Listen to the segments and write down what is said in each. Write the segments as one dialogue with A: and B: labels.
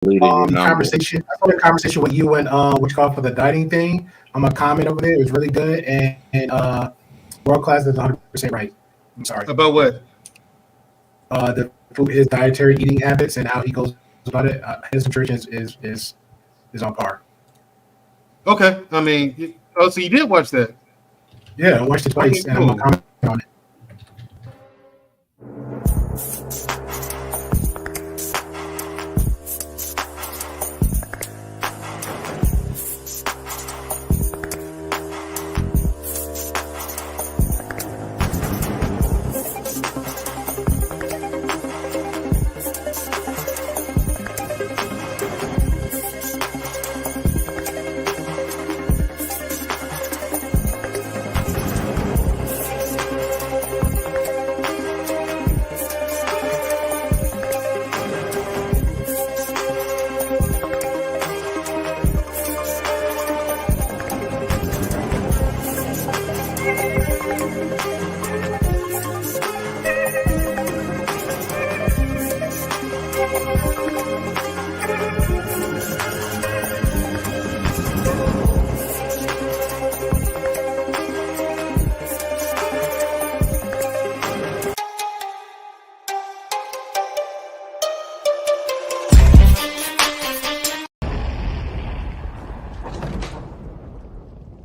A: The
B: numbers.
A: conversation. I saw the conversation with you and what you call for the dieting thing. I'm a comment over there. It was really good and world class is 100% right. I'm sorry
C: About what?
A: The food, his dietary eating habits and how he goes about it. His nutrition is on par.
C: Okay, I mean, so you did watch that?
A: Yeah, I watched it twice, and I'm gonna comment on it.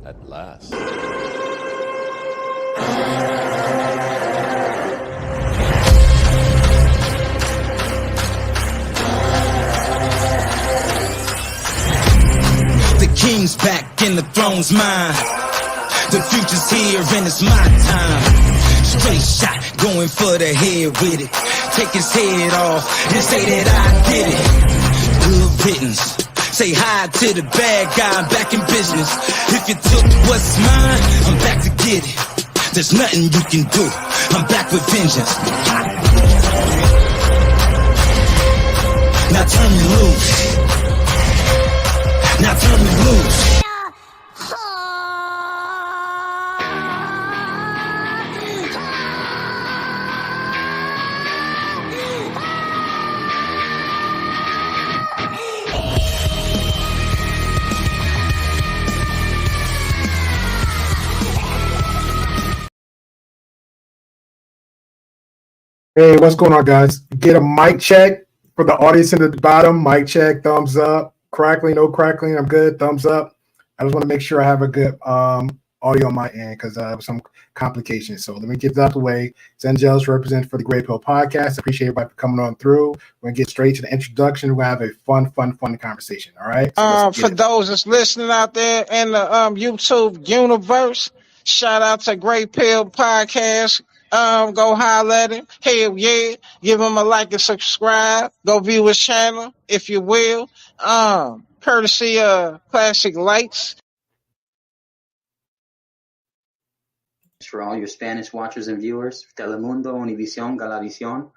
D: At last.
E: The king's back and the throne's mine. The future's here and it's my time. Straight shot, going for the head with it. Take his head off and say that I did it. Good riddance. Say hi to the bad guy, I'm back in business. If you took what's mine, I'm back to get it. There's nothing you can do, I'm back with vengeance. Now turn me loose. Now turn me loose.
A: Hey, what's going on, guys? Get a mic check for the audience in the bottom. Mic check, thumbs up. Crackling, no crackling. I'm good. Thumbs up. I just want to make sure I have a good audio on my end because I have some complications. So let me get that out the way. Zengel's represent for the Grey Pill Podcast. Appreciate everybody for coming on through. We're going to get straight to the introduction. We're going to have a fun conversation. All right?
F: So for those that's listening out there in the YouTube universe, shout out to Grey Pill Podcast. Go holler at him. Hell yeah. Give him a like and subscribe. Go view his channel, if you will. Courtesy of Classic Lights.
G: For all your Spanish watchers and viewers, Telemundo, Univision, Galavisión.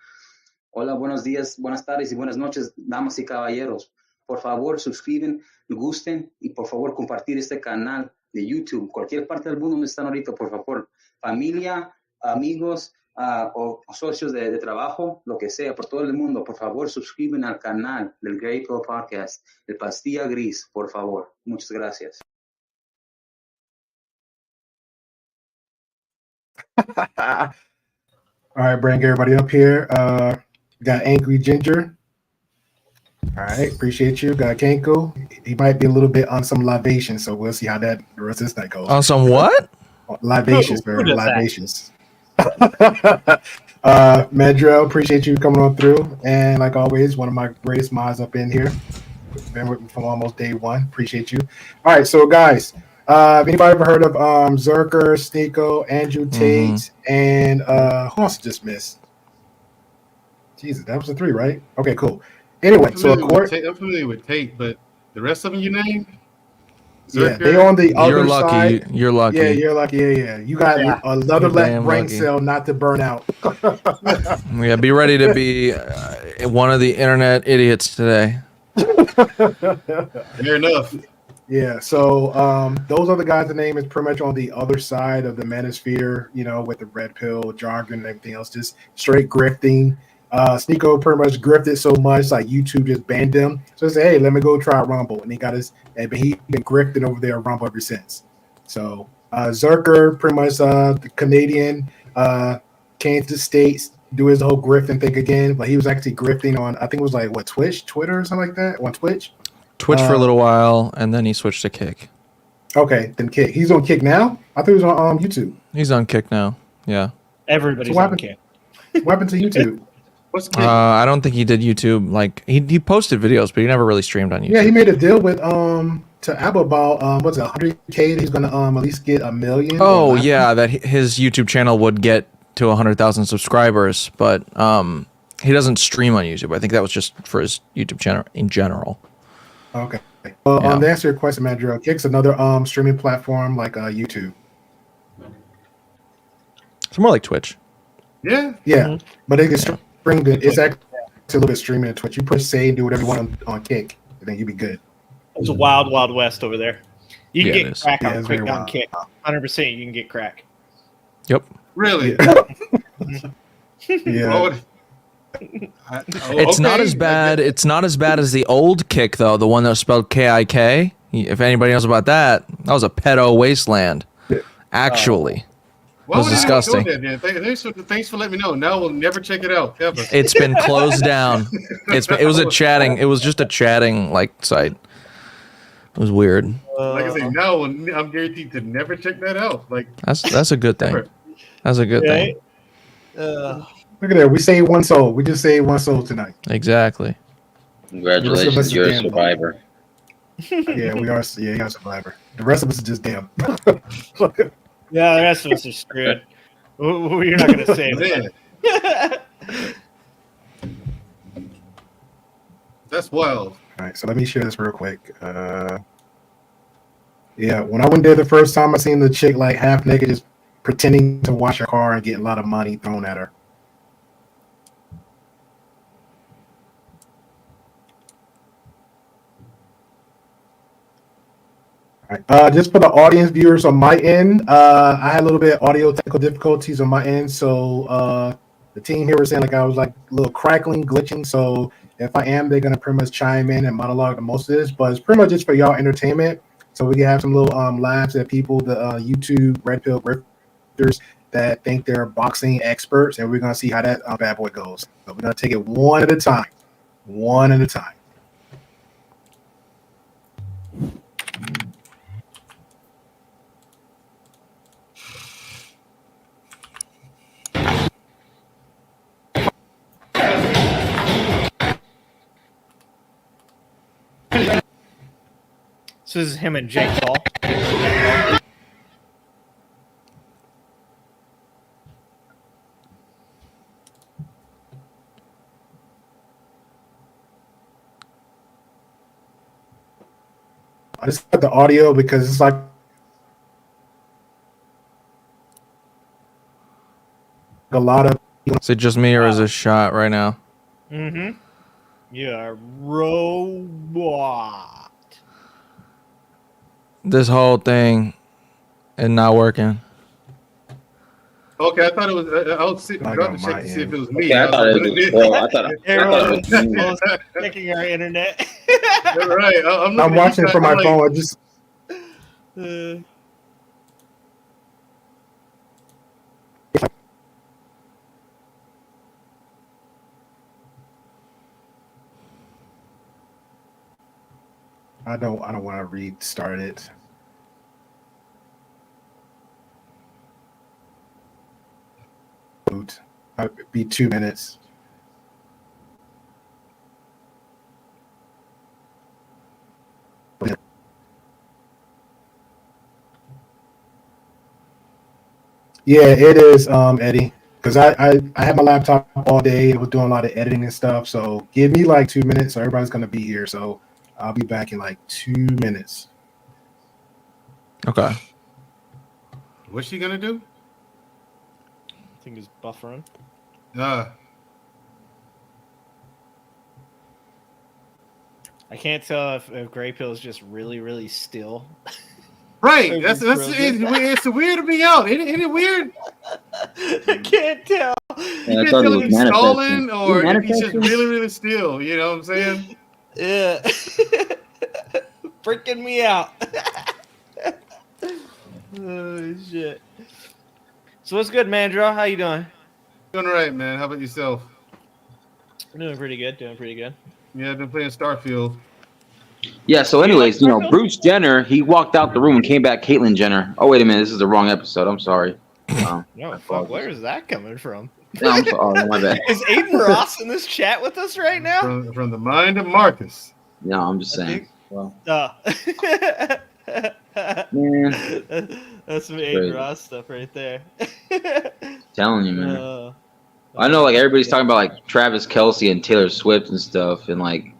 G: Hola, buenos días, buenas tardes y buenas noches, damas y caballeros. Por favor, suscriben, gusten y por favor compartir este canal de YouTube. Cualquier parte del mundo donde están ahorita, por favor. Familia, amigos o socios de trabajo, lo que sea, por todo el mundo, por favor, suscriben al canal del Grey Pill Podcast, el Pastilla Gris, por favor. Muchas gracias.
A: All right, bring everybody up here. Got Angry Ginger. All right, appreciate you. Got Kenko. He might be a little bit on some libation, so we'll see how the rest of this night goes.
H: On some what?
A: Libations, man. Libations. Medrell, appreciate you coming on through. And like always, one of my greatest minds up in here. Been with me from almost day one. Appreciate you. All right, so guys, anybody ever heard of Zherka, Sneako, Andrew Tate, and who else just missed? Jesus, that was the three, right? Okay, cool. Anyway, so of course,
C: I'm familiar with Tate, but the rest of them you named?
A: Yeah, they on the other
H: lucky.
A: side.
H: You're lucky.
A: Yeah, you're lucky. Yeah. You got another brain
H: lucky.
A: cell not to burn out.
H: Yeah, be ready to be one of the internet idiots today.
C: Fair enough.
A: Yeah, so those are the guys. The name is pretty much on the other side of the manosphere, you know, with the red pill jargon and everything else, just straight grifting Sneako pretty much grifted so much, like YouTube just banned him. So I said, hey, let me go try Rumble. And he got his, and he been grifted over there at Rumble ever since. So Zherka, pretty much the Canadian, came to the States, do his whole grifting thing again. But he was actually grifting on, I think it was like, what, Twitch, Twitter, or something like that? On Twitch?
H: Twitch for a little while, and then he switched to Kick.
A: Okay, then Kick. He's on Kick now? I thought he was on YouTube.
H: He's on Kick now. Yeah.
B: Everybody's
A: So
B: on Kick.
A: What happened to YouTube?
C: What's Kick?
H: I don't think he did YouTube. Like he posted videos, but he never really streamed on YouTube.
A: Yeah, he made a deal with to Apple about what's it, 100K that he's gonna at least get 1 million.
H: Oh yeah, that his YouTube channel would get to 100,000 subscribers, but he doesn't stream on YouTube. I think that was just for his YouTube channel in general.
A: Okay. Well,
H: Yeah.
A: to answer your question, man, Drew, Kick's another streaming platform like YouTube.
H: It's more like Twitch.
C: Yeah.
A: Yeah, but they can stream good. It's actually a little bit streaming on Twitch. You push say and do whatever you want on Kick, and then you'll be good.
B: It's a wild, wild west over there. You can
H: Yeah, it
B: get
H: is.
B: crack
A: Yeah,
B: on
A: it's
B: Quick
A: very
B: on
A: wild.
B: Kick. 100% you can get crack.
H: Yep.
C: Really?
A: Yeah.
C: Lord.
H: It's not as bad. It's not as bad as the old Kick though. The one that was spelled K-I-K. If anybody knows about that, that was a pedo wasteland. Actually,
C: Why
H: was
C: would anyone
H: disgusting.
C: do that, then? Thanks for letting me know. Now we'll never check it out ever.
H: it's been closed down. It was a chatting. It was just a chatting like site. It was weird.
C: Like I say, now I'm guaranteed to never check that out. Like
H: That's a good thing.
C: Never.
H: That's a good thing.
A: Look at that. We saved one soul. We just saved one soul tonight.
H: Exactly.
I: Congratulations, you're a
A: damn.
I: survivor.
A: Yeah, we are. Yeah, you're a survivor. The rest of us is just damn.
B: Yeah, the rest of us are screwed. You're not going to save
C: man,
B: it.
C: that's wild.
A: All right, so let me share this real quick. Yeah, when I went there the first time, I seen the chick like half naked, just pretending to wash her car and getting a lot of money thrown at her. All right, just for the audience viewers on my end, I had a little bit of audio technical difficulties on my end, so the team here was saying like I was like a little crackling, glitching. So if I am, they're gonna pretty much chime in and monologue the most of this, but it's pretty much just for y'all entertainment. So we can have some little laughs at people, the YouTube Red Pill grifters that think they're boxing experts, and we're gonna see how that bad boy goes. So we're gonna take it one at a time, one at a time.
B: So this is him and Jake Paul.
A: I just got the audio because it's like a lot of.
H: Is it just me or is this shot right now?
B: Mm-hmm. You're a robot.
H: This whole thing is not working.
C: Okay, I thought it was. I was
A: I
C: about
A: got
C: to check
A: my
C: to see if
A: end.
C: it was me.
I: Okay, I thought it was well, I thought it
B: Everyone
I: was
B: was checking our internet.
C: Right.
A: I'm watching it from my phone. I just I don't want to restart it. It'd be 2 minutes. Yeah, it is, Eddie. Because I had my laptop all day. It was doing a lot of editing and stuff. So give me like 2 minutes. So everybody's gonna be here. So I'll be back in like 2 minutes.
H: Okay.
C: What's she gonna do?
B: I think it's buffering. I can't tell if Grey Pill is just really, really still.
C: Right.
B: Every
C: That's
B: frozen.
C: it's weird to be out. Ain't it weird?
B: I can't tell.
C: can't
I: thought
C: tell
I: he
C: if
I: was
C: he's
I: manifesting.
C: stalling or
I: He
C: if he's just
I: manifesting?
C: really, really still. You know what I'm saying?
B: Yeah. Freaking me out. Oh shit. So what's good, Mandro? How you doing?
C: Doing all right, man. How about yourself?
B: Doing pretty good. Doing pretty good.
C: Yeah, I've been playing Starfield.
I: Yeah, so
B: Do you like
I: anyways,
B: Starfield?
I: Bruce Jenner, he walked out the room and came back Caitlyn Jenner. Oh, wait a minute. This is the wrong episode. I'm sorry.
B: No,
I: my
B: fuck.
I: apologies.
B: Where is that coming from?
I: No, I'm sorry. Oh, no, my bad.
B: Is Aiden Ross in this chat with us right now?
C: From the mind of Marcus.
I: No, I'm just saying.
B: think-
I: Well,
B: Oh.
I: man,
B: That's some
I: Crazy.
B: Aiden Ross stuff right there.
I: telling you, man.
B: Uh,
I: I know, like, everybody's talking about, like, Travis Kelce and Taylor Swift and stuff, and, like,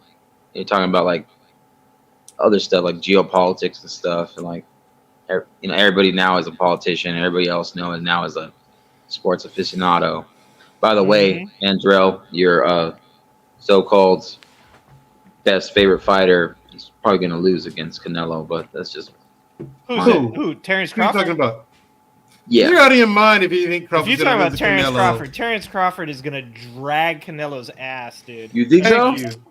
I: you're talking about, like, other stuff, like geopolitics and stuff, and, like, everybody now is a politician, everybody else now is a sports aficionado. By the way, Andrell, your so-called best favorite fighter is probably going to lose against Canelo, but that's just
B: Who's
C: Who?
B: it? Who? Terrence
C: Who are you
B: Crawford?
C: talking about?
I: yeah.
C: You're out of your mind if you think
B: If
C: Crawford's
B: you're
C: going
B: talking
C: to
B: about
C: lose to
B: Terrence
C: Canelo.
B: Crawford, Terrence Crawford is gonna drag Canelo's ass, dude.
I: You think so?
C: Thank you.
I: You think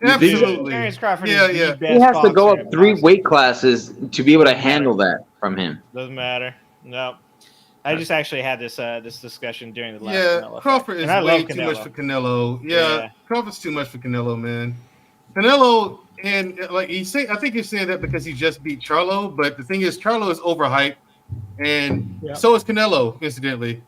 I: so?
C: Absolutely.
B: Terrence Crawford
C: Yeah,
B: is
C: yeah.
B: the best
I: He has to go
B: boxer
I: up
B: in
I: 3
B: boxing.
I: weight classes to be able to
B: Doesn't matter.
I: handle that from him.
B: Doesn't matter. No. I just actually had this this discussion during the last
C: Yeah,
B: Canelo
C: Crawford
B: fight.
C: is
B: And I
C: way
B: love
C: too
B: Canelo.
C: much for Canelo. Yeah,
B: Yeah.
C: Crawford's too much for Canelo, man. Canelo, and like I think you're saying that because he just beat Charlo, but the thing is, Charlo is overhyped, and so is Canelo, incidentally.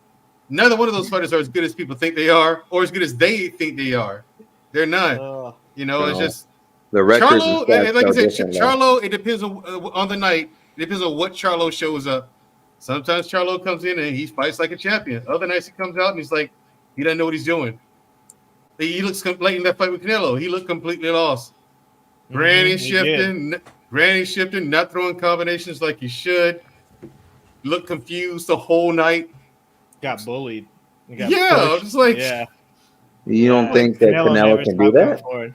C: Neither one of those fighters are as good as people think they are, or as good as they think they are. They're not. You know, it's
I: No.
C: just
I: The records
C: Charlo.
I: and stats
C: Like I
I: are
C: said,
I: different, though.
C: Charlo. It depends on the night. It depends on what Charlo shows up. Sometimes Charlo comes in and he fights like a champion. Other nights he comes out and he's like, he doesn't know what he's doing. He looks like in that fight with Canelo. He looked completely lost. Granny shifting, not throwing combinations like he should. Looked confused the whole night.
B: Got bullied. He got
C: Yeah,
B: pushed.
C: I'm just like,
B: yeah.
I: You don't think that
B: never
I: Canelo can do
B: stopped going
I: that?
B: forward.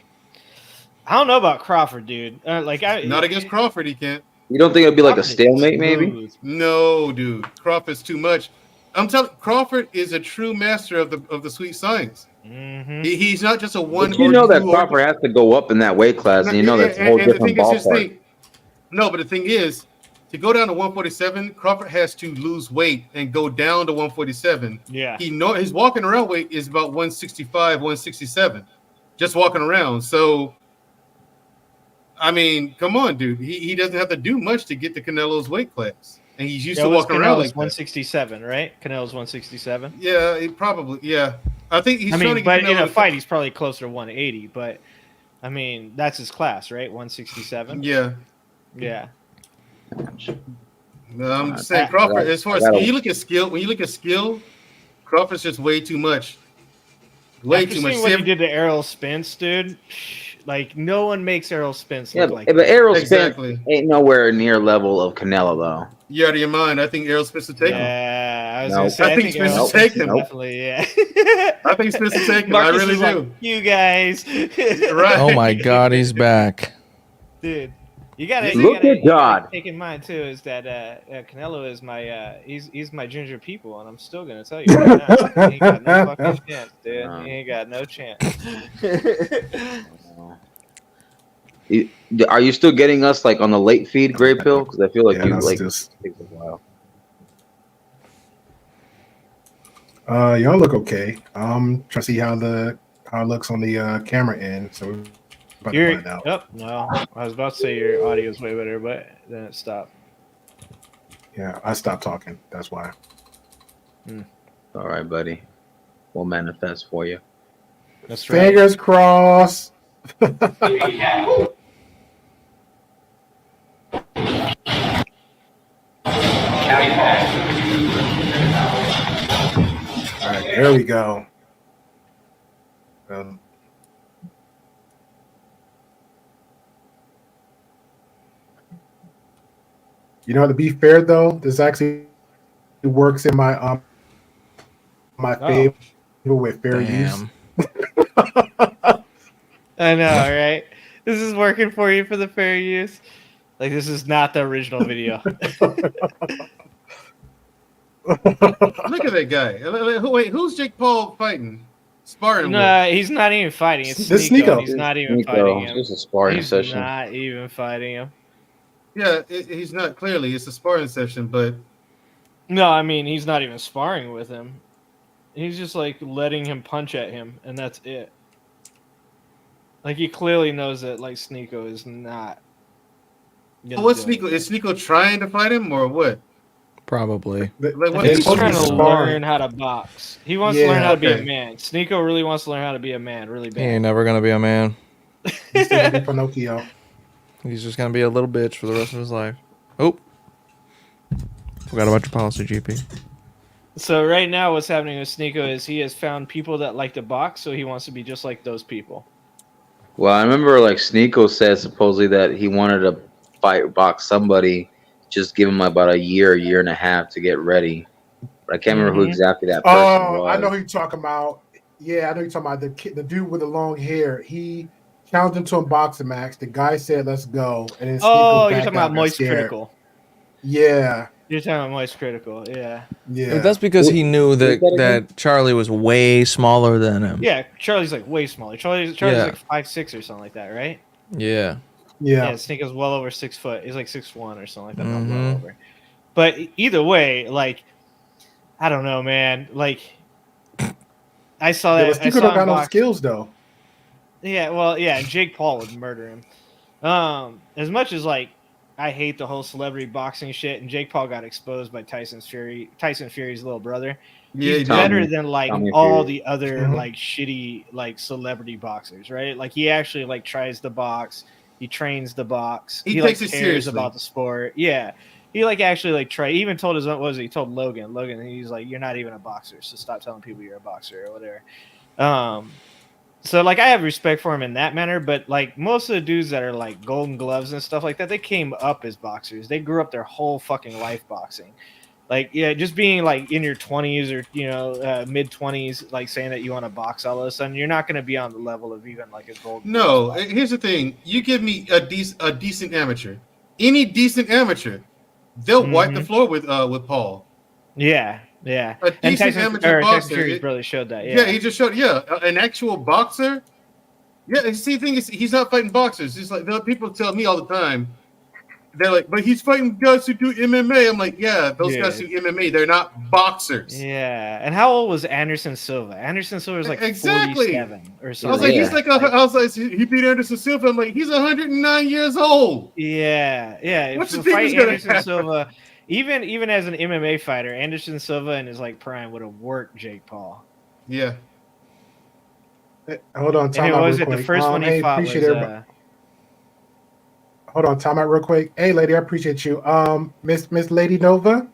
B: I don't know about Crawford, dude.
C: not against Crawford, he can't.
I: You don't think it'd be like a
B: Crawford is
I: stalemate, maybe?
B: smooth.
C: No, dude. Crawford's too much. I'm telling Crawford is a true master of the sweet science. He's not just a one.
I: But you know that Crawford has to go up in that weight class, and you know that's a whole different ballpark.
C: No, but the thing is, to go down to 147, Crawford has to lose weight and go down to 147.
B: Yeah.
C: His walking around weight is about 165, 167, just walking around. So, I mean, come on, dude. He doesn't have to do much to get to Canelo's weight class, and he's used to walking around like
B: 167, right? Canelo's 167.
C: Yeah, it probably. Yeah, I think he's.
B: I
C: trying to
B: mean,
C: get
B: but in
C: Canelo
B: a fight, he's probably closer to 180. But I mean, that's his class, right? 167.
C: Yeah.
B: Yeah.
C: I'm saying Crawford. As far as when you look at skill, Crawford's just way too much. Way
B: After
C: too much.
B: seeing what he did to Errol Spence, dude. Like no one makes Errol Spence
I: Yeah,
B: look like.
I: but Errol Spence
C: Exactly.
I: ain't nowhere near level of Canelo, though.
C: You out of your mind. I think Errol Spence will take him.
B: Yeah, I was
I: Nope.
B: gonna say.
C: I think Spence will take him.
B: Definitely, yeah.
C: I think Spence will take him.
B: Marcus
C: I really
B: is
C: do.
B: like, you guys,
C: Right.
H: Oh my God, he's back.
B: dude. You gotta
I: Look at God.
B: take in mind too is that Canelo is my he's my ginger people, and I'm still gonna tell you right now, he ain't got no fucking chance, dude. He ain't got no chance.
I: Are you still getting us like on the late feed, Grey Pill? Because I feel like
A: Yeah,
I: you
A: that's
I: like
A: just-
I: takes a while.
A: Y'all look okay. Trying to see how it looks on the camera end. So we're about to find out.
B: Yep. No, I was about to say your audio is way better, but then it stopped.
A: Yeah, I stopped talking. That's why.
I: All right, buddy. We'll manifest for you.
B: That's right.
A: Fingers crossed. All right, there we go. You know, to be fair though, this actually works in my favor with fair use.
B: I know, right? This is working for you for the fair use. Like this is not the original video.
C: Look at that guy. Wait, who's Jake Paul fighting? Sparring with?
B: No, he's not even fighting. It's
A: This
B: Sneako.
A: Sneako.
B: He's not even
I: Sneako.
B: fighting him.
I: It's a sparring
B: He's
I: session.
B: not even fighting him.
C: Yeah, he's not clearly. It's a sparring session, but
B: No, I mean he's not even sparring with him. He's just like letting him punch at him, and that's it. Like he clearly knows that like Sneako is not.
C: what's Sneako? Is Sneako trying to fight him or what?
H: Probably.
C: Like,
B: I
C: what
B: think
C: is
B: he's trying to
A: sparring.
B: learn how to box. He wants to learn how to be a
C: okay.
B: man. Sneako really wants to learn how to be a man, really
H: He ain't
B: bad.
H: never gonna be a man.
A: He's still gonna be Pinocchio.
H: He's just gonna be a little bitch for the rest of his life. Oh, forgot about your policy, GP.
B: So right now, what's happening with Sneako is he has found people that like to box, so he wants to be just like those people.
I: Well, I remember like Sneako said supposedly that he wanted to box somebody, just give him about a year and a half to get ready. But I can't remember who exactly that person
A: Oh,
I: was.
A: I know who you're talking about. Yeah, I know you're talking about the dude with the long hair. He challenged him to a boxing match. The guy said, "Let's go," and then
B: Oh,
A: Sneako
B: you're
A: backed
B: talking
A: out
B: about
A: and got
B: Moist
A: scared.
B: Critical.
A: Yeah,
B: You're talking about Moist Critical, yeah.
A: yeah.
H: That's because he knew that Charlie was way smaller than him.
B: Yeah, Charlie's like way smaller. Charlie's
H: Yeah.
B: like 5'6" or something like that, right?
H: Yeah.
B: Yeah,
A: Yeah.
B: Sneako's well over 6 foot. He's like 6'1" or something like that. Not
H: Mhm.
B: well over. But either way, like, I don't know, man. Like, I saw
A: Yeah,
B: that.
A: but
B: I
A: Sneako
B: saw
A: don't
B: him
A: got no
B: box.
A: skills though.
B: Yeah, well, yeah, and Jake Paul would murder him. As much as like I hate the whole celebrity boxing shit, and Jake Paul got exposed by Tyson Fury's little brother.
C: Yeah,
B: He's
C: he
B: better
C: did.
B: than like
I: Tommy
B: all
I: Fury.
B: the other
A: Mhm.
B: like shitty like celebrity boxers, right? Like he actually like tries to box, he trains the box,
C: He
B: like
C: takes it
B: cares
C: seriously.
B: about the sport. Yeah. He like actually like try. He even told his own, what was it? He told Logan, he's like, "You're not even a boxer, so stop telling people you're a boxer or whatever." So like I have respect for him in that manner, but like most of the dudes that are like Golden Gloves and stuff like that, they came up as boxers. They grew up their whole fucking life boxing. Like yeah, just being like in your 20s or mid 20s, like saying that you want to box all of a sudden, you're not going to be on the level of even like a Golden
C: No,
B: Gloves boxer.
C: here's the thing. You give me a decent amateur. Any decent amateur, they'll wipe the floor with Paul.
B: Yeah.
C: A
B: And
C: decent amateur
B: Tyson
C: boxer.
B: Fury's brother showed that.
C: Yeah, he just showed. Yeah, an actual boxer. Yeah, see, the thing is, he's not fighting boxers. It's like people tell me all the time. They're like, but he's fighting guys who do MMA. I'm like, yeah, those guys do MMA. They're not boxers.
B: Yeah. And how old was Anderson Silva? Anderson Silva's like
C: Exactly.
B: 47 or
C: I
B: something.
C: was like, he's like, I was like, he beat Anderson Silva. I'm like, he's 109 years old.
B: Yeah.
C: What you
B: If
C: think
B: fight
C: is gonna
B: Anderson
C: happen?
B: Silva, even as an MMA fighter, Anderson Silva in his like prime would have worked Jake Paul.
C: Yeah.
A: Hold on,
B: And
A: time
B: it
A: out
B: was
A: real
B: it the
A: quick.
B: first one he
A: Hey,
B: fought was
A: appreciate everybody. Hold on, time out real quick. Hey, lady, I appreciate you. Miss Lady Nova,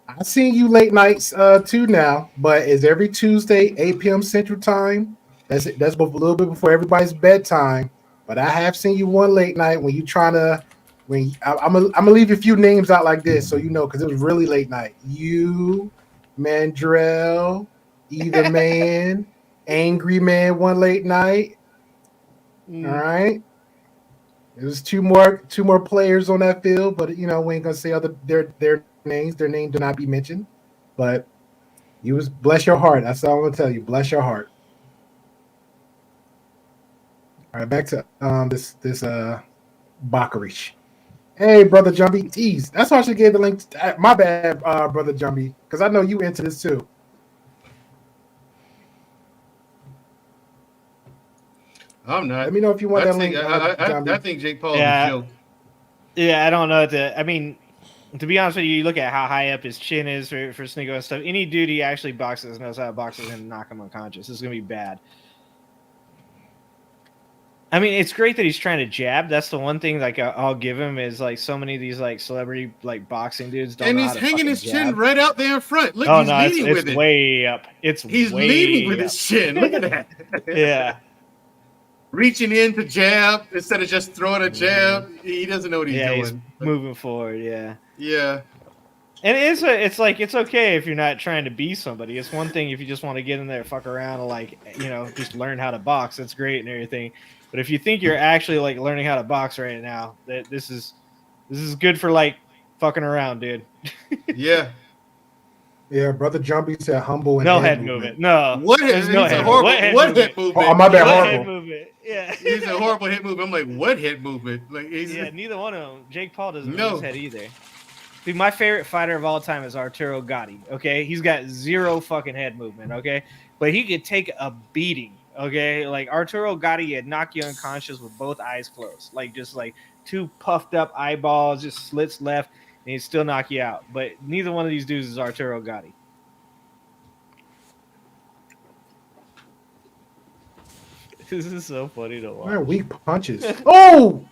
A: I seen you late nights too now, but it's every Tuesday, 8 p.m. Central Time. That's it. That's a little bit before everybody's bedtime. But I have seen you one late night when you trying to. I'm gonna leave a few names out like this, so you know, because it was really late night. You, Mandrell, Either Man, Angry Man, one late night. All right. It was two more players on that field, but you know we ain't gonna say their names. Their name do not be mentioned. But you was bless your heart. That's all I'm gonna tell you. Bless your heart. All right, back to this Bakarish. Hey, brother Jumpy. Tease. That's why I should give the link. My bad, brother Jumpy, because I know you into this too.
C: I'm not.
A: Let me know if you want that link.
C: I think Jake Paul is a joke.
B: Yeah, I don't know. I mean, to be honest with you, you look at how high up his chin is for Sneako and stuff. Any dude he actually boxes knows how to box is going to knock him unconscious. This is going to be bad. I mean, it's great that he's trying to jab. That's the one thing like I'll give him is like so many of these like celebrity like boxing dudes don't.
C: And
B: know
C: he's
B: how to
C: hanging his
B: jab.
C: chin right out there in front. Look,
B: Oh
C: he's
B: no,
C: leading
B: it's
C: with it.
B: way up.
C: He's
B: way
C: leading with
B: up.
C: his chin. Look at that.
B: Yeah.
C: Reaching in to jab instead of just throwing a jab. He doesn't know what he's doing.
B: He's moving forward. Yeah.
C: Yeah.
B: And it's okay if you're not trying to be somebody. It's one thing if you just want to get in there, fuck around, and like just learn how to box. That's great and everything. But if you think you're actually like learning how to box right now, that this is good for like fucking around, dude.
C: Yeah.
A: Yeah, brother Jumpy said humble and
B: No head movement. No.
C: What
B: There's
C: head?
B: no
C: He's a
B: head.
C: horrible.
B: What
C: What head
B: movement?
C: movement?
A: Oh, my bad,
B: What
A: horrible.
B: head movement? Yeah.
C: He's a horrible head movement. I'm like, what head movement? Like, he's,
B: Yeah, neither one of them. Jake Paul doesn't
C: No.
B: move his head either. Dude, my favorite fighter of all time is Arturo Gatti. Okay, he's got zero fucking head movement. Okay, but he could take a beating. Okay, like Arturo Gatti would knock you unconscious with both eyes closed, like just like two puffed up eyeballs, just slits left, and he'd still knock you out. But neither one of these dudes is Arturo Gatti. This is so funny to watch.
A: Man, weak punches. Oh,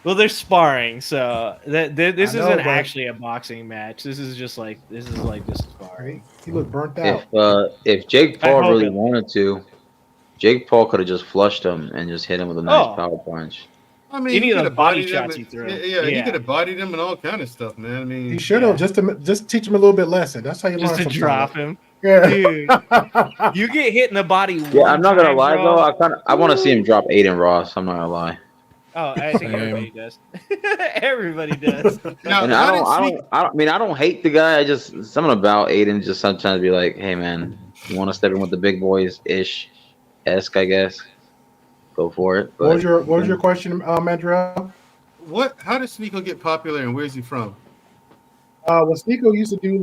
B: Well, they're sparring, so this
A: I know,
B: isn't
A: but-
B: actually a boxing match. This is just sparring.
A: he looked burnt out.
I: If Jake
B: I
I: Paul
B: hope
I: really
B: it-
I: wanted to, Jake Paul could have just flushed him and just hit him with a nice
B: Oh.
I: power punch.
C: I mean,
B: Any
C: he
B: of
C: could
B: the
C: have
B: body
C: bodied
B: shots
C: him.
B: he threw.
C: Yeah, he
B: Yeah.
C: could have bodied him and all kind of stuff, man. I mean,
A: He should have just teach him a little bit lesson. That's how you
B: Just
A: learn
B: to
A: from
B: drop
A: someone.
B: him.
A: Yeah.
B: Dude, you get hit in the body
I: Yeah,
B: one
I: I'm not gonna
B: time,
I: lie
B: bro.
I: though. I want to see him drop Aiden Ross. I'm not gonna lie.
B: Oh, I think everybody does. Everybody does.
C: now,
I: And
C: how did Sneak-
I: I mean, I don't hate the guy. I just something about Aiden just sometimes be like, hey man, you want to step in with the big boys ish, esque, I guess. Go for it. But,
A: What was your question, Mandrell?
C: How did Sneako get popular and where's he from?
A: Well, Sneako used to do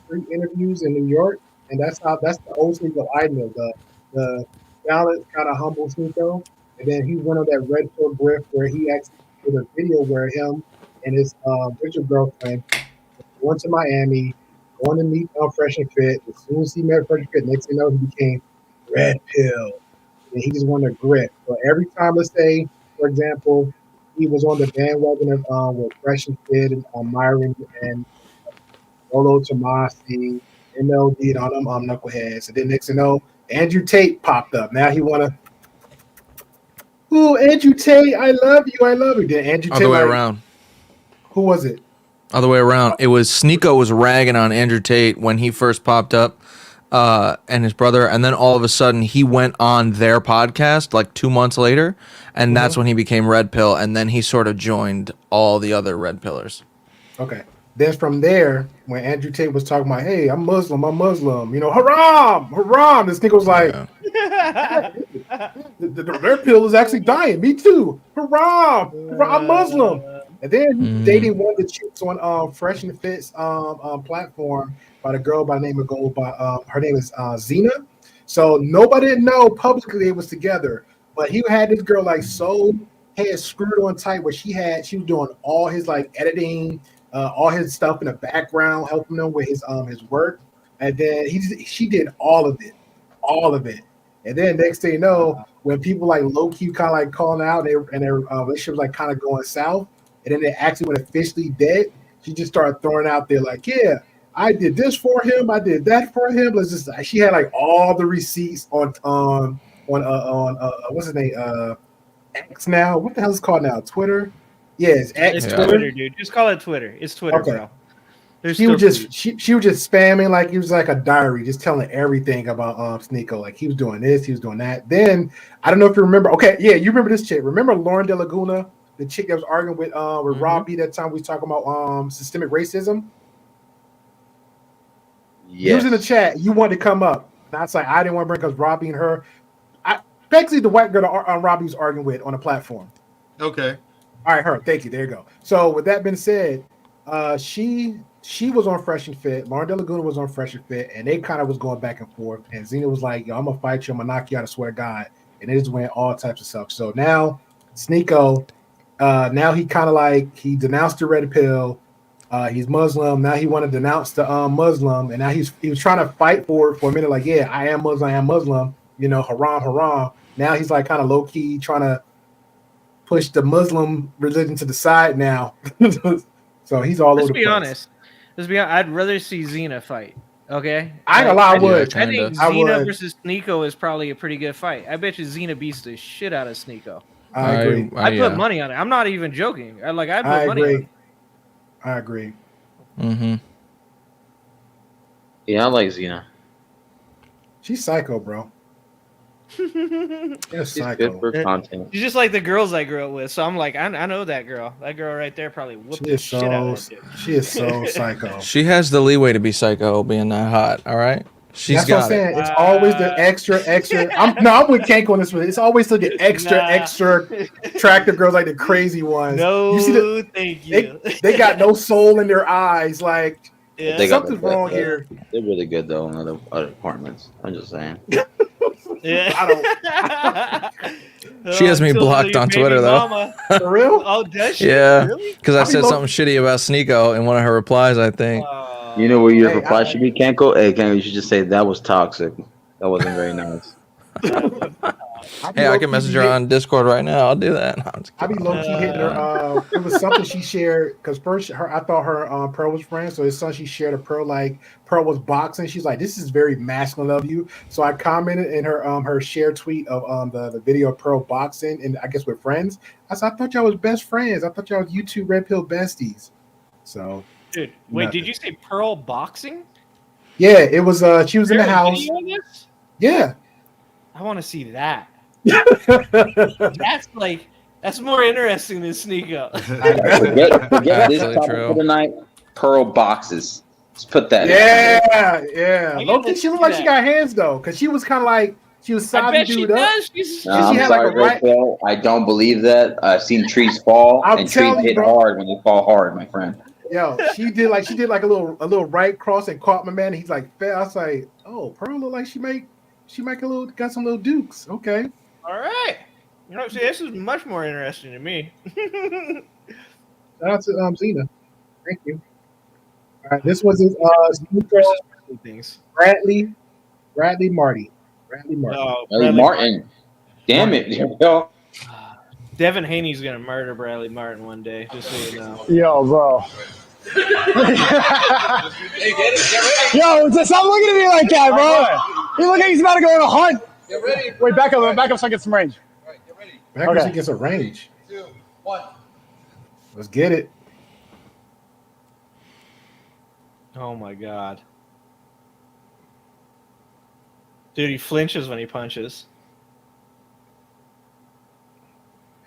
A: street interviews in New York, and that's the old Sneako I know. The ballot kind of humble Sneako, and then he went on that Red Pill grift where he actually did a video where him and his future girlfriend went to Miami, going to meet Fresh and Fit. As soon as he met Fresh and Fit, next thing you know, he became Red Pill, and he just wanted to grip. So every time, let's say, for example, he was on the bandwagon of with Fresh and Fit and Myron and Rolo Tomasi, MLD, and all them knuckleheads. And then next thing you know, Andrew Tate popped up. Now he wanna, ooh, Andrew Tate, I love you, I love you. Then Andrew Tate,
H: Other way around.
A: Who was it?
H: Other way around. It was Sneako was ragging on Andrew Tate when he first popped up, and his brother, and then all of a sudden he went on their podcast like 2 months later, and that's when he became Red Pill, and then he sort of joined all the other Red Pillars.
A: Okay. Then from there, when Andrew Tate was talking about, hey, I'm Muslim, you know, haram, haram. This nigga was like, the Red Pill is actually dying. Me too. Haram, I'm Muslim. And then he dating one of the chicks on Fresh and Fit's platform by the girl by the name of her name is Zena. So nobody didn't know publicly they was together, but he had this girl like so head screwed on tight where she was doing all his like editing, all his stuff in the background, helping him with his work, and then she did all of it. And then next thing you know, when people like low key kind of like calling out and their relationship was like kind of going south, and then they actually went officially dead, she just started throwing out there like, yeah, I did this for him, I did that for him. She had like all the receipts on what's his name, X now. What the hell is it called now? Twitter? Yeah, it's X.
B: It's Twitter, dude. Just call it Twitter. It's Twitter,
A: Okay.
B: bro.
A: She was just spamming like it was like a diary, just telling everything about Sneako. Like he was doing this, he was doing that. Then I don't know if you remember. Okay, yeah, you remember this chick. Remember Lauren De Laguna, the chick that was arguing with Robbie that time we was talking about systemic racism?
I: Yes.
A: He was in the chat. You wanted to come up. That's like I didn't want to bring because Robbie and her. Basically, the white girl that Robbie was arguing with on the platform.
C: Okay.
A: All right, her. Thank you. There you go. So with that being said, she was on Fresh and Fit. Lauren De Laguna was on Fresh and Fit, and they kind of was going back and forth. And Zena was like, "Yo, I'm gonna fight you. I'm gonna knock you out. I swear to God." And they just went all types of stuff. So now Sneako, now he kind of like he denounced the Red Pill. He's Muslim. Now he wanted to denounce the Muslim, and now he was trying to fight for a minute. Like, yeah, I am Muslim. You know, haram, haram. Now he's like kind of low key trying to push the Muslim religion to the side now. So he's all over the place.
B: Let's be honest. I'd rather see Zena fight. Okay,
A: I ain't gonna lie, I would.
B: I think
A: I
B: Zena
A: would.
B: versus Sneako is probably a pretty good fight. I bet you Zena beats the shit out of Sneako.
A: I agree.
B: I put money on it. I'm not even joking. I put money on it.
A: I agree.
H: Mm-hmm.
I: Yeah, I like Zena.
A: She's psycho, bro. Yes,
I: She's good
A: psycho.
I: for content.
B: She's just like the girls I grew up with. So I'm like, I know that girl. That girl right there probably whooped
A: She
B: the
A: is
B: shit out
A: so
B: of that
A: she is so psycho.
H: She has the leeway to be psycho, being that hot. All right, she's
A: That's what I'm
H: got it.
A: saying. It's always the extra. I'm with Kank on this one. It's always the
B: Nah.
A: extra attractive girls, like the crazy ones.
B: No,
A: You see
B: thank you.
A: they got no soul in their eyes. Like
B: Yeah.
I: They got
A: something's
I: the
A: wrong
I: best,
A: here.
I: They're really good though in other departments. I'm just saying.
B: Yeah.
A: I
H: She has me
B: Until
H: blocked
B: your
H: on
B: baby
H: Twitter, though.
B: mama.
A: For real?
B: Oh, does she?
H: Yeah,
B: Really?
H: because I
A: I be
H: said
A: low-
H: something shitty about Sneako in one of her replies, I think.
I: You know where your
A: Hey,
I: reply should be, Kanko? Hey, Kanko, you should just say that was toxic. That wasn't very nice.
H: Hey, I can message her on Discord right now. I'll do that. No, I'm just
A: I be
H: kidding.
A: low key hitting her. It was something she shared because first I thought her Pearl was friends. So it's something she shared a Pearl, like Pearl was boxing. She's like, "This is very masculine of you." So I commented in her shared tweet of the video of Pearl boxing, and I guess with friends. I said, "I thought y'all was best friends. I thought y'all was YouTube Red Pill besties." So
B: Dude, wait,
A: nothing.
B: did you say Pearl boxing?
A: yeah, it was. She was in the
B: There a
A: house.
B: video of this?
A: Yeah.
B: I want to see that. That's more interesting than Sneako.
I: Forget this
H: Absolutely
I: topic
H: true.
I: for tonight. Pearl boxes. Let's put that.
A: Yeah.
B: I
A: Loki,
B: gotta
A: she looked
B: see
A: like she
B: that.
A: got hands though, because she was kind of like she was
B: I
A: sizing
B: bet she
A: dude up.
B: does. She's,
I: No,
A: she
I: I'm
A: had like
I: sorry,
A: a right-
I: Red Pill. I don't believe that. I've seen trees fall,
A: I'm
I: and trees
A: telling you,
I: hit
A: bro.
I: hard when they fall hard, my friend.
A: Yo, she did like a little right cross and caught my man. He's like, fell. I was like, oh, Pearl look like she make got some little dukes. Okay.
B: all right. You know, see, this is much more interesting to me.
A: Shout out to Zena. Thank you. All right, this was his
B: Things.
A: Bradley Marty.
B: Oh,
I: Hey,
B: Bradley
I: Martin. Damn it, yo.
B: Devin Haney's gonna murder Bradley Martin one day, just so you know.
J: Yo, bro. Yo, just stop looking at me like that, bro. He look like he's about to go on a hunt. Get ready. Wait, back up so I get some range.
A: Back when she gets a range.
J: 3, 2, 1.
A: Let's get it.
B: Oh my god. Dude, he flinches when he punches.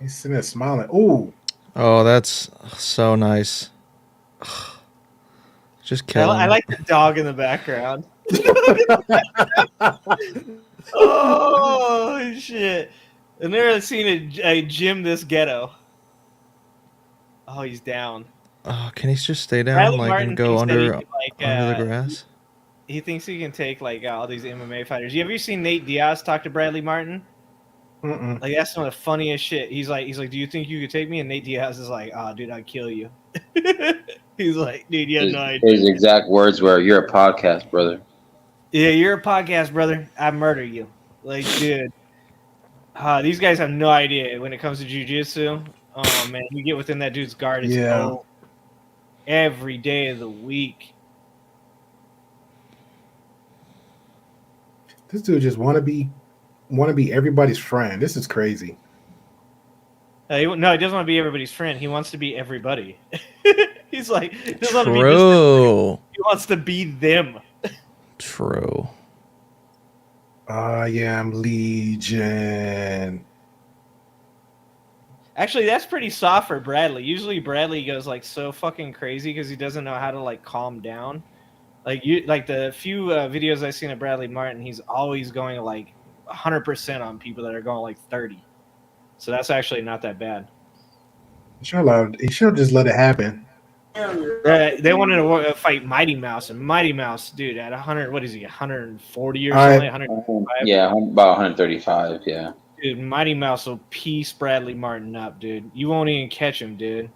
A: He's sitting there smiling. Ooh.
H: Oh, that's so nice. Just kill him.
B: I like the dog in the background. Oh shit! I've never seen a gym this ghetto. Oh, he's down.
H: Oh, can he just stay down,
B: Bradley
H: like,
B: Martin
H: and go
B: thinks that he
H: under
B: can,
H: the grass?
B: He thinks he can take like all these MMA fighters. You ever seen Nate Diaz talk to Bradley Martin?
A: Mm-mm.
B: Like that's some of the funniest shit. He's like, do you think you could take me? And Nate Diaz is like, oh, dude, I'd kill you. He's like, dude, you have no idea.
I: His exact words were, "You're a podcast, brother."
B: Yeah, you're a podcast, brother. I murder you. Like, dude. These guys have no idea when it comes to jiu-jitsu. Oh, man. You get within that dude's guard. It's over. Every day of the week.
A: This dude just want to be everybody's friend. This is crazy.
B: No, he doesn't want to be everybody's friend. He wants to be everybody. He's like, he doesn't want to be
H: True.
B: he wants to be them.
H: True.
A: I am Legion.
B: Actually, that's pretty soft for Bradley. Usually Bradley goes like so fucking crazy because he doesn't know how to like calm down. Like the few videos I've seen of Bradley Martin, he's always going like 100% on people that are going like 30. So that's actually not that bad.
A: He should have just let it happen.
B: They wanted to fight Mighty Mouse, and Mighty Mouse, dude, at 100, what is he, 140 or something? 135?
I: Yeah, about 135, yeah.
B: Dude, Mighty Mouse will piece Bradley Martin up, dude. You won't even catch him, dude.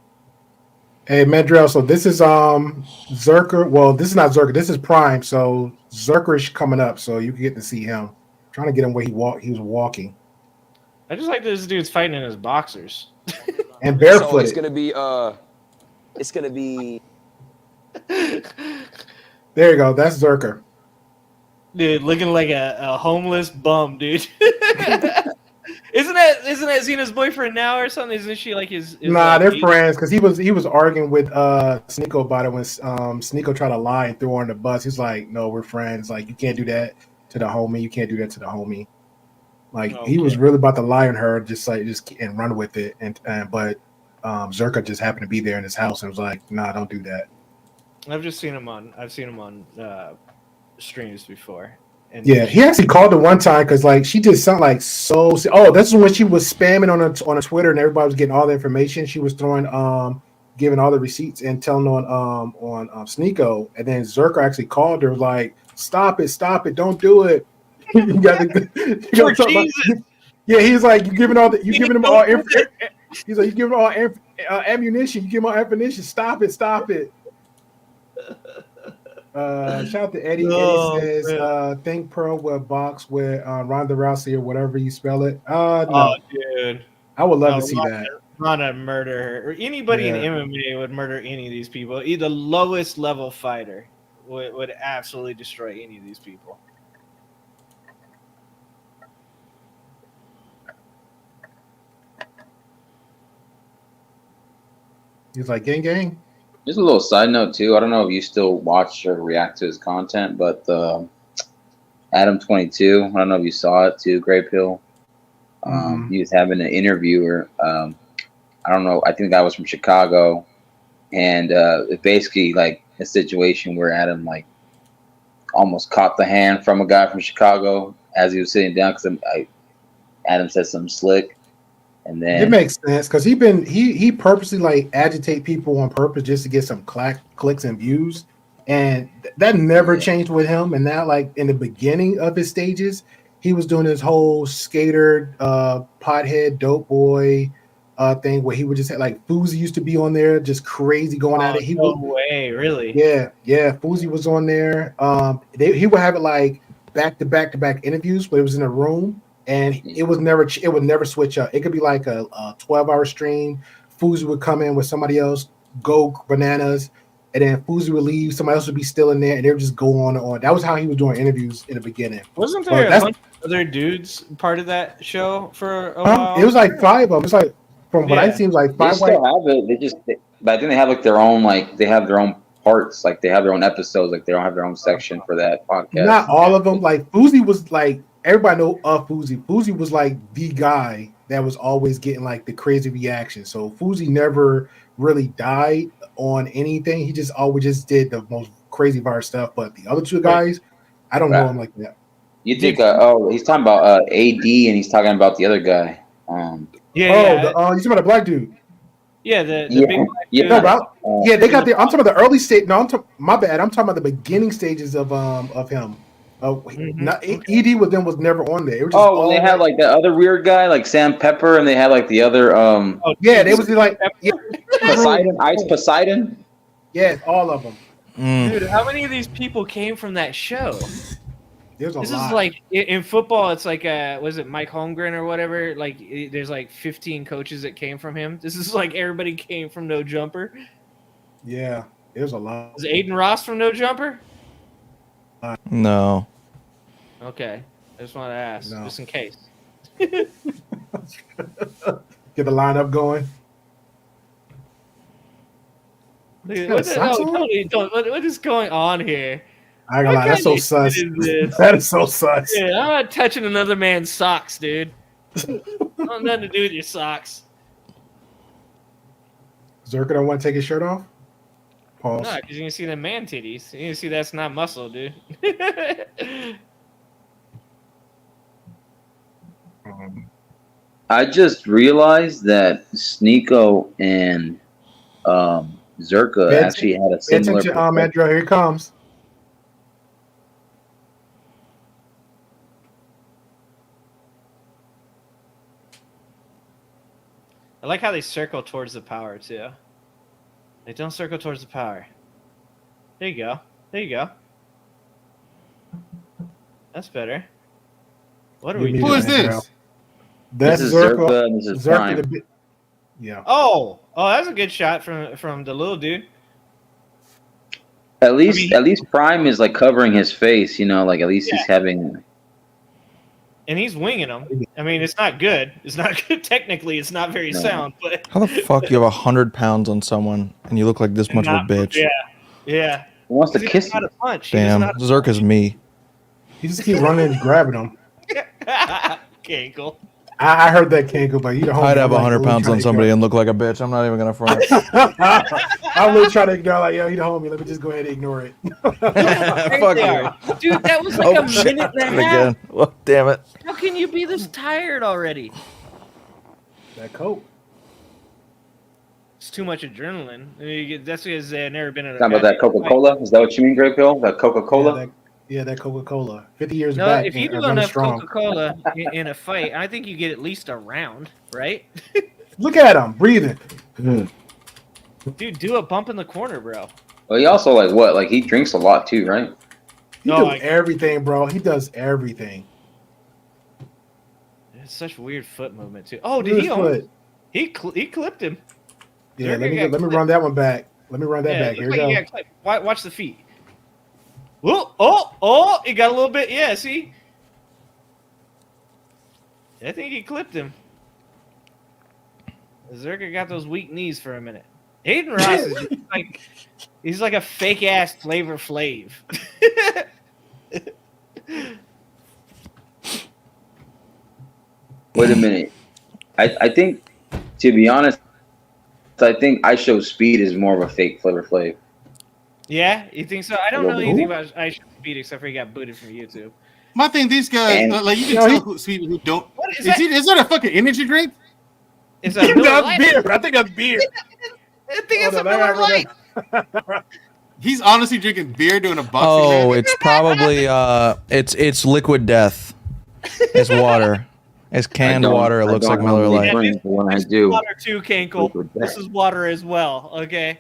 A: Hey, Mandrell, so this is Zherka. Well, this is not Zherka. This is Prime. So Zherka coming up, so you can get to see him. Trying to get him where he was walking.
B: I just like this dude's fighting in his boxers.
A: And barefooted.
K: So it's gonna be.
A: There you go. That's Zherka.
B: Dude, looking like a homeless bum, dude. Isn't that Xena's boyfriend now or something? Isn't she like his
A: Nah, they're friends because he was arguing with Sneako about it when Sneako tried to lie and threw her on the bus. He's like, "No, we're friends. Like, you can't do that to the homie. You can't do that to the homie." Like he was really about to lie on her, just and run with it, but Zherka just happened to be there in his house and was like, "Nah, don't do that."
B: I've seen him on streams before. And
A: yeah, he actually called her one time because like she just sounded like so. Oh, this is when she was spamming on a Twitter and everybody was getting all the information. She was throwing giving all the receipts and telling on Sneako, and then Zherka actually called her like, stop it, don't do it. You got yeah, he's like you giving him all he's like you giving all ammunition, you give him all ammunition, stop it. Shout out to Eddie. Eddie says think Pearl will box with Ronda Rousey or whatever you spell it. No.
B: Oh dude,
A: I would love to see that.
B: Ronda murder her, or anybody in MMA would murder any of these people. The lowest level fighter would absolutely destroy any of these people.
A: He's like gang.
I: Just a little side note too. I don't know if you still watch or react to his content, but Adam 22. I don't know if you saw it too. Grey Pill. He was having an interviewer. I don't know. I think the guy was from Chicago, and it's basically like a situation where Adam like almost caught the hand from a guy from Chicago as he was sitting down because Adam said something slick. And then
A: it makes sense because he purposely like agitate people on purpose just to get some clicks and views, and that never changed with him. And now, like in the beginning of his stages, he was doing his whole skater, pothead, dope boy thing where he would just have like Fuzi used to be on there, just crazy going at it.
B: No way, really?
A: Yeah, Fuzi was on there. He would have it like back to back interviews, but it was in a room. And it would never switch up. It could be like a 12-hour stream. Fuzi would come in with somebody else, go bananas, and then Fuzi would leave. Somebody else would be still in there, and they would just go on and on. That was how he was doing interviews in the beginning.
B: Wasn't there a bunch of other dudes part of that show for a while?
A: It was like 5 of them. It's like from what I seem like 5.
I: They still have it. But I think they have like their own they have their own parts. Like they have their own episodes. Like they don't have their own section for that podcast.
A: Not all of them. Like Fuzi was like. Everybody know of Fuzi. Fuzi was like the guy that was always getting like the crazy reaction. So Fuzi never really died on anything. He just always just did the most crazy viral stuff. But the other two guys, I don't know him like that.
I: You think? He's talking about AD, and he's talking about the other guy.
A: He's talking about the black dude.
B: Yeah, the big black dude.
A: They got the. I'm talking about the early stage. No, my bad. I'm talking about the beginning stages of him. ED with them was never on there. It was just
I: they had like the other weird guy, like Sam Pepper, and they had like the other.
A: They was like
I: Poseidon.
A: Yeah, all of them.
B: Dude, how many of these people came from that show?
A: There's a lot.
B: This is like in football. It's like was it Mike Holmgren or whatever? Like there's like 15 coaches that came from him. This is like everybody came from No Jumper.
A: Yeah, there's a lot.
B: Was Aiden Ross from No Jumper?
H: No.
B: Okay, I just want to ask, just in case.
A: Get the lineup going.
B: What is going on here?
A: I ain't gonna lie, that's so sus. That is so sus.
B: Yeah, I'm not touching another man's socks, dude. Nothing to do with your socks.
A: Zherka don't want to take his shirt off? Pause.
B: No, because you can see the man titties. You can see that's not muscle, dude.
I: I just realized that Sneako and Zherka actually had a similar.
A: Andrew, here he comes.
B: I like how they circle towards the power too. They don't circle towards the power. There you go. That's better. What are we doing?
C: Who is this?
A: That's
I: Zherka and this is Prime.
B: Yeah. Oh, that's a good shot from the little dude.
I: At least Prime is like covering his face, like at least he's having.
B: And he's winging him. I mean, it's not good. It's not good technically. It's not very sound. But
H: how the fuck you have 100 pounds on someone and you look like this much of a bitch?
B: Yeah.
I: He wants to kiss
B: him. Punch.
H: Damn, Zherka's me.
A: He just keeps running and grabbing him.
B: Cankle.
A: I heard that Kanko, but you the homie.
H: I'd have
A: I'm like,
H: 100
A: really
H: pounds
A: trying
H: on
A: to
H: somebody
A: ignore
H: and look like a bitch. I'm not even gonna front.
A: I'm really trying to ignore, like, yo, you the homie. Let me just go ahead and ignore it.
H: Fuck you.
B: Dude, that was like a minute and a half.
H: Again. Well, damn it.
B: How can you be this tired already?
A: That coat.
B: It's too much adrenaline. I mean, that's because they've never been in a
I: Talking about that Coca-Cola? Is that what you mean, Grey Pill? That Coca-Cola?
A: Yeah, that Coca-Cola. 50 years
B: No,
A: back.
B: if you do
A: running
B: enough
A: strong.
B: Coca-Cola in a fight, I think you get at least a round, right?
A: Look at him breathing.
B: Dude, do a bump in the corner, bro.
I: Well, he also like what? Like he drinks a lot too, right?
A: He does everything, bro. He does everything.
B: It's such weird foot movement too. Oh,
A: Look
B: did
A: at
B: he?
A: his foot.
B: He clipped him.
A: Yeah,
B: Zherka
A: let me run that one back. Let me run that back. Here we go.
B: Watch the feet. Oh! He got a little bit. Yeah, see. I think he clipped him. Zherka got those weak knees for a minute. Aiden Ross is just like he's like a fake ass Flavor Flav.
I: Wait a minute. I think, to be honest, I think I Show Speed is more of a fake Flavor Flav.
B: Yeah, you think so? I don't know anything about I Show Speed except for he got booted from YouTube.
C: My thing, these guys, like you can tell who people who don't.
B: What is
C: is that a fucking energy drink?
B: It's a Miller Lite.
A: Beer. I think that's beer.
B: I think it's a Miller Lite.
C: He's honestly drinking beer doing a boxing
H: Oh,
C: match.
H: it's probably it's liquid death. It's water. It's canned water. It looks like Miller Lite.
I: When I
B: This
I: do.
B: is water too, Cankle. This is water as well. Okay.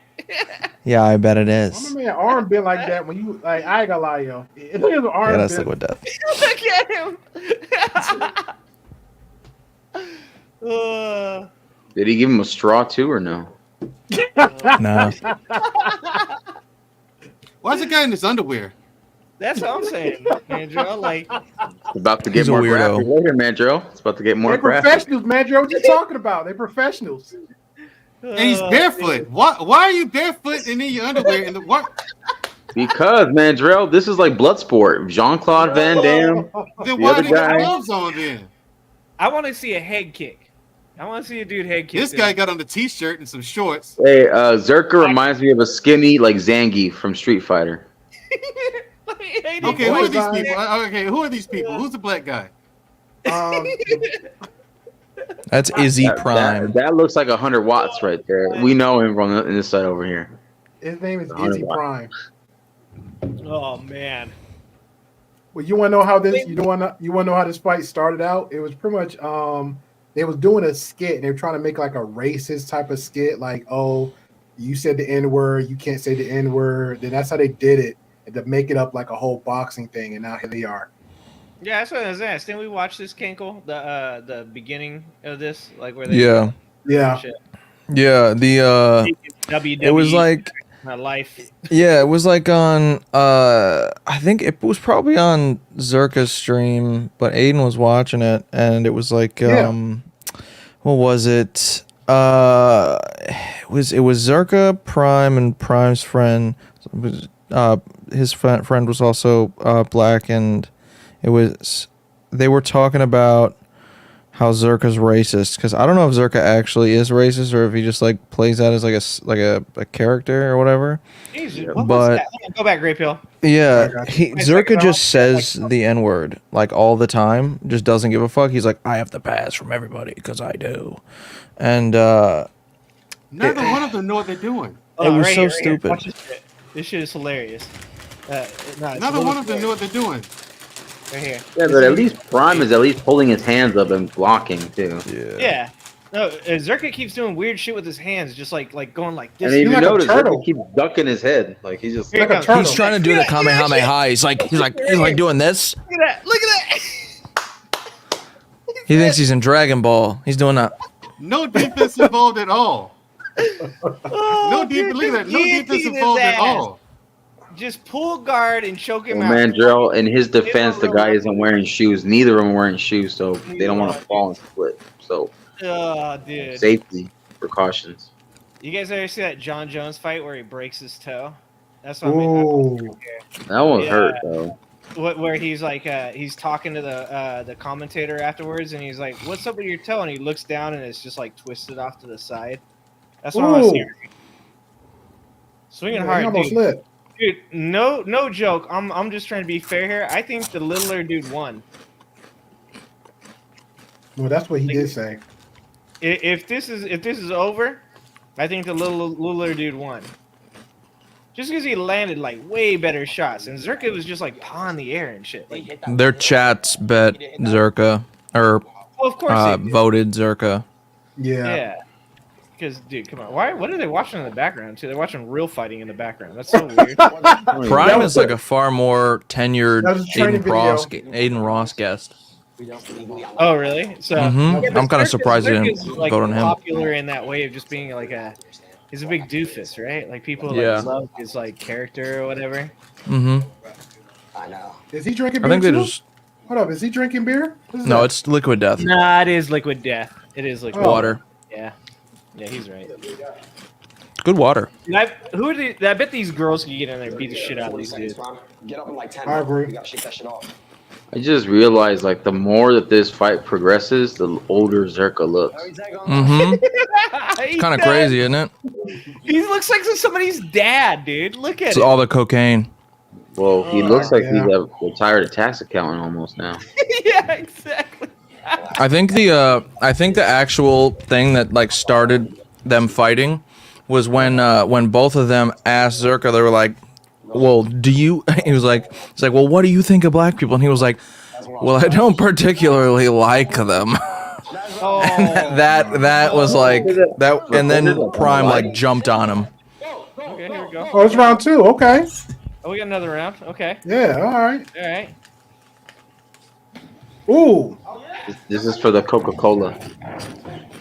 H: Yeah, I bet it
A: My
H: is.
A: man arm been like that when you like. I ain't gonna lie, yo. Look at his arm.
H: Yeah, that's
A: been-
H: liquid death.
B: Look at him.
I: Did he give him a straw too or no?
H: No.
C: Why is the guy in his underwear?
B: That's what I'm saying, Andrew. Like,
I: It's about to get
H: He's a
I: more
H: weirdo.
I: graphic later, man, Joe. It's about to get more
A: They're
I: graphic.
A: professionals, man. Joe, what you talking about? They're professionals.
C: And he's barefoot. Why are you barefoot and in your underwear? And what?
I: Because, man, Drell, this is like Bloodsport. Jean-Claude Van Damme.
C: Then
I: The
C: why
I: other
C: do you got
I: guy.
C: gloves on then?
B: I want to see a head kick. I want to see a dude head kick.
C: This guy got on the t-shirt and some shorts.
I: Hey, Zherka reminds me of a skinny like Zangief from Street Fighter.
C: Okay, who are these people? Okay, who are these people? Who's the black guy?
H: That's Izzy Prime.
I: That looks like 100 watts right there. We know him from this side over here.
A: His name is
I: 100
A: Izzy
I: watts.
A: Prime.
B: Oh man.
A: Well, you want to know how this? You want to know how this fight started out? It was pretty much they was doing a skit. And they were trying to make like a racist type of skit, like, oh, you said the N word, you can't say the N word. Then that's how they did it, and to make it up like a whole boxing thing. And now here they are.
B: Yeah, that's what I was asked. Didn't we watch this, Cankle? The beginning of this, like where they
H: Yeah.
A: Yeah.
H: Yeah. The
B: WWE.
H: it was like
B: My life.
H: yeah, it was like on I think it was probably on Zherka's stream, but Aiden was watching it and it was like what was it? It was Zherka, Prime, and Prime's friend. It was, his friend was also black, and they were talking about how Zherka's racist, because I don't know if Zherka actually is racist or if he just like plays that as like a character or whatever.
B: Jesus, what was
H: But
B: that? Hold on, go back, Grey Pill.
H: yeah,
B: Wait a second,
H: Zherka just says the N word like all the time, just doesn't give a fuck. He's like, I have the pass from everybody because I do, and
C: Neither one of them know what they're doing.
H: it was
B: right
H: so
B: here, right here.
H: stupid.
B: Watch this shit. This shit is hilarious.
C: Neither one of them know what they're doing.
B: Right here.
I: Yeah, but at least Prime is at least holding his hands up and blocking too.
B: Yeah. No, Zherka keeps doing weird shit with his hands, just like going like this.
I: And if you
B: like
I: notice,
B: a turtle.
I: he keeps ducking his head like he's just.
B: Here it comes.
H: He's trying to do the Kamehameha. He's like doing this.
B: Look at that! Look at that!
H: He thinks he's in Dragon Ball. He's doing that.
C: No defense involved at all. No defense. Look at that. No defense
B: guillotine
C: involved
B: his
C: at
B: ass.
C: all.
B: Just pull guard and choke him
I: Well,
B: out.
I: man, Drell, in his defense, the guy isn't wearing shoes. Neither of them wearing shoes, so they don't want to fall and split. So
B: Oh, dude.
I: safety precautions.
B: You guys ever see that John Jones fight where he breaks his toe? That's what I mean.
A: Ooh.
I: That one
B: Yeah.
I: hurt though.
B: where he's like he's talking to the commentator afterwards, and he's like, "What's up with your toe?" And he looks down, and it's just like twisted off to the side. That's what I want to see. Swinging hard,
A: almost
B: dude.
A: lit.
B: Dude, no joke. I'm just trying to be fair here. I think the littler dude won.
A: Well, that's what he did say.
B: If this is over, I think the littler dude won. Just because he landed like way better shots, and Zherka was just like pawing the air and shit. Like,
H: Their chats bet Zherka, or
B: well, of course
H: voted Zherka.
B: Yeah. Because, dude, come on. What are they watching in the background, too? They're watching real fighting in the background. That's so weird.
H: Prime is like a far more tenured Aiden Ross guest.
B: Oh, really? So
H: I'm kind of surprised they didn't
B: like
H: vote on him.
B: popular in that way of just being like he's a big doofus, right? Like people like love his like character or whatever.
K: I know.
A: Is he drinking
H: I
A: beer
H: think they
A: too?
H: just.
A: Hold up, is he drinking beer?
H: No, it's Liquid Death.
B: Nah, it is Liquid Death. It is Liquid
H: Water.
B: Yeah. Yeah, he's right.
H: Good water.
B: I bet these girls can get in there and beat the shit out of these dudes.
K: Get up in like 10
A: I agree.
K: We gotta shake that shit off.
I: I just realized, like, the more that this fight progresses, the older Zherka looks.
H: Kind of crazy, isn't it?
B: He looks like somebody's dad, dude. Look at
H: It's
B: it.
H: all the cocaine.
I: Well, he looks like he's a retired tax accountant almost now.
B: Yeah, exactly.
H: I think the actual thing that like started them fighting was when both of them asked Zherka. They were like, "Well, do you?" He was like, "It's like, well, what do you think of black people?" And he was like, "Well, I don't particularly like them."
B: Oh.
H: that was like that, and then Prime like jumped on him.
B: Okay, here we go.
A: Oh, it's round 2. Okay.
B: Oh, we got another round. Okay.
A: Yeah. All right.
B: All right.
A: Ooh.
I: This is for the Coca-Cola.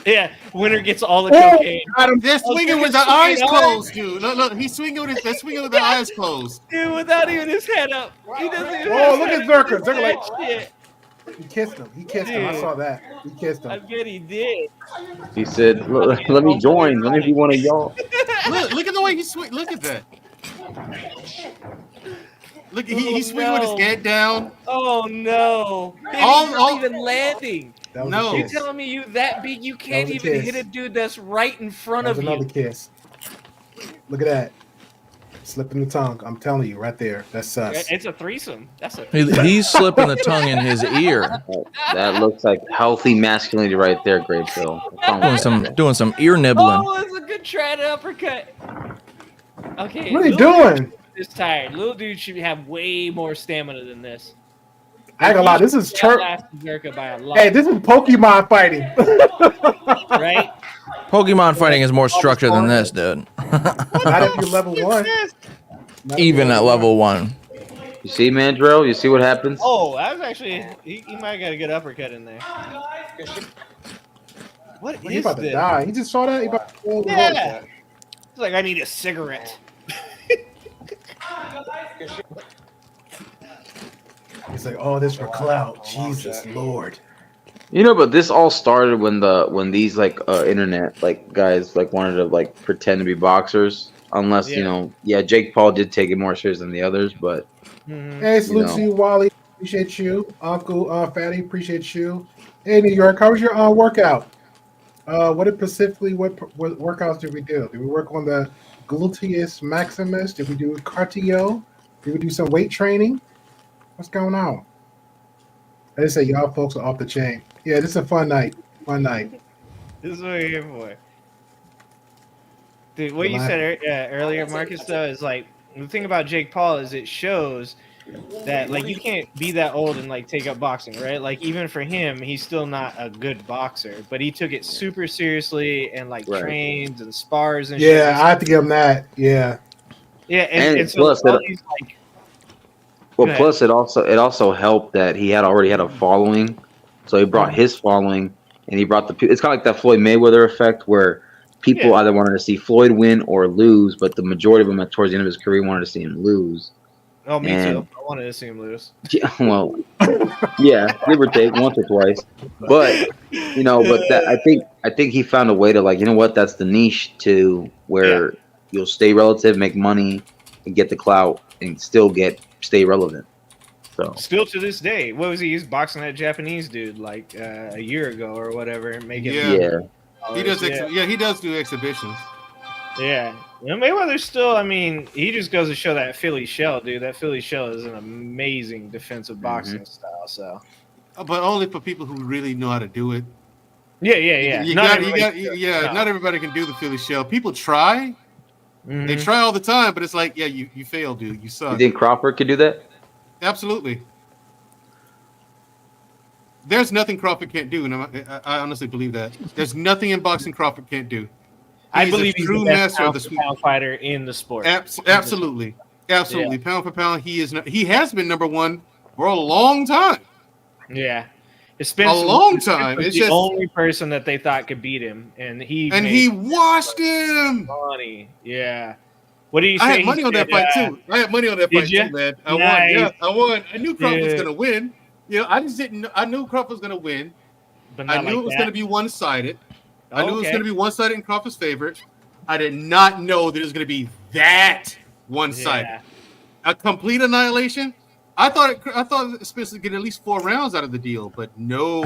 B: Yeah, winner gets all the cocaine.
C: They're swinging with the eyes closed, dude. Look, he's swinging with they're swinging with the eyes closed.
B: Dude, without even his head up. He doesn't even
A: Oh, look at Zherka. Zherka like
B: shit.
A: he kissed him. He kissed him. I saw that. He kissed
B: I
A: him.
B: bet he did.
I: He said, "Let me join. Let me be one of y'all."
C: Look at the way he swing. Look at that. Look, he's swinging with his head down.
B: Oh no! He's not even landing.
C: No,
B: You're telling me you that big you can't even hit a dude that's right in front of you.
A: Another kiss. Look at that. Slipping the tongue. I'm telling you, right there. That's sus.
B: It's a threesome. That's a.
H: He's slipping the tongue in his ear.
I: That looks like healthy masculinity right there, Great Bill.
H: Doing some ear nibbling.
B: Oh, it's a good try to uppercut. Okay.
A: What are you doing?
B: Is tired. Little dude should have way more stamina than this.
A: I ain't gonna lie. This is
B: Zherka by a lot.
A: Hey, this is Pokemon fighting.
B: Right?
H: Pokemon fighting is more structured than this, dude.
A: Not if you're level 1.
H: Even at level 1.
I: You see, Mandrill? You see what happens?
B: Oh, that was actually he might have got a good uppercut in there. What is
A: He's about
B: this?
A: to die. He just saw that. He about to
B: Yeah. It's like I need a cigarette.
A: He's like, oh, this for clout. Jesus Lord.
I: You know, but this all started when these like internet like guys like wanted to like pretend to be boxers. Unless you know, Jake Paul did take it more serious than the others, but
A: Hey, salute to you, Wally. Appreciate you, Uncle Fatty. Appreciate you. Hey, New York, how was your workout? What workouts did we do? Did we work on the gluteus maximus? Did we do cardio? Did we do some weight training? What's going on? I just say y'all folks are off the chain. Yeah, this is a fun night. Fun night.
B: This is what we're here for. Dude, what you said earlier, Marcus, though, is like the thing about Jake Paul is it shows that like you can't be that old and like take up boxing, right? Like even for him, he's still not a good boxer, but he took it super seriously and like trains and spars and shit.
A: I have to give him that. Yeah.
B: Yeah,
I: and
B: so
I: plus,
B: he's like,
I: plus it also helped that he already had a following, so he brought his following and he brought the. It's kind of like that Floyd Mayweather effect where people either wanted to see Floyd win or lose, but the majority of them towards the end of his career wanted to see him lose.
B: Oh, me too. I wanted to see him lose.
I: Yeah, well, yeah, give or take once or twice, but you know, I think he found a way to like, you know what, that's the niche to where you'll stay relative, make money, and get the clout, and still stay relevant. So
B: still to this day, what was he? He's boxing that Japanese dude like a year ago or whatever, and making
I: yeah.
C: He does. He does do exhibitions.
B: Yeah. You know, Mayweather's still. I mean, he just goes to show that Philly shell, dude. That Philly shell is an amazing defensive boxing style. So,
C: But only for people who really know how to do it.
B: Yeah.
C: Not everybody can do the Philly shell. People try.
B: Mm-hmm.
C: They try all the time, but it's like, yeah, you fail, dude. You suck.
I: You think Crawford could do that?
C: Absolutely. There's nothing Crawford can't do, and I honestly believe that. There's nothing in boxing Crawford can't do.
B: I believe he's the best pound fighter in the sport.
C: Absolutely.
B: Yeah.
C: Pound for pound, he has been number one for a long time.
B: Yeah, it's
C: been a long time.
B: It's
C: the
B: only person that they thought could beat him, and he
C: washed him.
B: Money, yeah. What do you say?
C: I had money on that fight too. I had money on that fight too, man. I won. Yeah, I won. I knew Crawford was gonna win. You know, I just didn't. I knew Crawford was gonna win.
B: But
C: I knew it was gonna be one-sided. I knew it was going to be one-sided in Crawford's favor. I did not know that it was going to be that one-sided.
B: Yeah.
C: A complete annihilation. I thought Spence would get at least 4 rounds out of the deal, but no.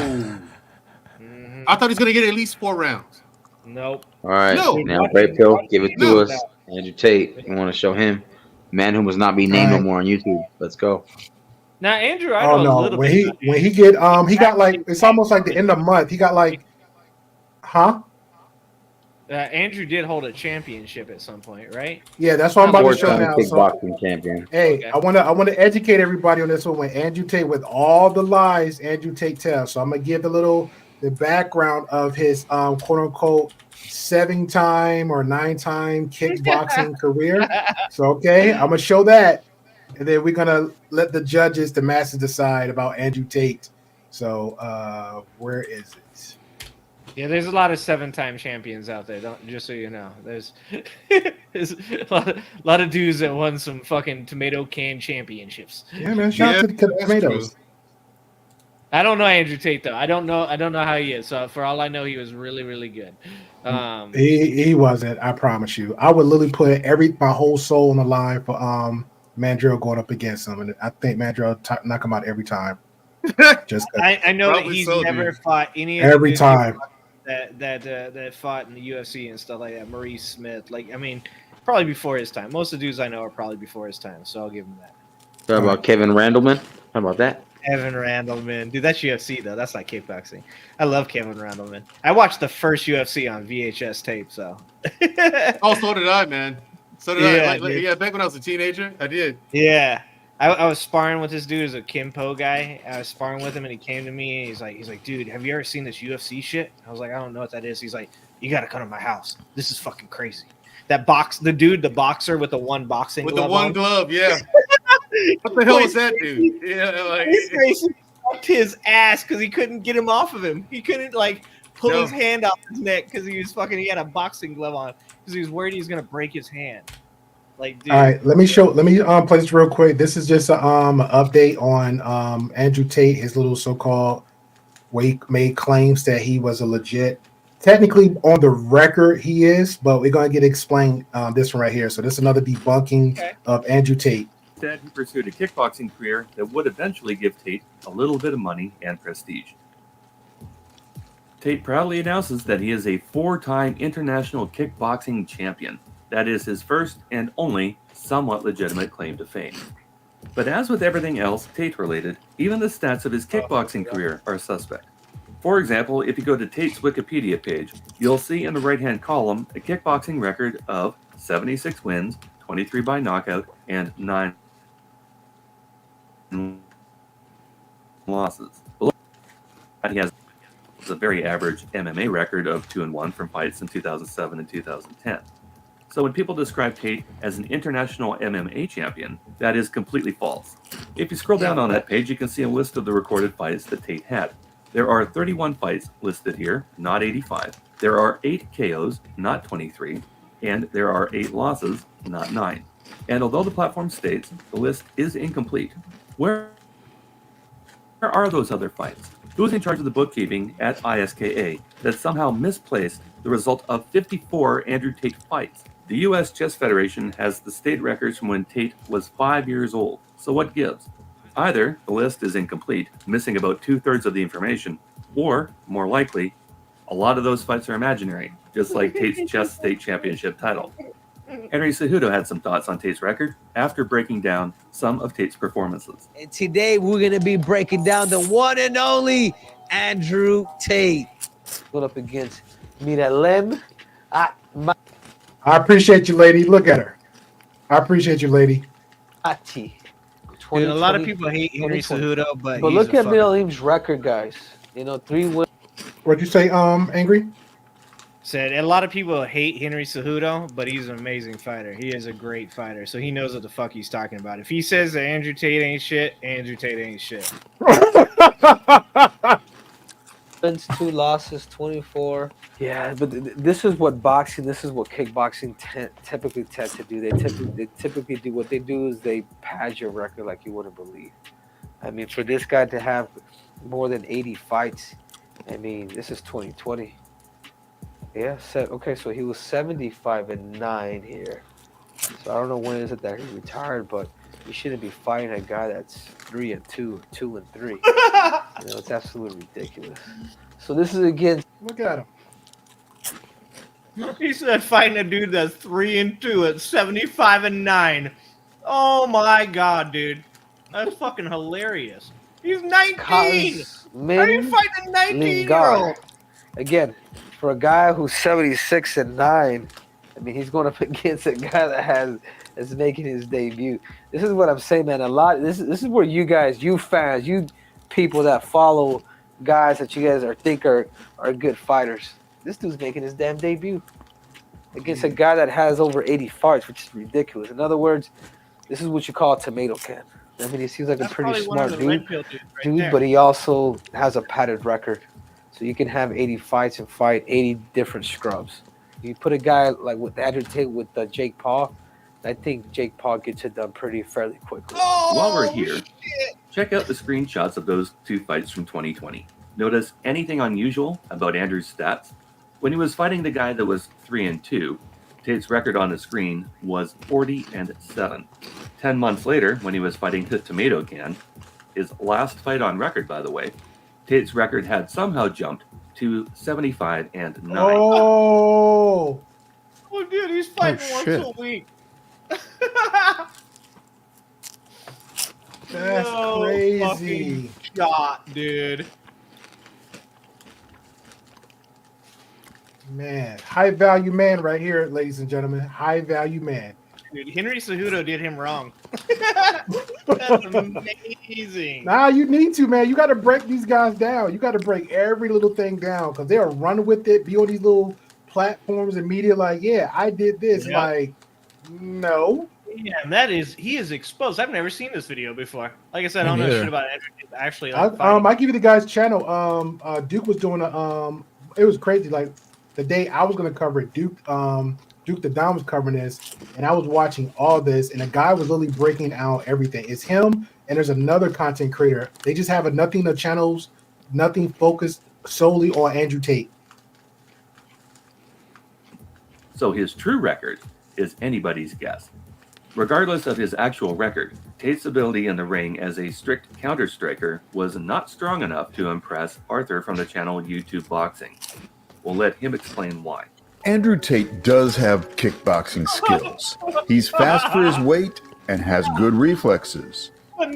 C: I thought he was going to get at least 4 rounds.
B: Nope.
I: All right.
C: No.
I: Now, Great Pill, give it to us. Andrew Tate, you want to show him? Man who must not be named no more on YouTube. Let's go.
B: Now, Andrew, I know a little
A: when
B: bit.
A: he got like, it's almost like the end of the month. He got like,
B: Andrew did hold a championship at some point, right?
A: Yeah, that's what I'm about to show now.
I: Kickboxing champion.
A: Hey,
B: okay.
A: I want to educate everybody on this one. When Andrew Tate, with all the lies Andrew Tate tells, so I'm gonna give the background of his quote unquote 7-time or 9-time kickboxing career. So I'm gonna show that, and then we're gonna let the judges, the masses, decide about Andrew Tate. So where is it?
B: Yeah, there's a lot of 7-time champions out there. Just so you know, there's a lot of dudes that won some fucking tomato can championships.
A: Yeah, man. Shout out to the tomatoes.
C: True.
B: I don't know Andrew Tate though. I don't know how he is. So for all I know, he was really, really good.
A: He wasn't. I promise you. I would literally put my whole soul on the line for Mandrill going up against him, and I think Mandrill knock him out every time. Just
B: I know that he's never fought any of
A: every time.
B: That fought in the UFC and stuff like that. Maurice Smith, probably before his time. Most of the dudes I know are probably before his time, so I'll give him that.
I: How about Kevin Randleman? How about that?
B: Kevin Randleman, dude, that's UFC though. That's not kickboxing. I love Kevin Randleman. I watched the first UFC on VHS tape, so.
C: Oh, so did I, man. So did I. Back when I was a teenager, I did.
B: Yeah. I was sparring with this dude as a Kimpo guy. I was sparring with him, and he came to me, and he's like, dude, have you ever seen this UFC shit? I was like, I don't know what that is. He's like, you got to come to my house. This is fucking crazy. The boxer with the one boxing glove.
C: With the one glove, yeah. What the hell is that, dude? Yeah,
B: his face fucked his ass because he couldn't get him off of him. He couldn't pull his hand off his neck because he had a boxing glove on because he was worried he was gonna break his hand. Dude.
A: All right, let me play this real quick. This is just an update on Andrew Tate, his little so-called made claims that he was a legit. Technically, on the record, he is, but we're going to get explained this one right here. So this is another debunking of Andrew Tate.
L: Instead, he pursued a kickboxing career that would eventually give Tate a little bit of money and prestige. Tate proudly announces that he is a 4-time international kickboxing champion. That is his first and only somewhat legitimate claim to fame. But as with everything else Tate-related, even the stats of his kickboxing career are suspect. For example, if you go to Tate's Wikipedia page, you'll see in the right-hand column a kickboxing record of 76 wins, 23 by knockout, and 9 losses. Below that, he has a very average MMA record of 2-1 from fights in 2007 and 2010. So when people describe Tate as an international MMA champion, that is completely false. If you scroll down on that page, you can see a list of the recorded fights that Tate had. There are 31 fights listed here, not 85. There are 8 KOs, not 23. And there are 8 losses, not 9. And although the platform states the list is incomplete, where are those other fights? Who's in charge of the bookkeeping at ISKA that somehow misplaced the result of 54 Andrew Tate fights? The U.S. Chess Federation has the state records from when Tate was 5 years old. So what gives? Either the list is incomplete, missing about 2/3 of the information, or, more likely, a lot of those fights are imaginary, just like Tate's chess state championship title. Henry Cejudo had some thoughts on Tate's record after breaking down some of Tate's performances.
M: And today we're going to be breaking down the one and only Andrew Tate. Going up against Miralem.
A: I appreciate you, lady. Look at her. I appreciate you, lady.
M: Tate.
B: Dude, a lot of people hate Henry Cejudo, but
M: look at Miralem's record, guys. 3 wins.
A: What'd you say, Angry?
B: Said a lot of people hate Henry Cejudo, but he's an amazing fighter. He is a great fighter, so he knows what the fuck he's talking about. If he says that Andrew Tate ain't shit, Andrew Tate ain't shit.
M: Wins, 2 losses, 24. Yeah, but this is what kickboxing typically tend to do. They typically do what they do is they pad your record like you wouldn't believe. I mean, for this guy to have more than 80 fights, I mean, this is 2020. Yeah, okay, so he was 75-9 here. So I don't know when is it that he retired, but you shouldn't be fighting a guy that's 3-2, 2-3. It's absolutely ridiculous. So this is against.
A: Look at him.
B: He said fighting a dude that's 3-2 at 75-9. Oh my god, dude, that's fucking hilarious. He's 19. How are you fighting a 19-year-old?
M: Again, for a guy who's 76-9, I mean, he's going up against a guy that is making his debut. This is what I'm saying, man. This is where you guys, you fans, you people that follow guys that you guys think are good fighters. This dude's making his damn debut against a guy that has over 80 fights, which is ridiculous. In other words, this is what you call a tomato can. I mean, he seems like a pretty smart dude, but he also has a padded record. So you can have 80 fights and fight 80 different scrubs. You put a guy like with Andrew Tate with Jake Paul, I think Jake Paul gets it done fairly quickly.
L: While we're here, check out the screenshots of those 2 fights from 2020. Notice anything unusual about Andrew's stats? When he was fighting the guy that was 3-2, Tate's record on the screen was 40-7. 10 months later, when he was fighting the tomato can, his last fight on record, by the way, Tate's record had somehow jumped to 75-9.
A: Oh,
B: dude, he's fighting once a week.
A: That's crazy.
B: Shot, dude.
A: Man, high value man right here, ladies and gentlemen. High value man.
B: Dude, Henry Cejudo did him wrong. That's amazing.
A: Nah, you need to, man. You got to break these guys down. You got to break every little thing down because they'll run with it, be on these little platforms and media like, yeah, I did this.
B: Yeah.
A: Like, no.
B: Yeah, and he is exposed. I've never seen this video before. Like I said, I don't know shit about Andrew Tate actually.
A: I give you the guy's channel. Duke was doing it was crazy. Like the day I was gonna cover it, Duke the Don was covering this, and I was watching all this, and a guy was literally breaking out everything. It's him, and there's another content creator. They just have nothing of channels, nothing focused solely on Andrew Tate.
L: So his true record is anybody's guess. Regardless of his actual record, Tate's ability in the ring as a strict counter-striker was not strong enough to impress Arthur from the channel YouTube Boxing. We'll let him explain why.
N: Andrew Tate does have kickboxing skills. He's fast for his weight and has good reflexes,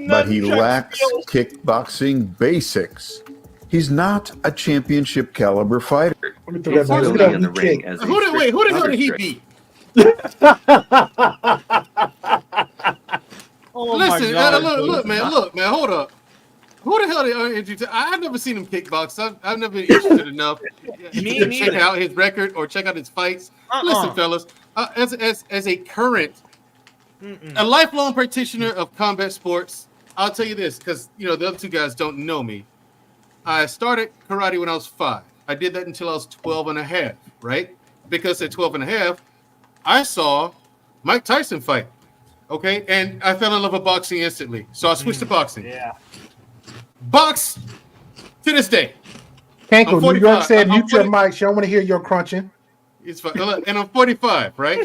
N: but he lacks kickboxing basics. He's not a championship caliber fighter.
L: Tate's ability in the ring as a
C: Who the hell did he beat? Listen, look, man, hold up. Who the hell did I've never seen him kickbox. I've never been interested enough to check out his record or check out his fights. Listen, fellas, as a current, a lifelong practitioner of combat sports, I'll tell you this, because the other 2 guys don't know me. I started karate when I was 5. I did that until I was 12 and a half, right? Because at 12 and a half, I saw Mike Tyson fight. Okay, and I fell in love with boxing instantly. So I switched to boxing.
B: Yeah.
C: Box to this day.
A: Kanko, New York said, mute your mic. She don't want to hear your crunching.
C: It's fine. And I'm 45, right?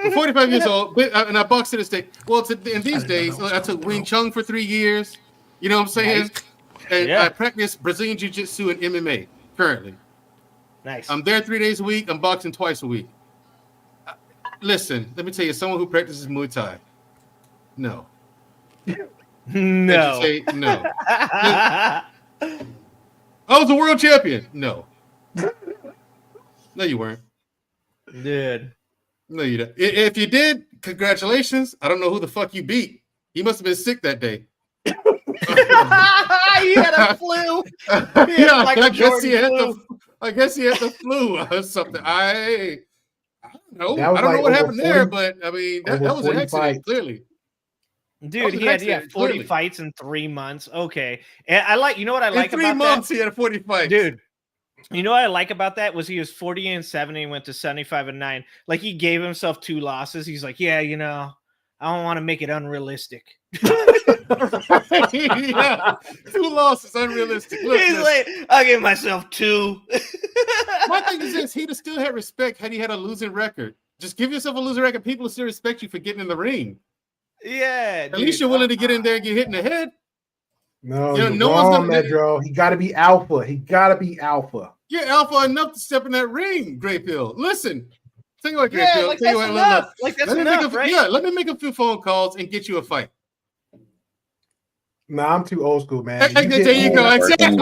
C: I'm 45 years old, and I box to this day. Well, in these days, I took Wing Chun for 3 years. You know what I'm saying?
B: Nice.
C: And
B: Yeah.
C: I practice Brazilian Jiu-Jitsu and MMA currently.
B: Nice.
C: I'm there 3 days a week. I'm boxing twice a week. Listen, let me tell you, someone who practices Muay Thai, no.
B: No.
C: Say no. I was a world champion. No. No, you weren't.
B: Dude.
C: No, you don't. If you did, congratulations. I don't know who the fuck you beat. He must have been sick that day.
B: He had a flu.
C: Yeah,
B: like
C: I
B: a
C: guess he had
B: Jordan
C: I guess he had the flu or something. I don't know.
A: That was
C: I don't know
A: like
C: what
A: over
C: happened
A: 40
C: there, but I mean that
A: over
C: was an
A: 40
C: accident,
A: fights.
C: clearly.
B: Dude, he had 40 fights in 3 months. Okay. And I like, you know what I like
C: in
B: about
C: 3 months
B: that?
C: he had 40 fights.
B: Dude, you know what I like about that was he was 40-7, went to 75-9. Like he gave himself 2 losses. He's like, yeah, you know, I don't want to make it unrealistic.
C: Yeah, 2 losses, unrealistic. Look,
B: He's like, I'll give myself 2.
C: my thing is this: he'd have still had respect had he had a losing record. Just give yourself a losing record. People will still respect you for getting in the ring.
B: Yeah,
C: at least you're willing to get in there and get hit in the head.
A: No,
C: You know,
A: you're
C: no one's
A: wrong,
C: gonna-
A: Medro. He got to be alpha. He got to be alpha.
C: You're alpha enough to step in that ring, Grey Pill. Listen, tell you what, Grey
B: Yeah,
C: Pill.
B: like
C: tell you
B: that's
C: what,
B: enough. Like that's
C: let me
B: enough, right?
C: Yeah, let me make a few phone calls and get you a fight.
A: No, I'm too old school, man.
C: There you go. Exactly.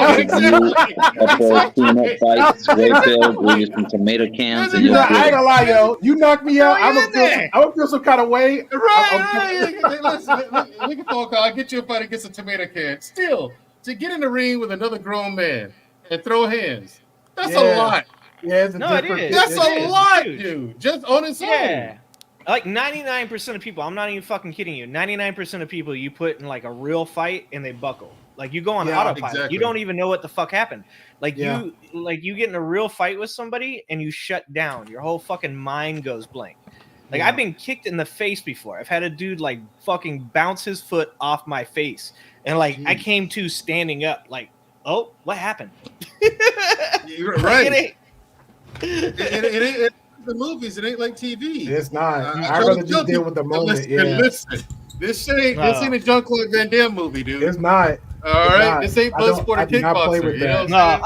I: Fights, Grey Pill, we use some tomato cans. And
A: You know, I ain't
I: you're
A: gonna lie, yo. You knock me out, I'm
B: in there.
A: gonna feel some kind of way.
C: Right. Listen, make a phone call. I'll get you a fight and get some tomato cans. Still, to get in the ring with another grown man and throw hands, that's a lot.
A: Yeah, it's a
B: No, it
A: different.
B: is.
C: That's
B: It
C: a
B: is,
C: lot,
B: dude.
C: dude. Just on its own.
B: Yeah. Like 99% of people, I'm not even fucking kidding you. 99% of people you put in like a real fight and they buckle. Like you go on
A: Yeah,
B: autopilot.
C: exactly.
B: You don't even know what the fuck happened. Like
A: Yeah.
B: you get in a real fight with somebody and you shut down. Your whole fucking mind goes blank. Like
A: Yeah.
B: I've been kicked in the face before. I've had a dude like fucking bounce his foot off my face. And like I came to standing up like, oh, what happened?
C: You're right.
B: It
C: It ain't the movies. It ain't like TV.
A: It's not.
C: I
A: I'd
C: try
A: rather
C: to tell
A: just deal
C: people,
A: with the moment.
C: Listen, this shit ain't a Jean-Claude Van Damme movie, dude.
A: It's not.
C: All right,
A: not.
C: this ain't
A: I don't-
C: Bloodsport
A: I
C: or
A: do not play
C: Kickboxer.
A: with
C: You know what
A: that.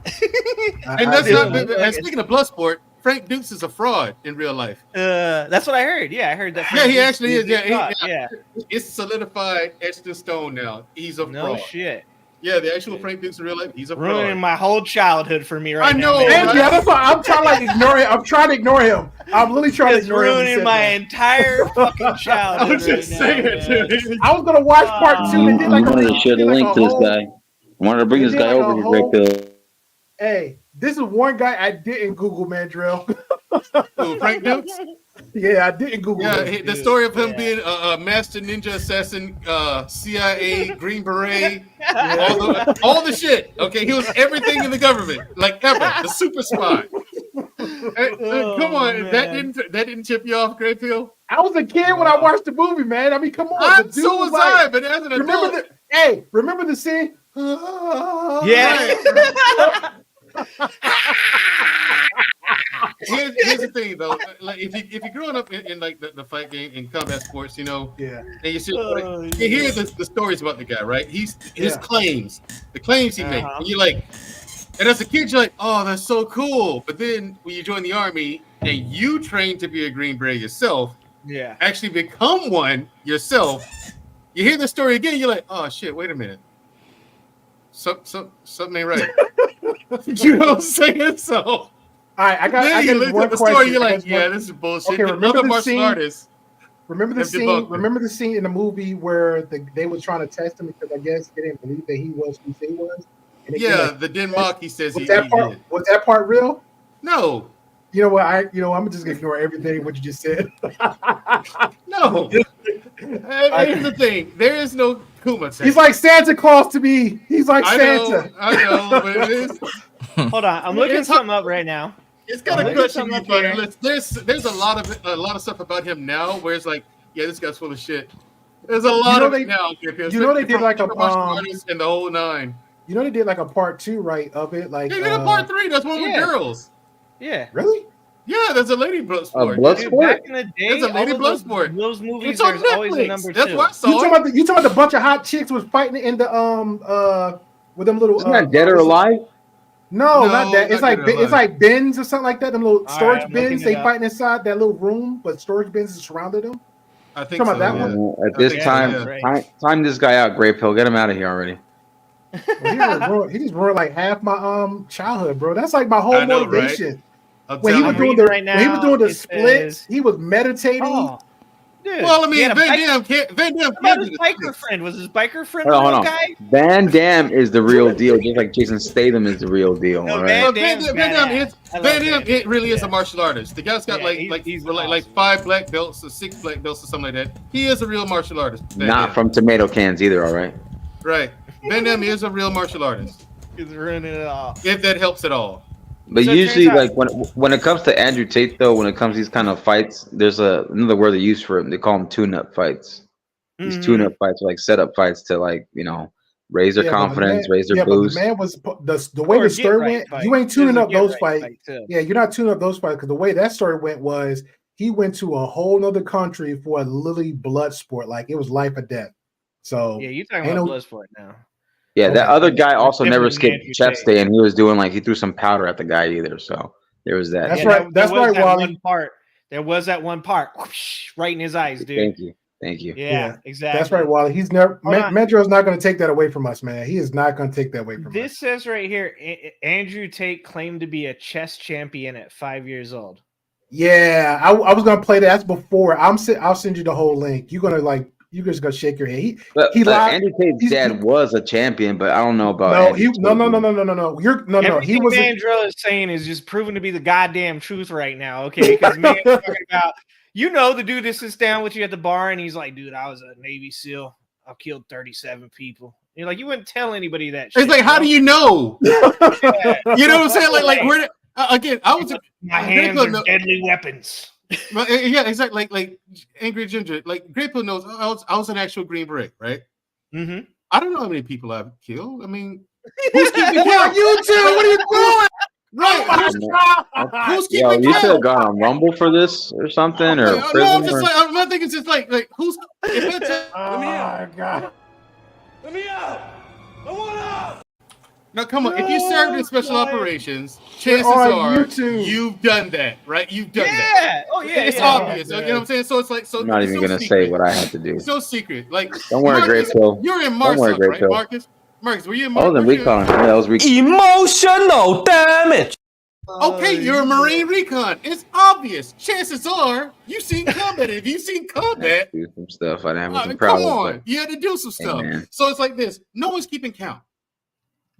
C: I'm saying? And that's not. And speaking of Bloodsport, Frank Dukes is a fraud in real life.
B: That's what I heard. Yeah, I heard that.
C: Yeah, he
B: Frank
C: actually is.
B: Dukes
C: Yeah,
B: is yeah.
C: it's solidified, etched in stone now. He's a
B: No
C: fraud.
B: shit.
C: Yeah, the actual Frank Dukes in real life, he's a fraud.
B: Ruining my whole childhood for me right
C: I
B: now.
C: know,
B: man.
C: right?
A: Yeah, that's why I'm trying to like ignore him. I'm trying to ignore him. I'm really trying to
B: It's
A: ignore him. when he
B: ruining
A: said
B: my
A: that.
B: entire fucking childhood.
C: I was just
B: right
C: saying
B: now,
C: it,
B: man.
C: dude.
A: I was gonna watch part 2. They did like
I: you wanted to share the
A: they did
I: link
A: like
I: to
A: a
I: this
A: whole-
I: guy. I wanted to bring
A: they
I: this
A: did
I: guy
A: like
I: over
A: a
I: here,
A: whole-
I: Grey Pill.
A: Hey, this is one guy I didn't Google, Mandrill.
C: Who, Frank Dukes?
A: Yeah, I didn't Google.
C: Yeah,
A: him.
C: the story of him being a master ninja assassin, CIA, Green Beret, all the shit. Okay, he was everything in the government, like ever, the super spy. Come on,
B: man.
C: that didn't tip you off, Grey Pill?
A: I was a kid when I watched the movie, man. I mean, come on. The dude
C: So was
A: like-
C: I, but as an adult,
A: remember the scene?
B: Yeah.
C: Here's the thing, though. Like, if you're growing up in like the fight game in combat sports, you know,
A: Yeah.
C: and you see,
B: Oh,
C: you hear the stories about the guy, right? His
A: Yeah.
C: claims, the claims he makes,
B: Uh-huh.
C: and you're like, and as a kid, you're like, oh, that's so cool. But then when you join the army and you train to be a Green Beret yourself,
B: Yeah.
C: actually become one yourself, you hear the story again, you're like, oh shit, wait a minute, something ain't right. You know what I'm saying? So.
A: All right, I got
C: Then you
A: this
C: look
A: one
C: at the
A: question.
C: story, you're
A: I
C: like,
A: got
C: yeah,
A: one-
C: this is bullshit.
A: Okay,
C: And
A: remember
C: other
A: the
C: martial
A: scene?
C: artists
A: Remember the
C: have
A: scene?
C: debunked it.
A: Remember the scene in the movie where they were trying to test him because I guess they didn't believe that he was who he was. And they
C: Yeah,
A: like,
C: the Denmark, he says
A: was
C: he
A: that part?
C: did.
A: Was that part real?
C: No,
A: You know what? I'm just gonna ignore everything what you just said.
C: no. Here's the thing: there is no Kuma.
A: He's like Santa Claus to me. He's like
C: I
A: Santa.
C: know, but it is.
B: Hold on, I'm looking something up right now.
C: It's kind of
B: Look at
C: crushing
B: something
C: me,
B: up
C: but
B: here.
C: there's a lot of stuff about him now where it's like, yeah, this guy's full of shit. There's a lot of it now.
A: You know they did like a
C: martial artists and the whole nine.
A: You know they did like a part 2, right, of it? Like
C: They did a part 3. That's one with
B: yeah.
C: girls.
B: Yeah.
A: Really?
C: Yeah, there's a lady blood sport.
I: blood
B: Dude,
I: sport?
B: back in the day,
C: There's a lady
B: all of
C: blood
B: those,
C: sport.
B: those movies,
C: It's on
B: there's always a
C: Netflix.
B: number
C: That's
B: 2.
C: why I
A: You
C: saw
A: talking
C: it.
A: about you talking about the bunch of hot chicks was fighting in the with them little
I: Isn't that Dead or Alive?
A: No,
C: No,
A: not that. It's
C: not
A: like
C: Dead or
A: it's like bins or something like that. Them little
B: right,
A: storage
B: I'm looking
A: bins.
B: it
A: They
B: up.
A: fighting inside that little room, but storage bins is surrounded them.
C: I think
A: Talking
C: so.
A: about that
C: yeah.
A: one?
I: At this
C: think so,
I: time,
C: yeah.
I: time this guy out, Grey Pill. Get him out of here already.
A: Well, he just ruined like half my childhood, bro. That's like my whole
C: I know, right?
A: motivation.
C: I'm
A: When he was
C: telling
A: doing
C: you.
A: the
B: right
A: when he was
B: now,
A: doing the
B: it
A: splits,
B: says-
A: he was meditating.
B: Oh, dude.
C: Well, I
B: he
C: mean,
B: had a
C: Van
B: biker-
C: Damme can't. Van Damme
B: What about
C: can't
B: his
C: do the
B: biker
C: splits.
B: friend? Was his biker friend
I: Hold
B: the
I: on,
B: real
I: hold on.
B: guy?
I: Van Damme is the real deal, just like Jason Statham is the real deal.
B: No,
I: All
B: Van
I: right.
B: Damme's
C: Van Damme
B: badass.
C: is
B: I love
C: Van Damme.
B: Van
C: It really is
B: Yeah.
C: a martial artist. The guy's got
B: Yeah, he's
C: like
B: awesome.
C: 5 black belts or 6 black belts or something like that. He is a real martial artist. Van
I: Not
C: Damme.
I: from tomato cans either. All right.
C: Right. Van Damme is a real martial artist.
B: He's ruining it all.
C: If that helps at all.
I: But
B: So it
I: usually,
B: turns out-
I: like when it comes to Andrew Tate, though, when it comes to these kind of fights, there's another word they use for it. They call them tune-up fights. These
B: Mhm.
I: tune-up fights are like set-up fights to raise their confidence, raise their
A: But the
I: boost.
A: man was the way
B: Or
A: the
B: get
A: story
B: right
A: went.
B: fight.
A: You ain't tuning
B: There's a
A: up
B: get
A: those
B: right
A: fights.
B: fight, too.
A: Yeah, you're not tuning up those fights because the way that story went was he went to a whole nother country for a literally blood sport, like it was life or death. So
B: Yeah, you talking
A: ain't
B: about
A: no-
B: Bloodsport now.
I: Yeah, that
A: Okay.
I: other guy also
B: Definitely
I: never skipped
B: Andrew
I: chest
B: Tate.
I: day, and he was doing he threw some powder at the guy either. So there was that.
A: That's
B: Yeah,
A: right. That's
B: there was
A: right,
B: that
A: Wally.
B: one part. There was that one part whoosh, right in his eyes, dude.
I: Thank you.
B: Yeah, exactly.
A: That's right, Wally. He's never
B: Hold on.
A: Metro's not going to take that away from us, man. He is not going to take that away from us.
B: This says right here, Andrew Tate claimed to be a chess champion at 5 years old.
A: Yeah, I was going to play that. That's before. I'll send you the whole link. You're gonna you're just gonna shake your head. He lied.
I: Andrew Tate's dad was a champion, but I don't know about.
A: No,
I: Andrew Tate.
A: no. He
B: Everything
A: was.
B: Mandrill is saying is just proven to be the goddamn truth right now. Okay, because man, talking about the dude that sits down with you at the bar and he's like, dude, I was a Navy SEAL. I killed 37 people. You're like, you wouldn't tell anybody that.
C: It's like, how do you know?
B: Yeah.
C: You know what I'm saying? Like where? Again, I was.
B: My hands are deadly weapons.
C: Yeah, exactly. Like Angry Ginger. Like Grey Pill knows. I was an actual Green Beret, right?
B: Mm-hmm.
C: I don't know how many people I've killed. I mean, who's keeping count?
A: Yeah, you too. What are you doing?
C: Right. Who's
I: Yo,
C: keeping
I: you should have
C: count?
I: gone on Rumble for this or something, or
C: No, I'm
I: prison.
C: just
I: or-
C: like I'm not thinking. Just like who's? If that's
A: Oh my god.
J: Let me out! I want out!
C: now, come on. If you served in special operations, chances
A: on
C: are
A: YouTube.
C: you've done that, right? You've done that.
B: Oh yeah.
C: It's
B: yeah.
C: obvious. You know what I'm saying? So it's like so.
I: I'm not
C: it's
I: even
C: no
I: gonna
C: secret.
I: say what I had to do.
C: It's no secret. Like
I: Don't worry, Grey
C: Marcus,
I: Pill.
C: you're in
I: Don't worry,
C: Marsup,
I: Grey
C: right,
I: Pill.
C: Marcus? Marcus, were you in
I: I was in
C: Marcus?
I: recon. Yeah, that was recon.
J: Emotional damage!
C: Okay, you're a Marine recon. It's obvious. Chances are you've seen combat. If you've seen combat,
I: Do some stuff. I didn't have some
C: come
I: problems.
C: on,
I: but-
C: you had to do some stuff.
I: man.
C: So it's like this. No one's keeping count.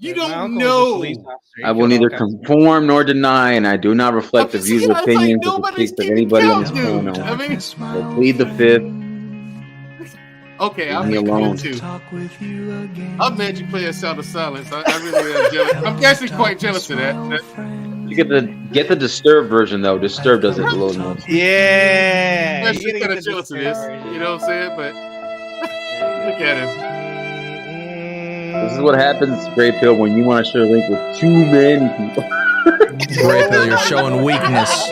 C: You
B: My
C: don't
B: uncle was a
C: know.
B: police officer. He
I: I will
B: killed all
I: neither
B: kinds of
I: conform nor deny, and I do not reflect the
C: Okay,
I: views
C: see,
I: or
C: it's like
I: opinions or
C: nobody's
I: critiques of
C: keeping
I: anybody on
C: count,
I: this
C: dude.
I: panel.
C: I mean,
I: So plead the fifth.
C: okay, I'll
I: Leave me
C: make
I: alone.
C: it too. I'm mad you play a Sound of Silence. I really am jealous. I'm actually quite jealous of that.
I: You get the Disturbed version though. Disturbed does it a little more.
B: Yeah.
C: I'm
B: you
C: actually
B: gotta
C: kind
B: get
C: of
B: the
C: jealous of this.
B: discovery.
C: You know what I'm saying? But look at him.
I: This is what happens, Grey Pill, when you want to share a link with too many people.
H: Grey Pill, you're showing weakness.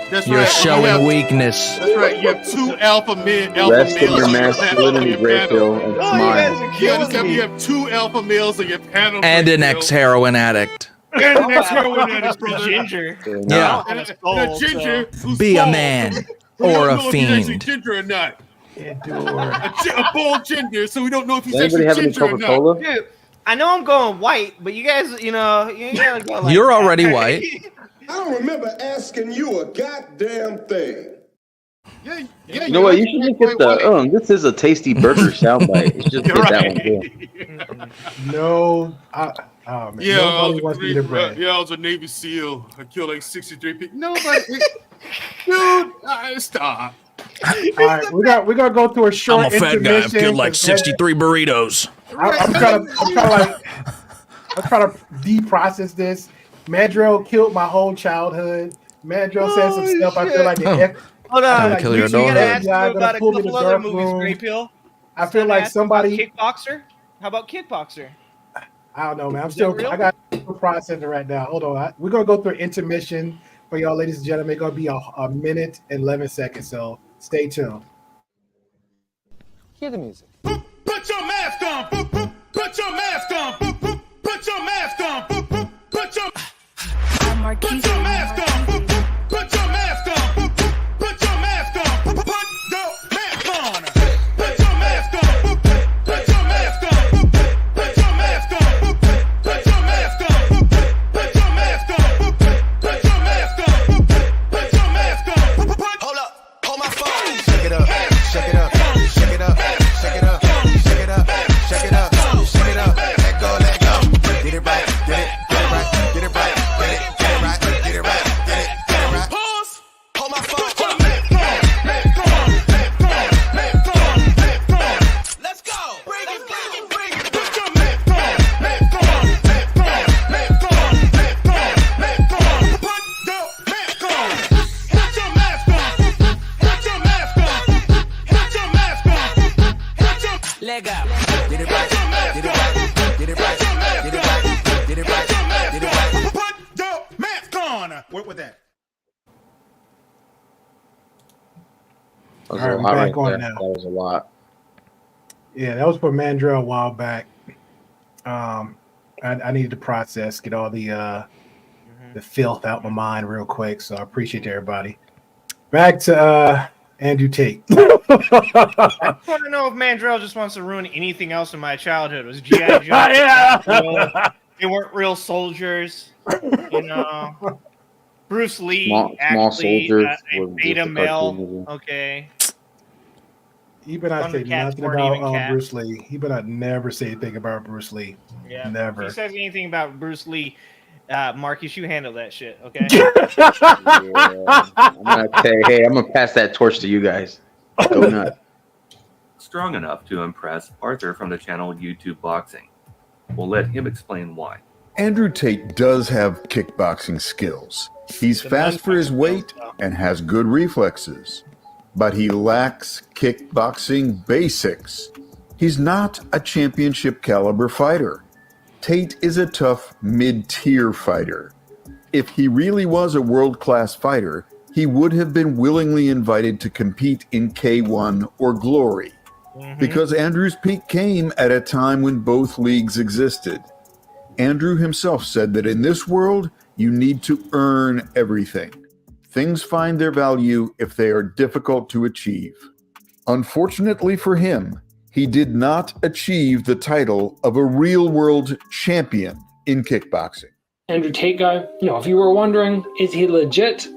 C: That's
H: You're
C: right.
H: showing weakness.
C: That's right. You have two alpha males.
I: Rest in your
C: on
I: masculinity,
C: your
I: Grey
C: panel.
I: Pill, and
B: Oh, you
I: smile.
B: guys are
C: You
B: killing
C: understand?
B: me.
C: You have two alpha males on your panel.
H: And
C: Grey
H: an
C: Pill.
H: ex-heroin addict.
C: And an ex-heroin addict, brother.
B: Ginger.
H: Yeah.
C: And a ginger who's
H: Be a
C: bald.
H: man
C: We don't
H: or a
C: know if he's actually
H: fiend.
C: ginger or not. A bald ginger, so we don't know if he's
I: Does anybody
C: actually
I: have any
C: ginger or not.
I: Coca-Cola?
B: Dude, I know I'm going white, but you guys, you gotta go like
H: You're
B: that.
H: already white.
O: I don't remember asking you a goddamn thing.
C: Yeah,
I: You know what? You should just get the. This is a tasty burger soundbite. You should just get that one too.
A: No, oh man,
C: Yeah,
A: nobody wants to eat a bread.
C: I was a Navy SEAL. I killed like 63 people. Nobody, dude, stop.
A: All right, we're gonna go through a short
H: I'm a fat guy. I've
A: intermission,
H: killed like
A: 'cause
H: 63 burritos.
A: I'm trying to de-process this. Mandrill killed my whole childhood. Mandrill said some stuff. I feel like
B: Hold on.
H: Kill your
B: We gotta
H: adulthood.
B: ask you
A: Yeah,
B: about a
A: pull me to
B: couple
A: the
B: other
A: dark
B: movies,
A: room.
B: Grey Pill.
A: I feel like somebody.
B: Kickboxer? How about Kickboxer?
A: I don't know, man.
B: Is that real?
A: I got to process it right now. Hold on. We're gonna go through intermission. for y'all, ladies and gentlemen. It's gonna be a minute and 11 seconds. So stay tuned.
M: Hear the music.
E: Put your mask on. Put your mask on. Put your mask on. Put your mask on. Put your mask on. Put your mask on. Put your mask on. Put your mask on. Put your mask on. Put your mask on. Put your mask on. Put your mask on. Put your mask on. Put your mask on. Hold up. Hold my phone. Shake it up. Shake it up. Shake it up. Shake it up. Shake it up. Shake it up. Shake it up. Let go. Let go. Get it right. Get it. Get it right. Get it right. Get it. Get it right. Get it right. Get it. Get it right. Pause. Hold my phone. Let's go. Bring it. Bring it. Bring it. Put your mask on. Mask on. Mask on. Mask on. Mask on. Mask on. Put your mask on. Put your mask on. Put your mask on. Put your mask on. Put your leg up. Get it right. Get it right. Get it right. Get it right. Get it right. Get it right. Put your mask on. Work with that.
I: That was
A: All right,
I: a
A: we're
I: lot
A: back
I: right
A: on
I: there.
A: now.
I: That was a lot.
A: Yeah, that was for Mandrell a while back. I needed to process, get all the filth out my mind real quick. So I appreciate everybody. Back to Andrew Tate.
B: I just want to know if Mandrell just wants to ruin anything else in my childhood. Was G.I. Joe?
A: Yeah.
B: They weren't real soldiers, you know. Bruce Lee,
I: Small
B: actually,
I: Soldiers
B: a
I: was
B: beta
I: just a
B: male.
I: cartoon movie.
B: Okay.
A: You better not say
B: Thundercats
A: nothing
B: weren't even
A: about
B: cats.
A: Bruce Lee. You better never say anything about Bruce Lee.
B: Yeah.
A: Never.
B: If he says anything about Bruce Lee, Marcus, you handle that shit, okay?
I: I'm gonna say, hey, I'm gonna pass that torch to you guys. Go nuts.
L: Strong enough to impress Arthur from the channel YouTube Boxing. We'll let him explain why.
N: Andrew Tate does have kickboxing skills. He's fast for his weight and has good reflexes, but he lacks kickboxing basics. He's not a championship caliber fighter. Tate is a tough mid-tier fighter. If he really was a world-class fighter, he would have been willingly invited to compete in K1 or Glory, because Andrew's peak came at a time when both leagues existed. Andrew himself said that in this world, you need to earn everything. Things find their value if they are difficult to achieve. Unfortunately for him, he did not achieve the title of a real-world champion in kickboxing.
P: Andrew Tate guy, if you were wondering, is he legit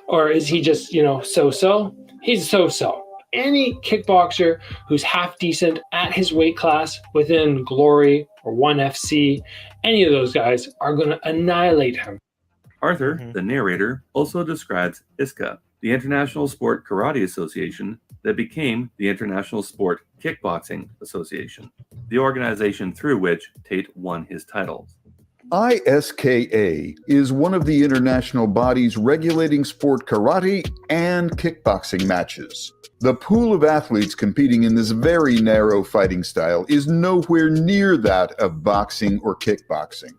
P: or is he just, so-so? He's so-so. Any kickboxer who's half decent at his weight class within Glory or 1FC, any of those guys are going to annihilate him.
L: Arthur, the narrator, also describes ISKA, the International Sport Karate Association that became the International Sport Kickboxing Association, the organization through which Tate won his titles.
N: ISKA is one of the international bodies regulating sport karate and kickboxing matches. The pool of athletes competing in this very narrow fighting style is nowhere near that of boxing or kickboxing.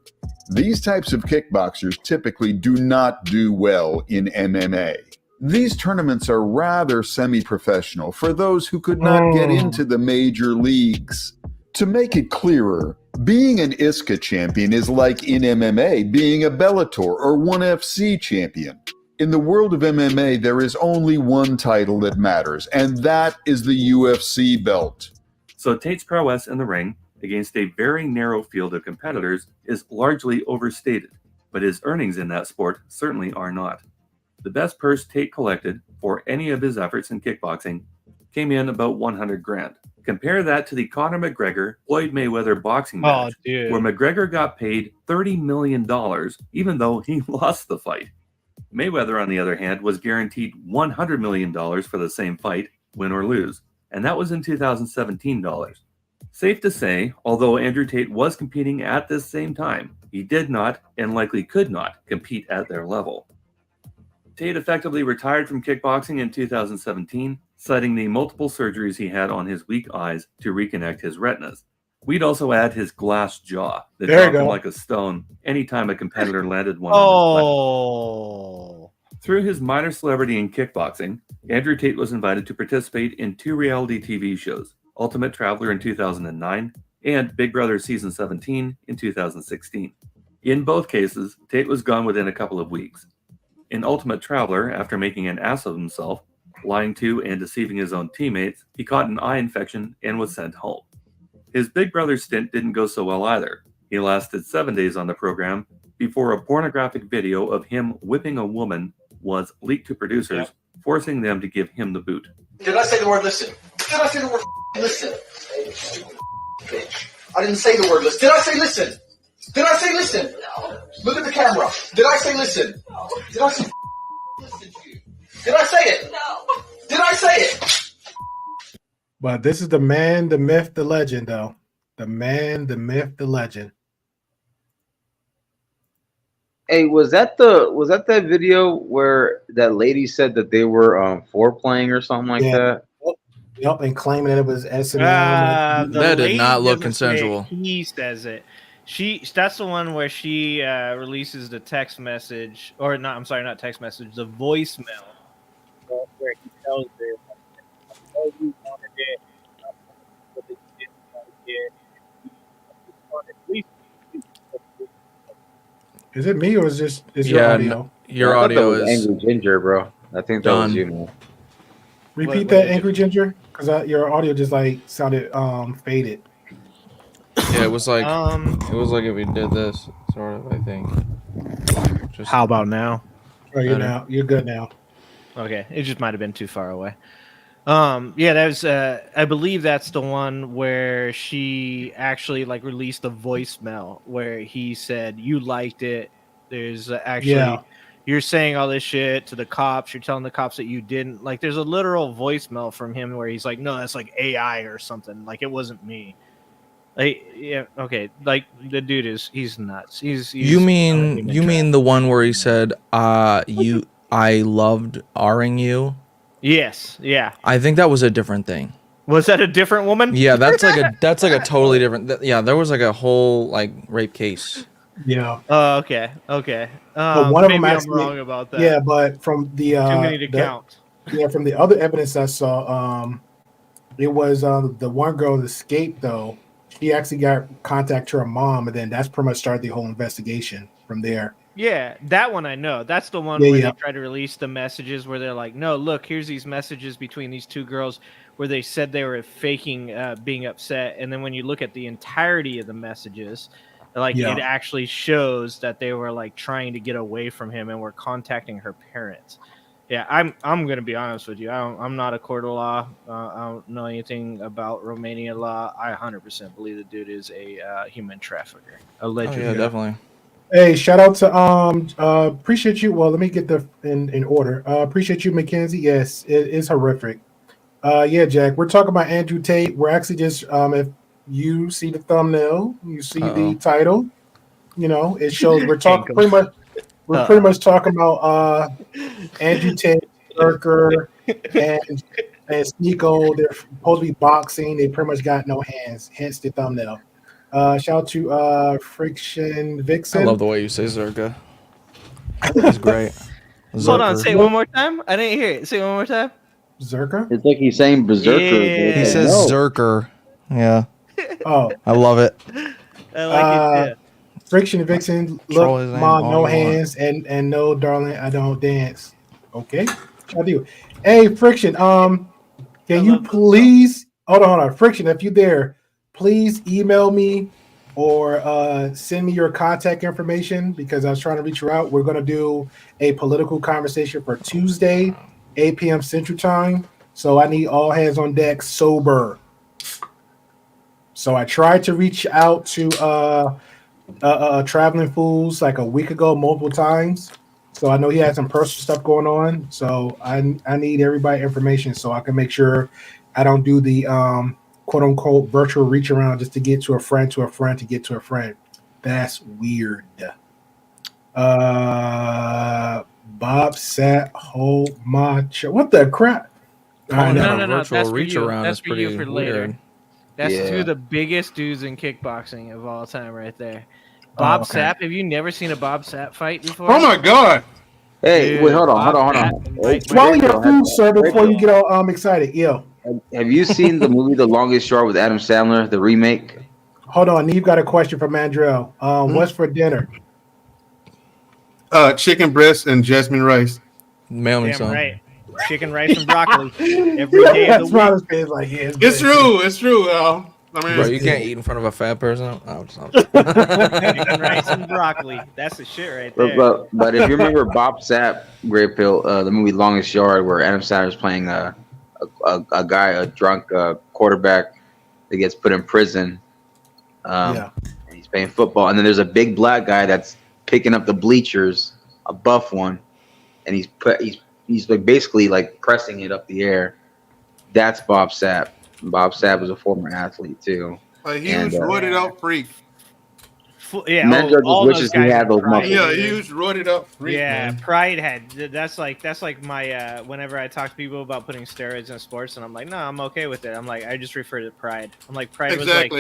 N: These types of kickboxers typically do not do well in MMA. These tournaments are rather semi-professional for those who could not get into the major leagues. To make it clearer, being an ISKA champion is like in MMA being a Bellator or 1FC champion. In the world of MMA, there is only one title that matters, and that is the UFC belt.
L: So Tate's prowess in the ring against a very narrow field of competitors is largely overstated, but his earnings in that sport certainly are not. The best purse Tate collected for any of his efforts in kickboxing came in about 100 grand. Compare that to the Conor McGregor Floyd Mayweather boxing match, where McGregor got paid $30 million even though he lost the fight. Mayweather, on the other hand, was guaranteed $100 million for the same fight, win or lose, and that was in 2017 dollars. Safe to say, although Andrew Tate was competing at this same time, he did not, and likely could not, compete at their level. Tate effectively retired from kickboxing in 2017, citing the multiple surgeries he had on his weak eyes to reconnect his retinas. We'd also add his glass jaw that dropped him like a stone anytime a competitor landed one on his Through his minor celebrity in kickboxing, Andrew Tate was invited to participate in 2 reality TV shows, Ultimate Traveler in 2009 and Big Brother Season 17 in 2016. In both cases, Tate was gone within a couple of weeks. In Ultimate Traveler, after making an ass of himself, lying to and deceiving his own teammates, he caught an eye infection and was sent home. His Big Brother stint didn't go so well either. He lasted 7 days on the program before a pornographic video of him whipping a woman was leaked to producers, forcing them to give him the boot.
Q: Did I say the word listen? Did I say the word listen? Bitch. I didn't say the word listen. Did I say listen? Did I say listen? No. Look at the camera. Did I say listen? No. Did I say listen to you? Did I say it? No. Did I say it?
A: But this is the man, the myth, the legend, though. The man, the myth, the legend.
I: Hey, was that that video where that lady said that they were foreplaying or something like that?
A: Yep, and claiming that it was S&M.
H: That did not look consensual.
B: He says it. That's the one where she releases the text message, or not? I'm sorry, not text message. The voicemail where he tells her, "Oh, you wanted it, but they didn't want it."
A: Is it me or is your audio?
H: Your audio is
I: Angry Ginger, bro. I think that was you, man.
A: Repeat that, Angry Ginger, because your audio just like sounded faded.
H: Yeah, it was like if we did this, sort of. I think.
B: How about now?
A: Oh, you're good now.
B: Okay, it just might have been too far away. Yeah, that was. I believe that's the one where she actually like released a voicemail where he said, "You liked it." There's actually you're saying all this shit to the cops. You're telling the cops that you didn't. Like, there's a literal voicemail from him where he's like, "No, that's like AI or something. Like, it wasn't me." Like, yeah, okay. Like, the dude he's nuts. He's
H: you mean the one where he said, I loved R-ing you."
B: Yes, yeah.
H: I think that was a different thing.
B: Was that a different woman?
H: Yeah, that's like a totally different. Yeah, there was like a whole like rape case.
A: Yeah.
B: Oh, okay.
A: But one of them
B: maybe
A: actually,
B: I'm wrong about that.
A: Yeah, but from the
B: too many to count.
A: Yeah, from the other evidence I saw, it was the one girl that escaped though. She actually got contact to her mom, and then that's pretty much started the whole investigation from there.
B: Yeah, that one I know. That's the one where they try to release the messages where they're like, "No, look, here's these messages between these two girls where they said they were faking being upset." And then when you look at the entirety of the messages, like it actually shows that they were like trying to get away from him and were contacting her parents. Yeah, I'm gonna be honest with you. I'm not a court of law. I don't know anything about Romanian law. I 100% believe the dude is a human trafficker. Allegedly.
H: Oh, yeah, definitely.
A: Hey, shout out to appreciate you. Well, let me get the in order. Appreciate you, Mackenzie. Yes, it is horrific. Yeah, Jack, we're talking about Andrew Tate. We're actually just if you see the thumbnail, you see the title. You know, it shows we're talking pretty much. We're pretty much talking about Andrew Tate, Zherka, and Sneako. They're supposed to be boxing. They pretty much got no hands. Hence the thumbnail. Shout out to Friction Vixen.
H: I love the way you say Zherka. It's great.
B: Hold on, say it one more time. I didn't hear it. Say it one more time.
A: Zherka?
I: It's like he's saying berserker.
B: Yeah.
H: He says Zherka. Yeah.
A: Oh,
H: I love it.
B: I like it. Yeah.
A: Friction Vixen, look, mom, no hands, and no, darling, I don't dance. Okay, I do. Hey, Friction, can you please hold on, Friction, if you're there, please email me or send me your contact information because I was trying to reach you out. We're gonna do a political conversation for Tuesday, 8 p.m. Central Time. So I need all hands on deck, sober. So I tried to reach out to Traveling Fools like a week ago multiple times. So I know he had some personal stuff going on. So I need everybody information so I can make sure I don't do the quote unquote virtual reach around just to get to a friend to a friend to get to a friend. That's weird. Bob sat hold my what the crap?
B: No.
H: Virtual
B: That's
H: reach
B: for you.
H: around
B: That's
H: is
B: for you
H: pretty
B: for later.
H: weird.
B: That's two of the biggest dudes in kickboxing of all time, right there. Bob Sapp. Have you never seen a Bob Sapp fight before?
C: Oh my god!
I: Hey,
B: Dude,
I: wait, hold on.
A: Swallow your food, sir, before you get all excited. Yo,
I: Have you seen the movie The Longest Yard with Adam Sandler, the remake?
A: hold on. Neve got a question from Mandrell. What's for dinner?
C: Chicken breast and jasmine rice.
H: Mail me
B: Damn
H: some.
B: right. Chicken, rice, and broccoli every day of the week.
A: His face like, yeah,
C: It's true. It's true, Al. I mean,
H: Bro, you can't eat in front of a fat person.
B: Chicken, rice, and broccoli. That's the shit right there.
I: But if you remember Bob Sapp, Great Pill, the movie Longest Yard, where Adam Sandler's playing a guy, a drunk quarterback that gets put in prison. And he's playing football, and then there's a big black guy that's picking up the bleachers, a buff one, and he's like basically like pressing it up the air. That's Bob Sapp. Bob Sapp was a former athlete too.
C: A huge roided out freak.
I: Mandrell just wishes he had those muscles.
C: Yeah, huge roided out freak.
B: Yeah,
C: man.
B: Pride had. That's like my. Whenever I talk to people about putting steroids in sports, and I'm like, no, I'm okay with it. I'm like, I just refer to Pride. I'm like, Pride was like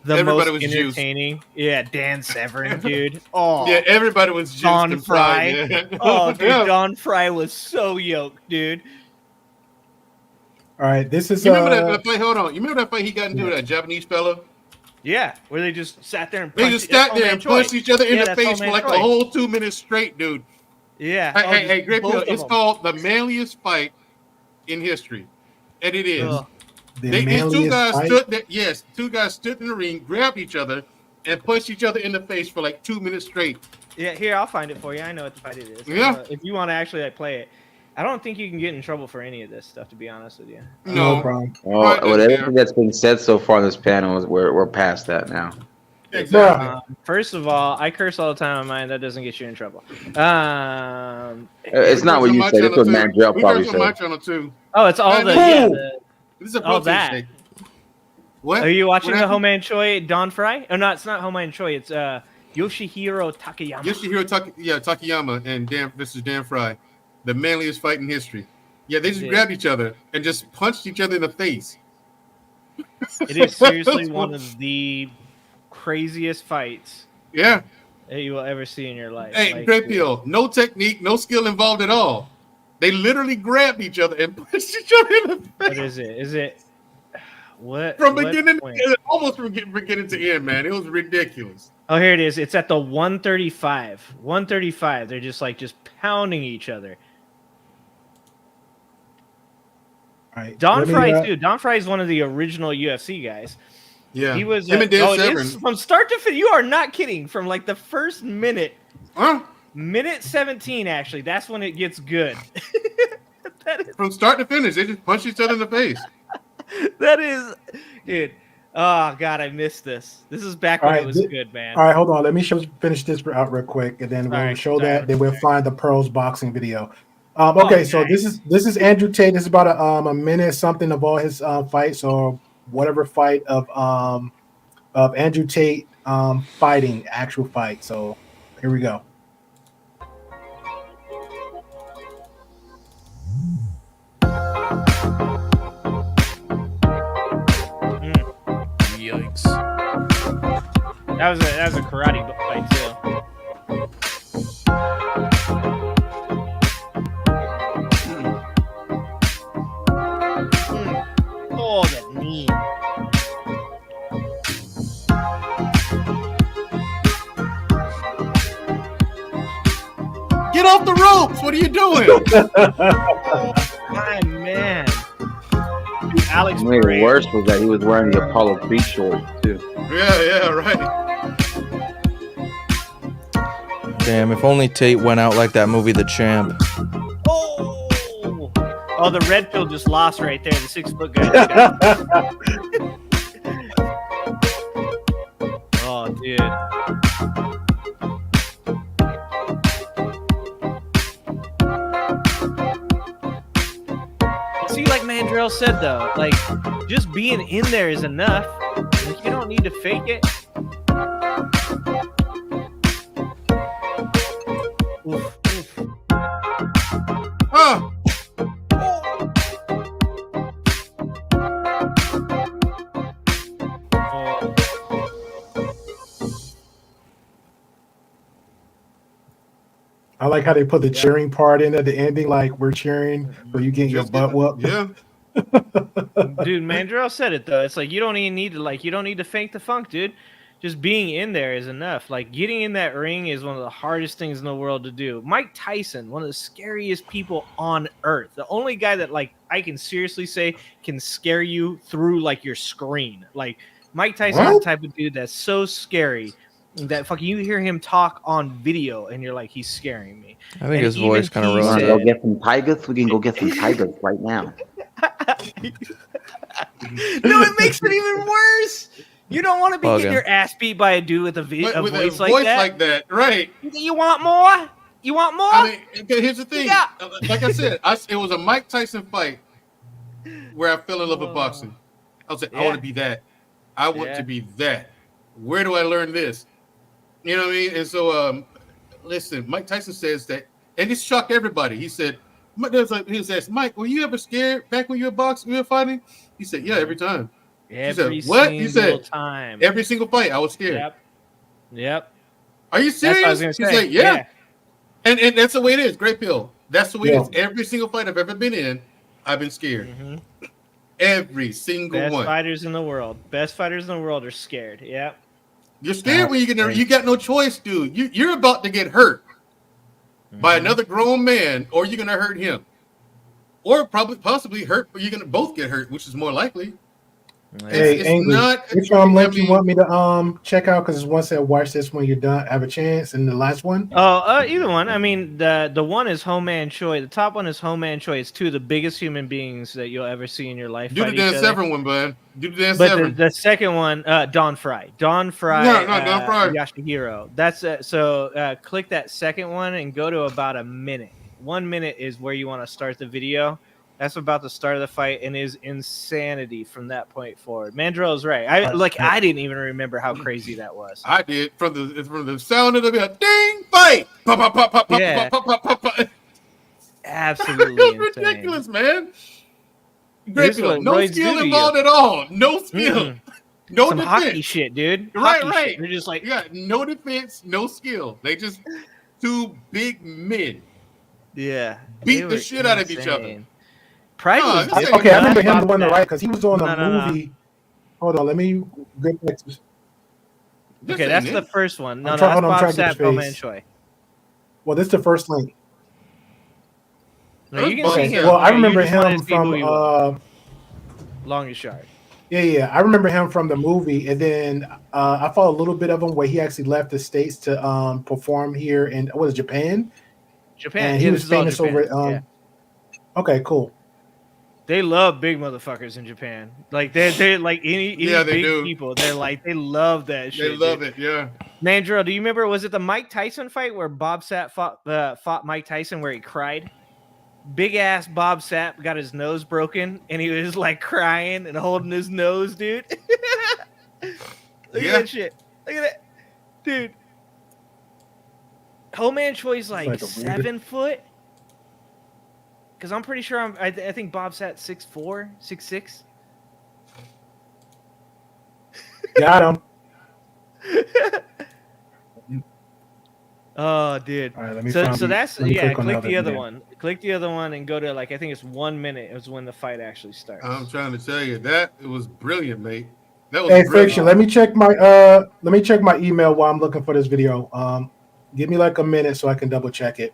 B: the
C: Everybody
B: most
C: was
B: entertaining.
C: juiced.
B: Yeah, Dan Severn, dude. Oh,
C: Yeah, everybody was juiced
B: Don
C: in
B: Fry.
C: Pride, yeah.
B: Oh, dude,
C: Yeah.
B: Don Fry was so yoked, dude.
A: All right, this is.
C: You remember that fight? Hold on. You remember that fight he got into with that Japanese fella?
B: Yeah, where they just sat there and
C: They just sat there and punched each other in the
B: that's
C: face for
B: Homemade
C: like
B: Troy.
C: a whole 2 minutes straight, dude.
B: Yeah.
C: Hey, Great
B: both
C: Pill.
B: of
C: It's
B: them.
C: called the manliest fight in history, and it is.
B: Ugh.
A: The
C: These two
A: manliest
C: guys
A: fight?
C: stood there. Yes, two guys stood in the ring, grabbed each other, and punched each other in the face for like 2 minutes straight.
B: Yeah, here I'll find it for you. I know what the fight it is.
C: Yeah.
B: If you want to actually like play it, I don't think you can get in trouble for any of this stuff. To be honest with you.
C: No
A: problem.
I: Well, everything that's been said so far on this panel is we're past that now.
C: Exactly.
B: First of all, I curse all the time on mine. That doesn't get you in trouble.
I: It's not what you said. It's what Mandrell probably
C: on my
I: said.
C: channel too.
B: Oh, it's all the. Yeah, the
C: This is a
B: all
C: protein
B: that.
C: shake. What?
B: Are you watching
C: What
B: the
C: happened?
B: Homemade Choi Don Fry? Oh, no, it's not Homemade Choi. It's Yoshihiro Takayama.
C: Yoshihiro Takayama and Dan Fry, the manliest fight in history. Yeah, they just
B: Yeah.
C: grabbed each other and just punched each other in the face.
B: It is seriously one of the craziest fights.
C: Yeah.
B: That you will ever see in your life.
C: Hey,
B: Like,
C: Great Pill. No technique, no skill involved at all. They literally grabbed each other and punched each other in the face.
B: What is it? Is it what?
C: From
B: what
C: beginning
B: point?
C: to almost from beginning to end, man. It was ridiculous.
B: Oh, here it is. It's at the 135. 135. They're just pounding each other.
A: All right.
B: Don
A: let me,
B: Fry too. Don Fry is one of the original UFC guys.
C: Yeah.
B: He was
C: Him and Dan
B: it
C: Severn.
B: is from start to finish. You are not kidding. From like the first minute,
C: Huh?
B: minute 17. Actually, that's when it gets good.
C: From start to finish, they just punched each other in the face.
B: That is, dude. Oh God, I missed this. This is back when it was good, man.
A: All right, hold on. Let me finish this out real quick, and then we'll
B: All right,
A: show
B: sorry.
A: that. Then we'll find the Pearls boxing video. Okay, so this is Andrew Tate. This is about a minute something of all his fights or whatever fight of Andrew Tate fighting actual fight. So here we go.
H: Yikes.
B: That was a karate fight too. Oh, that knee.
C: Get off the ropes! What are you doing?
B: My man. Dude, Alex
I: Made it
B: Pereira.
I: worse was that he was wearing the Apollo Creed shorts too.
C: Yeah, right.
H: Damn, if only Tate went out like that movie The Champ.
B: Oh, the red pill just lost right there. The 6 foot guy. Oh, dude. See, like Mandrell said, though, like just being in there is enough. Like, you don't need to fake it. Oof, oof.
C: Oh.
A: I like how they put the cheering part in at the ending, like we're cheering for you getting your butt whooped.
C: Yeah.
B: Dude, Mandrell said it though. It's like you don't need to fake the funk, dude. Just being in there is enough. Like getting in that ring is one of the hardest things in the world to do. Mike Tyson, one of the scariest people on earth. The only guy that like I can seriously say can scare you through like your screen. Like Mike Tyson's the type of dude that's so scary that fucking you hear him talk on video and you're like, he's scaring me.
H: I think his voice kind of ruins
I: Go
H: it.
I: get some tigers. We can go get some tigers right now.
B: No, it makes it even worse. You don't want to be
H: Well,
B: getting
H: again.
B: your ass beat by a dude with a
C: With
B: voice
C: a
B: like
C: voice
B: that.
C: like that, right?
B: You want more? You want more?
C: I mean, okay, here's the thing.
B: Yeah.
C: Like I said, it was a Mike Tyson fight where I fell in love with boxing. I was like, I want to be that. I want to be that. Where do I learn this? You know what I mean? And so, listen, Mike Tyson says that, and this shocked everybody. He said, he says, Mike, were you ever scared back when you were boxing, you were fighting? He said, yeah, every time.
B: Every
C: he said, what? He
B: single
C: said,
B: time.
C: every single fight, I was scared.
B: Yep.
C: Are you
B: That's what I was
C: serious?
B: gonna
C: He's
B: say.
C: like, yeah. And that's the way it is. Great Pill. That's the way
A: Yeah.
C: it is. Every single fight I've ever been in, I've been scared. Every single
B: Best
C: one.
B: fighters in the world. Best fighters in the world are scared. Yep.
C: You're scared when you got no choice, dude. You're about to get hurt by another grown man, or you're gonna hurt him, or possibly hurt, but you're gonna both get hurt, which is more likely.
A: Hey,
C: It's
A: Angry,
C: not.
A: which link you want me to check out? Because one said watch this when you're done, have a chance, and the last one.
B: Oh, either one. I mean, the one is Ho-Man Choi. The top one is Ho-Man Choi. It's two of the biggest human beings that you'll ever see in your life.
C: Do the
B: fight
C: Dan
B: each other.
C: Severn one, bud. Do the Dan
B: But
C: Severn.
B: the second one, Don Fry. Don Fry.
C: No, Don Fry.
B: Yashihiro. That's so. Click that second one and go to about a minute. 1 minute is where you want to start the video. That's about the start of the fight and is insanity from that point forward. Mandrell is right. I didn't even remember how crazy that was.
C: I did from the sound of the bell. Ding! Fight! Pop, pop, pop, pop,
B: Yeah.
C: pop, pop, pop, pop, pop.
B: Absolutely
C: It was
B: insane.
C: ridiculous, man.
B: This
C: Great
B: is
C: Pill.
B: what
C: No
B: roids
C: skill
B: do to
C: involved
B: you.
C: at all. No skill. No
B: Some
C: defense.
B: hockey shit, dude.
C: Right,
B: Hockey
C: right.
B: shit. They're just like,
C: yeah, no defense, no skill. They just two big men
B: yeah,
C: beat
B: they
C: the
B: were
C: shit out of each other.
B: insane. Pride was
C: this
B: different.
A: Okay, I remember him the one to right because he was on
B: No,
A: a
B: no, no.
A: movie. Hold on, let me get back to this.
B: Okay, that's the first one. No,
A: I'm
B: no,
A: trying-
B: that's
A: hold on, I'm
B: Bob
A: trying to get
B: Sapp,
A: his
B: Ho-Man
A: face.
B: Choi.
A: Well, this is the first link.
B: No, you can see him.
A: Well, I
B: Okay, you
A: remember
B: just wanted
A: him
B: to see who he was.
A: from
B: Longest yard.
A: yeah. I remember him from the movie, and then I followed a little bit of him where he actually left the states to perform here in what is it, Japan.
B: Japan.
A: And he
B: Yeah,
A: was
B: this is all
A: famous
B: Japan.
A: over.
B: Yeah.
A: Okay, cool.
B: They love big motherfuckers in Japan. Like they're like any
C: Yeah, they
B: big
C: do.
B: people. They're like they love that shit.
C: They love
B: dude.
C: it, yeah.
B: Mandrell, do you remember? Was it the Mike Tyson fight where Bob Sapp fought Mike Tyson where he cried? Big ass Bob Sapp got his nose broken and he was like crying and holding his nose, dude. Look at that shit. Look at that, dude. Ho-Man Choi's like
A: like a
B: 7 foot. Because I'm pretty sure I think Bob's at 6'4", 6'6".
A: Got him.
B: Oh, dude.
A: All right, let me
B: So
A: find-
B: that's
A: let me
B: yeah.
A: click on
B: Click the other
A: video.
B: one. Click the other one and go to like I think it's 1 minute. Is when the fight actually starts.
C: I'm trying to tell you that it was brilliant, mate. That was
A: Hey,
C: brilliant.
A: Fiction, let me check my email while I'm looking for this video. Give me like a minute so I can double check it.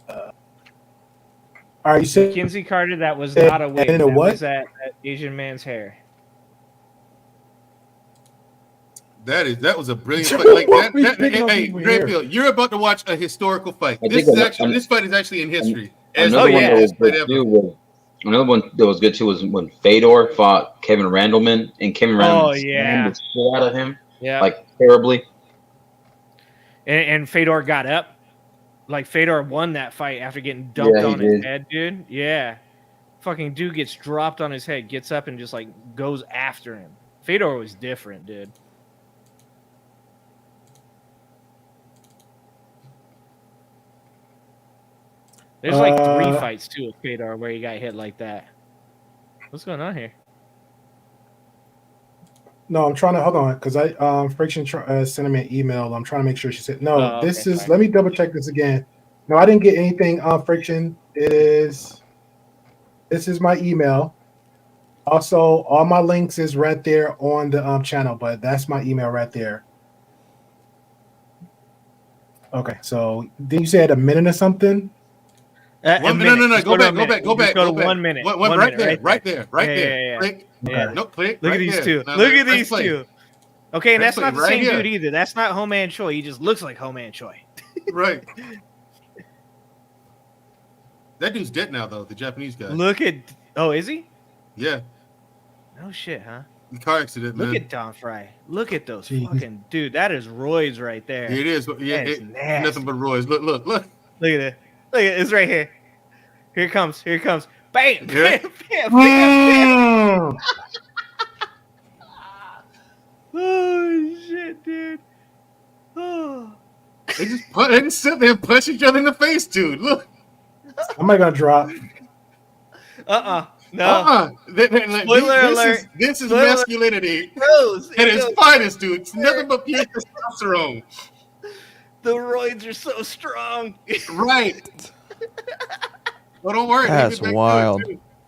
A: All right, you said
B: Kinsey Carter, that was
A: and-
B: not a wig.
A: and a
B: That
A: what?
B: was that Asian man's hair.
C: That was a brilliant fight. Like
A: We
C: that,
A: picking up
C: hey,
A: people
C: Great
A: here.
C: Bill, you're about to watch a historical fight.
I: I
C: This
I: think
C: this fight is actually in history.
I: Another one
B: yeah.
I: that was
C: Fight
I: good
C: ever.
I: too was another one that was good too was when Fedor fought Kevin Randleman and Kevin Randleman
B: Oh, yeah.
I: slammed the shit out of him
B: Yeah.
I: like terribly.
B: And Fedor got up. Like Fedor won that fight after getting dumped
I: Yeah, he
B: on his
I: did.
B: head, dude. Yeah. Fucking dude gets dropped on his head, gets up and just like goes after him. Fedor was different, dude. There's like 3 fights too with Fedor where he got hit like that. What's going on here?
A: No, I'm trying to hold on because Friction sent me an email. I'm trying to make sure she said no. This is. Let me double check this again. No, I didn't get anything. Friction. This is my email. Also, all my links is right there on the channel, but that's my email right there. Okay, so did you say at a minute or something?
C: No. Go back.
B: 1 minute.
C: Right there.
B: Yeah.
C: Click.
B: Yeah.
C: No, click.
B: Look
C: right
B: at these
C: there.
B: two.
C: Now,
B: Look at
C: let's
B: these
C: play.
B: two. Okay, and
C: Let's
B: that's not the
C: play
B: same
C: right
B: dude
C: here.
B: either. That's not Ho Man Choi. He just looks like Ho Man Choi.
C: Right. That dude's dead now, though. The Japanese guy.
B: Look at. Oh, is he?
C: Yeah.
B: No shit, huh?
C: The car accident, man.
B: Look at Don Fry. Look at those fucking dude. That is roids right there.
C: It is. Yeah,
B: That is nasty.
C: nothing but Roy's. Look.
B: Look at it. Look at it. It's right here. Here it comes. Bam!
C: Yeah.
B: Bam! Oh shit, dude. Oh.
C: They just sit there and punch each other in the face, dude. Look.
A: Am I gonna drop?
B: No.
C: Spoiler alert. This is masculinity at its finest, dude. It's nothing but pure testosterone.
B: The roids are so strong.
C: Right. Well, don't worry.
H: That's wild.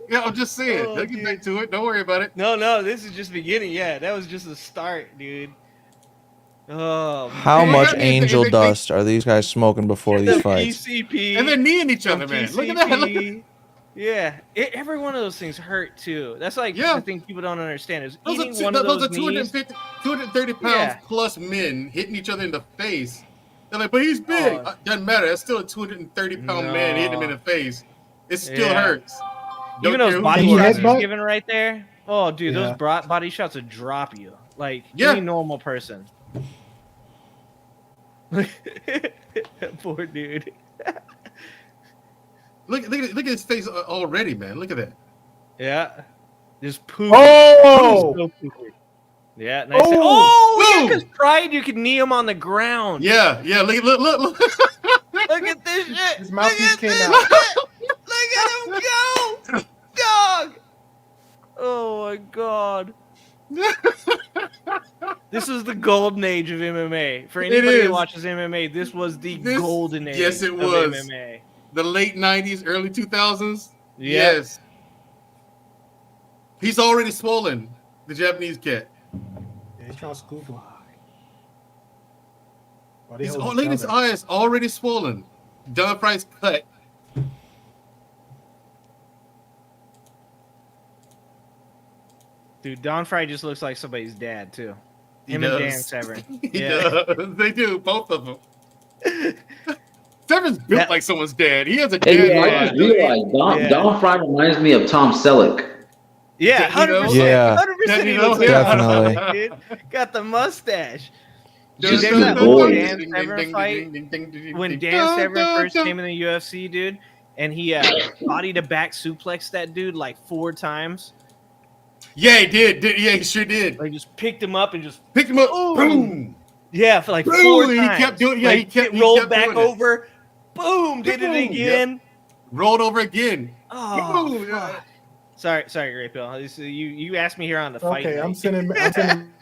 C: Yeah, I'm just saying. They'll get back to it. Don't worry about it.
B: No. This is just beginning. Yeah, that was just the start, dude. Oh.
H: How much angel dust are these guys smoking before these fights?
B: PCP.
C: And they're kneeing each other, man. Look at that. Look at
B: Yeah, every one of those things hurt too. That's like the thing people don't understand is eating
C: those
B: one of those
C: are 230 pounds plus men hitting each other in the face. They're like, but he's big. Doesn't matter. That's still a 230-pound man hitting him in the face. It still hurts.
B: Even those body shots he's giving right there. Oh, dude, those body shots would drop you like any normal person. Poor dude.
C: Look at his face already, man. Look at that.
B: Yeah. Just poop.
A: Oh!
B: So yeah, nice. Oh, because Pride, you could knee him on the ground.
C: Yeah. Look.
B: Look at this shit.
A: His mouthpiece came out.
B: Look at him go. Dog. Oh, my God. This is the golden age of MMA. For anybody who watches MMA, this was the golden age
C: yes, it
B: of
C: was.
B: MMA.
C: The late 90s, early 2000s?
B: Yeah.
C: Yes. He's already swollen, the Japanese cat.
A: He's trying to scoop him.
C: Look at his eyes already swollen. Don Fry's cut.
B: Dude, Don Fry just looks like somebody's dad, too. Him and Dan Severn.
C: They do, both of them. Severn's built like someone's dad. He has a dad.
I: Don Fry reminds me of Tom Selleck.
B: Yeah, 100%.
H: Yeah.
B: 100% he looks
H: Definitely.
B: like dude. Got the mustache.
I: Just
B: Dude, there's that
I: boy.
B: old Dan Severn fight when Dan Severn first came in the UFC, dude, and he body to back suplexed that dude like 4 times.
C: Yeah, he did. Yeah, he sure did.
B: Like just picked him up and just
C: picked him up. Boom.
B: Yeah, for like
C: Boom.
B: 4 times.
C: He kept doing. Yeah,
B: like,
C: he kept
B: rolled back
C: doing it.
B: over. Boom! Did it again.
C: Yep. Rolled over again.
B: Oh,
C: Boom.
B: Sorry, Great Bill. You asked me here on the fight.
A: Okay,
B: night.
A: I'm sending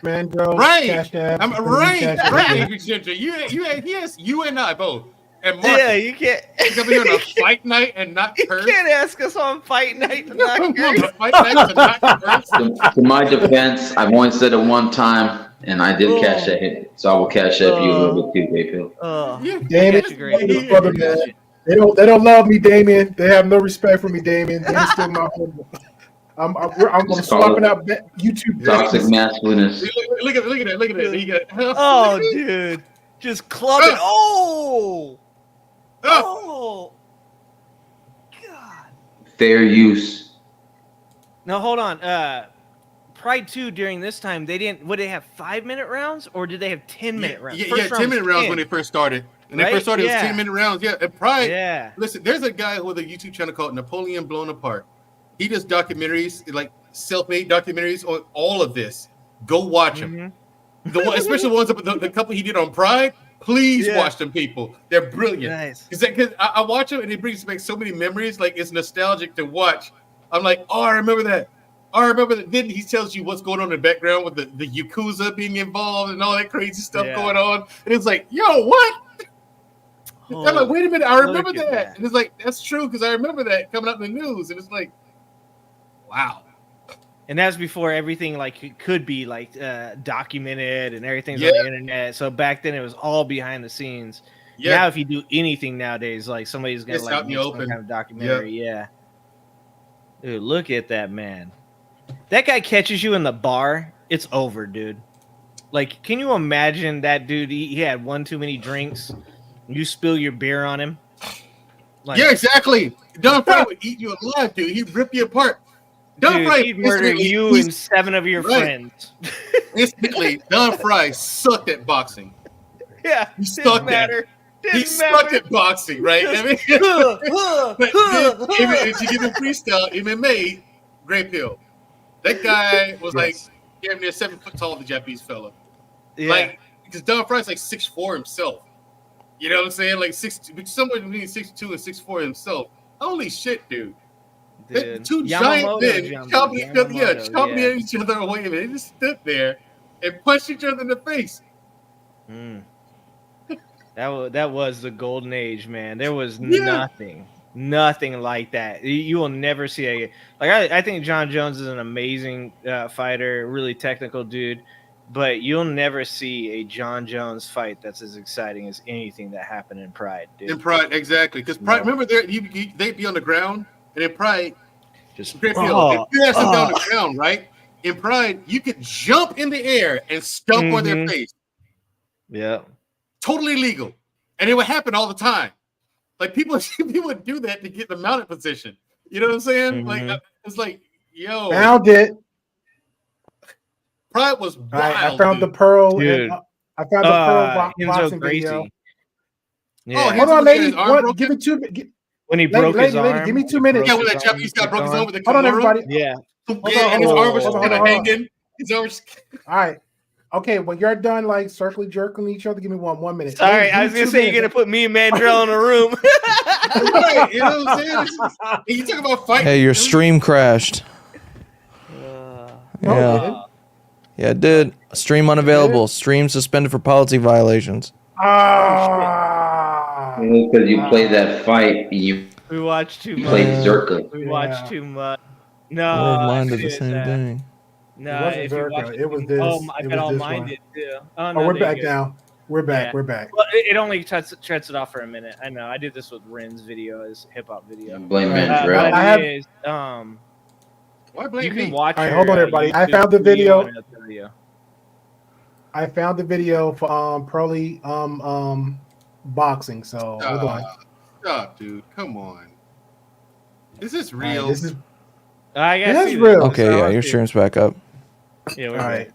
A: Mandro.
C: Right.
A: Cash App,
C: I'm right. You and I both. And Mark,
B: yeah, you can't.
C: You come here on a fight night and not
B: You
C: curse.
B: can't ask us on fight night to not curse.
C: Fight night to not curse.
I: To my defense, I've only said it one time, and I did cash that hit. So I will cash up you a little bit too, Great Pill.
A: Damien, brother, man. They don't love me, Damien. They have no respect for me, Damien. They're still my homie. I'm gonna swapping out YouTube.
I: Toxic masculinity.
C: Look at that.
B: Oh, dude, just clubbing. Oh.
I: Fair use.
B: Now hold on. Pride 2 during this time, they didn't. Would they have 5-minute rounds or did they have 10-minute rounds?
C: Yeah, 10-minute rounds when they first started. When they first started, it was 10-minute rounds. Yeah, and Pride.
B: Yeah.
C: Listen, there's a guy with a YouTube channel called Napoleon Blown Apart. He does documentaries, like self-made documentaries on all of this. Go watch him. Especially the ones the couple he did on Pride. Please watch them, people. They're brilliant.
B: Nice.
C: Because I watch them and it brings back so many memories. Like it's nostalgic to watch. I'm like, oh, I remember that. I remember that. Then he tells you what's going on in the background with the Yakuza being involved and all that crazy stuff going on. And it's like, yo, what? I'm like, wait a minute, I remember that. And it's like, that's true, because I remember that coming up in the news. And it's like, wow.
B: And that's before everything like could be like documented and everything's on the internet. So back then it was all behind the scenes.
C: Yeah.
B: Now if you do anything nowadays, like somebody's gonna
C: It's
B: like
C: out in the
B: make some
C: open.
B: kind of documentary. Yeah. Dude, look at that man. That guy catches you in the bar, it's over, dude. Like, can you imagine that dude? He had one too many drinks. You spill your beer on him. Like,
C: yeah, exactly. Don Fry would eat you alive, dude. He'd rip you apart. Don
B: dude,
C: Fry
B: he'd murder you and 7 of your friends.
C: Instantly, Don Fry sucked at boxing.
B: Yeah,
C: he sucked at it. He sucked at boxing, right? I mean, but then, if you give him freestyle MMA, Grey Pill. That guy was like damn near 7 foot tall, the Japanese fella.
B: Yeah.
C: Like, because Don Fry's like 6'4" himself. You know what I'm saying? Like somewhere between 6'2" and 6'4" himself. Holy shit, dude. Two giant men chopping each other away, and they just stood there and punched each other in the face.
B: That was the golden age, man. There was nothing like that. You will never see a like. I think John Jones is an amazing fighter, really technical dude, but you'll never see a John Jones fight that's as exciting as anything that happened in Pride, dude.
C: In Pride, exactly. Because Pride, remember, they'd be on the ground, and in Pride,
B: just
C: if you had something on the ground, right? In Pride, you could jump in the air and stomp on their face.
B: Yeah.
C: Totally legal. And it would happen all the time. Like people would do that to get the mounted position. You know what I'm saying? Like it's like, yo.
A: Found it.
C: Pride was wild.
A: I found the Pearl.
B: Dude.
A: I found the Pearl boxing
B: Gracie.
A: video.
B: Yeah.
A: Oh, hold on, lady. Give me 2 minutes.
B: When he broke his arm.
A: Give me 2 minutes.
C: Yeah, when that Japanese guy broke his arm with the
A: Hold on,
C: Kimura.
A: everybody.
B: Yeah.
C: And his arm was kind of hanging. His arm was...
A: All right. Okay, when you're done, like circling, jerking each other, give me 1 minute.
B: Sorry, I was gonna say you're gonna put me and Mandrell in a room.
C: Right, you know what I'm saying? You talk about fighting.
H: Hey, your stream crashed. Yeah, it did. Stream unavailable. Stream suspended for policy violations.
I: Because you played that fight, we
B: watched too much.
I: Played Zherka.
B: We watched too much.
H: Both
B: No,
H: mine did the same thing.
B: No,
A: it wasn't Zherka. It was this.
B: I bet all mine did too.
A: We're back now. We're back.
B: Yeah.
A: We're back.
B: Well, it only shuts it off for a minute. I know. I did this with Ren's video, his hip hop video.
I: Blame Mandrell.
C: Why blame
B: you
C: me?
B: can watch.
A: All right, hold on, everybody. I found the video. I found the video for Pearly boxing. So hold on.
C: Stop, dude. Come on. Is this real?
A: Right, this is.
B: I guess
A: That's real.
H: Okay, yeah, your stream's back up.
B: Yeah, we're
A: all right.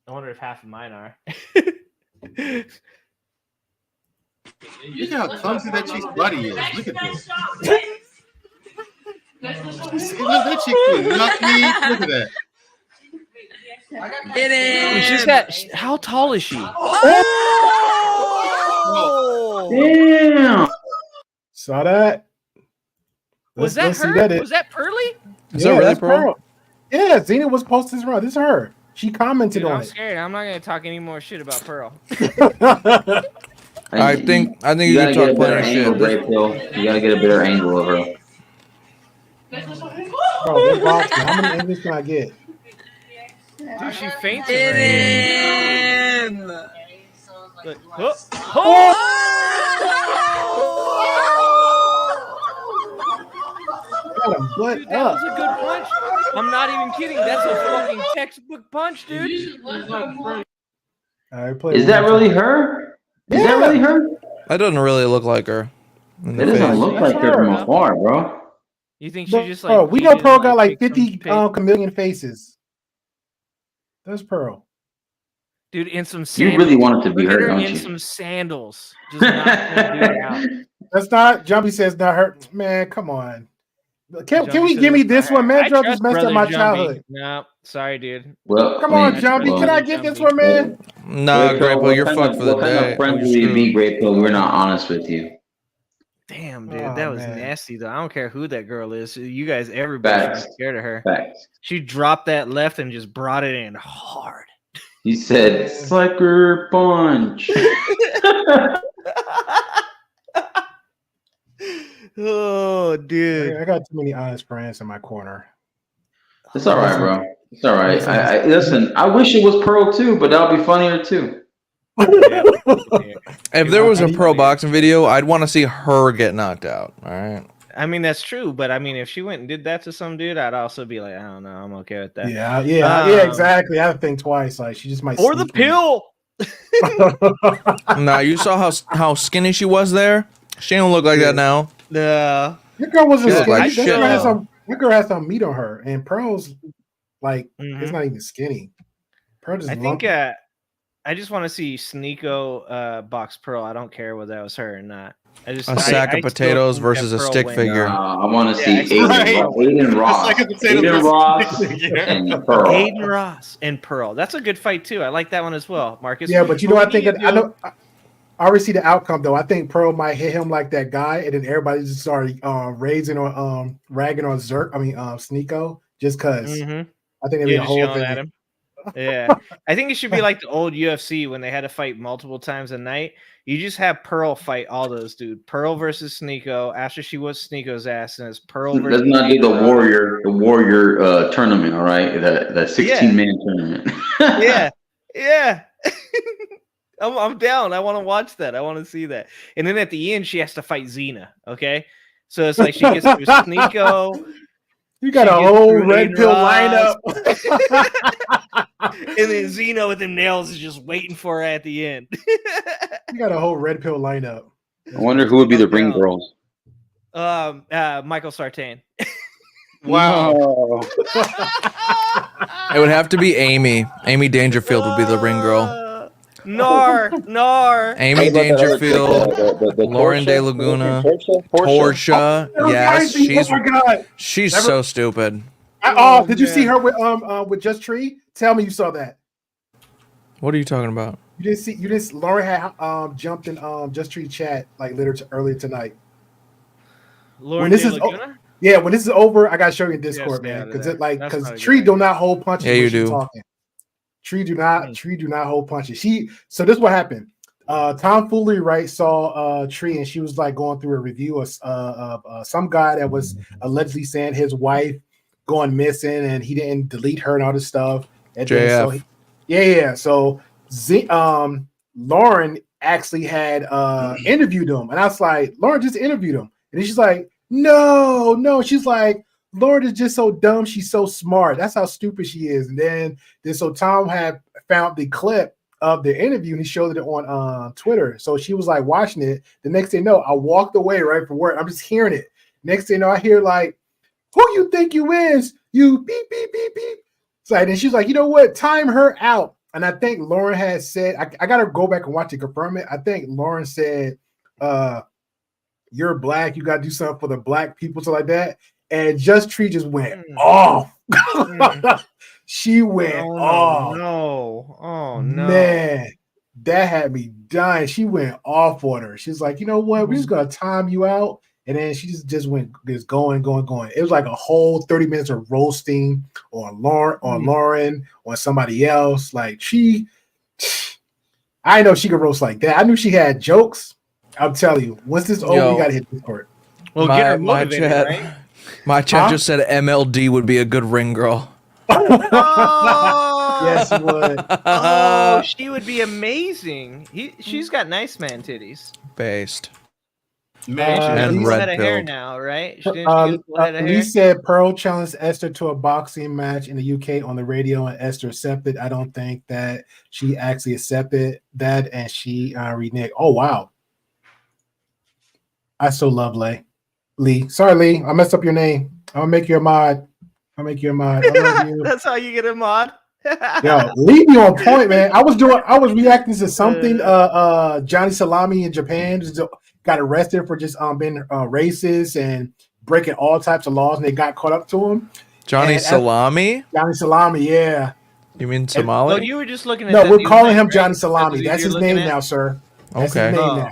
B: I wonder if half of mine are.
C: You know how clumsy that chick's body is. Look at this. Look, that chick could knock me. Look at that.
B: She's got. How tall is she?
A: Oh!
I: Damn.
A: Saw that?
B: Was that her? Was that Pearly?
H: Is that really
A: that's
H: Pearl?
A: Yeah, Xena was posting this around. This is her. She commented
B: Dude,
A: on
B: I'm
A: it.
B: scared. I'm not gonna talk any more shit about Pearl.
H: I think you
I: gotta
H: can
I: get a
H: talk
I: better
H: plenty
I: angle,
H: of
I: Grey
H: shit.
I: Pill. You gotta get a better angle of her.
A: Bro, this boxing. How many angles can I get?
B: Dude, she fainted. Look,
A: Got him butt
B: dude, that was a good punch. I'm not even kidding. That's a fucking textbook punch, dude.
A: All right, play
I: Is
A: it
I: that
A: one
I: really
A: time.
I: her? Is that really her?
H: That doesn't really look like her. In the
I: It doesn't
H: face.
I: look like her from afar, bro.
B: You think she
A: Bro,
B: just
A: bro,
B: like?
A: we know Pearl got like 50 chameleon faces. That's Pearl.
B: Dude, in some
I: You
B: sandals.
I: really want it to be
B: Look at
I: her, don't
B: in
I: you?
B: some sandals. Just not dude out.
A: That's not. Jumpy says not her. Man, come on. Can we
B: said
A: give me
B: it's
A: this
B: not
A: one,
B: her.
A: man?
B: I
A: Drop
B: trust
A: just messed up
B: Brother
A: my
B: Jumpy.
A: childhood.
B: No, sorry, dude.
I: Well,
A: Come
I: I
A: on,
I: mean,
A: Jumpy.
I: well,
A: Can I get this one, man?
H: Nah,
I: Grey
H: Grey
I: Pill,
H: Pill, you're
I: what
H: fucked for the
I: What kind
H: day.
I: of friends will you be, Grey Pill? We're not honest with you.
B: Damn, dude,
A: Oh,
B: that was
A: man.
B: nasty though. I don't care who that girl is. You guys, everybody should
I: Facts.
B: be scared of her.
I: Facts.
B: She dropped that left and just brought it in hard.
I: He said, "Sucker punch."
B: Oh, dude.
A: I got too many honest friends in my corner.
I: It's all right, bro. It's all right. I listen. I wish it was Pearl too, but that'll be funnier too.
H: If there was a pro boxing video, I'd want to see her get knocked out. All right.
B: I mean, that's true, but I mean, if she went and did that to some dude, I'd also be like, I don't know, I'm okay with that.
A: Yeah, exactly. I have to think twice. Like she just might.
B: Or the pill.
H: Nah, you saw how skinny she was there. She don't look like that now.
B: The
A: That girl wasn't
H: She looked
A: skinny.
H: like
A: That
H: shit,
A: girl has some meat on her, and Pearl's like
B: Mm-hmm.
A: it's not even skinny. Pearl just
B: I think
A: lumpy.
B: I just want to see Sneako box Pearl. I don't care whether that was her or not.
H: A sack of potatoes versus a stick figure.
I: I want to see
B: Yeah,
I: Aiden Ross, Aiden Ross, and Pearl.
B: Aiden Ross and Pearl. That's a good fight too. I like that one as well, Marcus.
A: Yeah, but you know,
B: What
A: I think
B: we need to
A: I
B: do-
A: know. I already see the outcome though. I think Pearl might hit him like that guy, and then everybody just started ragging on Sneako just because.
B: Mhm.
A: I think they
B: Yeah,
A: made a
B: just
A: whole
B: yelling
A: thing.
B: at him. Yeah, I think it should be like the old UFC when they had to fight multiple times a night. You just have Pearl fight all those, dude. Pearl versus Sneako after she was Sneako's ass, and it's Pearl versus.
I: Let's not do the
B: Sneako.
I: warrior tournament, all right? That 16-man tournament.
B: Yeah. I'm down. I want to watch that. I want to see that. And then at the end, she has to fight Xena. Okay, so it's like she gets through Sneako.
A: You got a whole red pill lineup.
B: And then Xena with them nails is just waiting for her at the end.
A: You got a whole red pill lineup.
I: I wonder who would be the ring girls.
B: Michael Sartain.
C: Wow.
H: It would have to be Amy. Amy Dangerfield would be the ring girl.
B: Nar.
H: Amy Dangerfield, Lauren De Laguna, Portia. Yes,
A: Oh my God.
H: she's so stupid.
A: Did you see her with Just Tree? Tell me you saw that.
H: What are you talking about?
A: You didn't. Lauren had jumped in Just Tree chat like literally earlier tonight.
B: Lauren
A: When this
B: De
A: is
B: Laguna?
A: Yeah, when this is over, I gotta show you in Discord,
B: Yes,
A: man.
B: yeah,
A: Because
B: that-
A: it like
B: that's not
A: because
B: a
A: Tree
B: good
A: do not hold punches.
H: Yeah,
A: when
H: you
A: she's
H: do.
A: Talking. Tree do not hold punches. So this is what happened. Tom Foolery saw Tree, and she was like going through a review of some guy that was allegedly saying his wife going missing, and he didn't delete her and all this stuff. And
H: JF.
A: So Lauren actually had interviewed him, and I was like, Lauren just interviewed him, and then she's like, no. She's like, Lauren is just so dumb. She's so smart. That's how stupid she is. And then so Tom had found the clip of the interview and he showed it on Twitter. So she was like watching it. The next thing you know, I walked away right from work. I'm just hearing it. Next thing you know, I hear like, who you think you is? You beep, beep, beep, beep. So and then she's like, you know what? Time her out. And I think Lauren had said, I got to go back and watch to confirm it. I think Lauren said, you're black. You got to do something for the black people, so like that. And Just Tree just went off. She went off.
B: No.
A: Man, that had me dying. She went off on her. She's like, you know what? We're just gonna time you out. And then she just went going. It was like a whole 30 minutes of roasting on Lauren, on somebody else. Like I know she could roast like that. I knew she had jokes. I'm telling you, once this over, you gotta hit this part.
B: Well, get her motivated, right?
H: My chat just said MLD would be a good ring girl.
A: Yes, she would.
B: Oh, she would be amazing. She's got nice man titties.
H: Based.
B: And
H: and
B: red head of hair
H: red
B: now, right? She didn't she get a full head of
A: Lee
B: hair?
A: said Pearl challenged Esther to a boxing match in the UK on the radio, and Esther accepted. I don't think that she actually accepted that, and she reneged. Oh wow! I so love Lee. Sorry, Lee. I messed up your name. I'll make you a mod. I love you.
B: That's how you get a mod.
A: Yo, Lee be on point, man. I was reacting to something. Johnny Salami in Japan just got arrested for just being racist and breaking all types of laws, and they got caught up to him.
H: Johnny Salami?
A: Johnny Salami, yeah.
H: You mean Somali?
B: Oh, you were just looking at
A: No,
B: that
A: we're
B: news
A: calling
B: thing,
A: him
B: right?
A: Johnny Salami.
B: That's
A: That's
B: what
A: his
B: you're
A: name
B: looking at?
A: now, sir. That's
H: Okay.
A: his name
B: Oh.
A: now.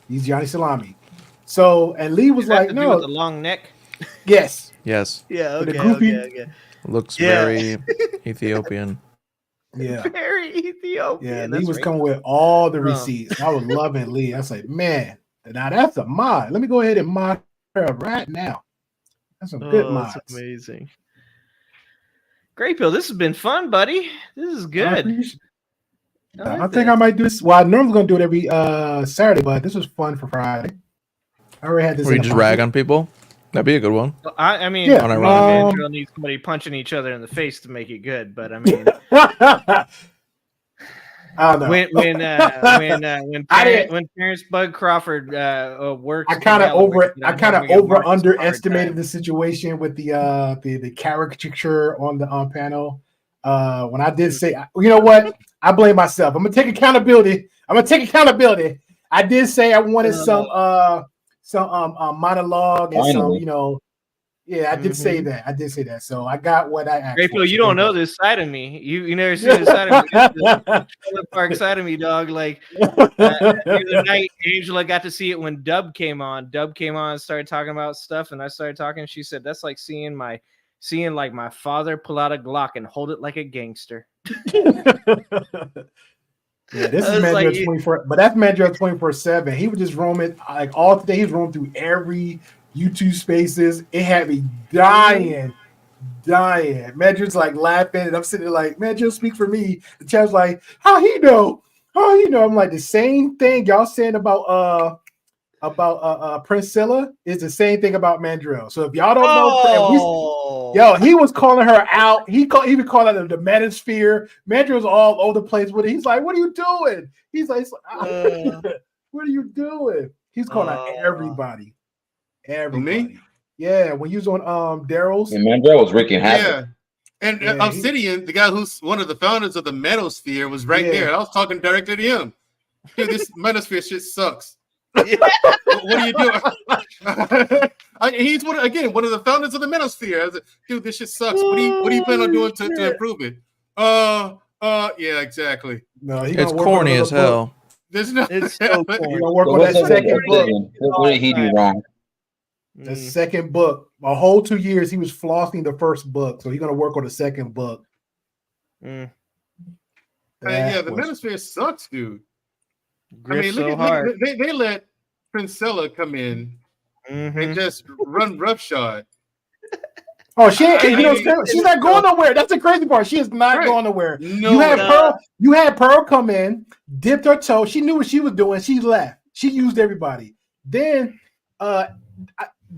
A: He's Johnny Salami. So and Lee was
B: Does that
A: like,
B: have to do with
A: no,
B: the long neck.
A: yes,
H: Yes.
B: Yeah.
A: With the
B: Okay.
A: goofy-
B: Okay.
H: Looks
B: Yeah.
H: very Ethiopian.
A: yeah,
B: Very Ethiopian.
A: yeah. Lee
B: That's
A: was
B: right.
A: coming with all the receipts. I was loving Lee. I was like, man, now that's a mod. Let me go ahead and mod her right now. That's some good mods.
B: That's amazing. Great Pill. This has been fun, buddy. This is good.
A: I think I might do this. Well, I'm normally gonna do it every Saturday, but this was fun for Friday. I already had this.
H: Where you
A: in the
H: just rag
A: pocket.
H: on people? That'd be a good one.
B: Well, I mean,
A: Yeah,
B: Andrew needs somebody punching each other in the face to make it good. But I mean,
A: I don't know.
B: when Terrence Bud Crawford works,
A: I kind of
B: Marcus
A: underestimated the situation with the caricature on the panel. When I did say, you know what, I blame myself. I'm gonna take accountability. I did say I wanted some monologue and some, you know. Yeah, I did say that. So I got what I asked.
B: Great Pill,
A: for.
B: you don't know this side of me. You never seen this side of me. This is the trailer park side of me, dog. Like the other night, Angela got to see it when Dub came on. Dub came on and started talking about stuff, and I started talking. She said, "That's like seeing my father pull out a Glock and hold it like a gangster."
A: Yeah, this is Mandrill 24, but that's Mandrill 24/7. He would just roam it like all today. He was roaming through every YouTube spaces. It had me dying. Mandrill's like laughing, and I'm sitting there like, Mandrill, speak for me. The chat's like, how he know? I'm like, the same thing y'all saying about Priscilla is the same thing about Mandrill. So if y'all don't know, he was calling her out. He would call out the manosphere. Mandrill's all over the place with it. He's like, what are you doing? He's like, what are you doing? He's calling out everybody.
C: Me?
A: Yeah, when you was on Daryl's.
I: And Mandrell was wreaking havoc.
C: Yeah. And Obsidian, the guy who's one of the founders of the Manosphere, was right there. I was talking directly to him. Dude, this Manosphere shit sucks. What are you doing? He's one of the founders of the Manosphere. I was like, dude, this shit sucks. What do you plan on doing to improve it? Yeah, exactly.
A: No,
H: it's corny as hell.
C: There's no.
B: It's so corny.
A: You're gonna work on that second book.
I: What did he do wrong?
A: The second book, a whole 2 years, he was flossing the first book, so he's gonna work on the second book.
C: Yeah, the Manosphere sucks, dude.
B: Grip
C: look
B: hard.
C: They let Princella come in and just run roughshod.
A: Oh, she's not going nowhere. That's the crazy part. She is not going nowhere.
C: No,
A: you had Pearl come in, dipped her toe. She knew what she was doing. She left. She used everybody. Then,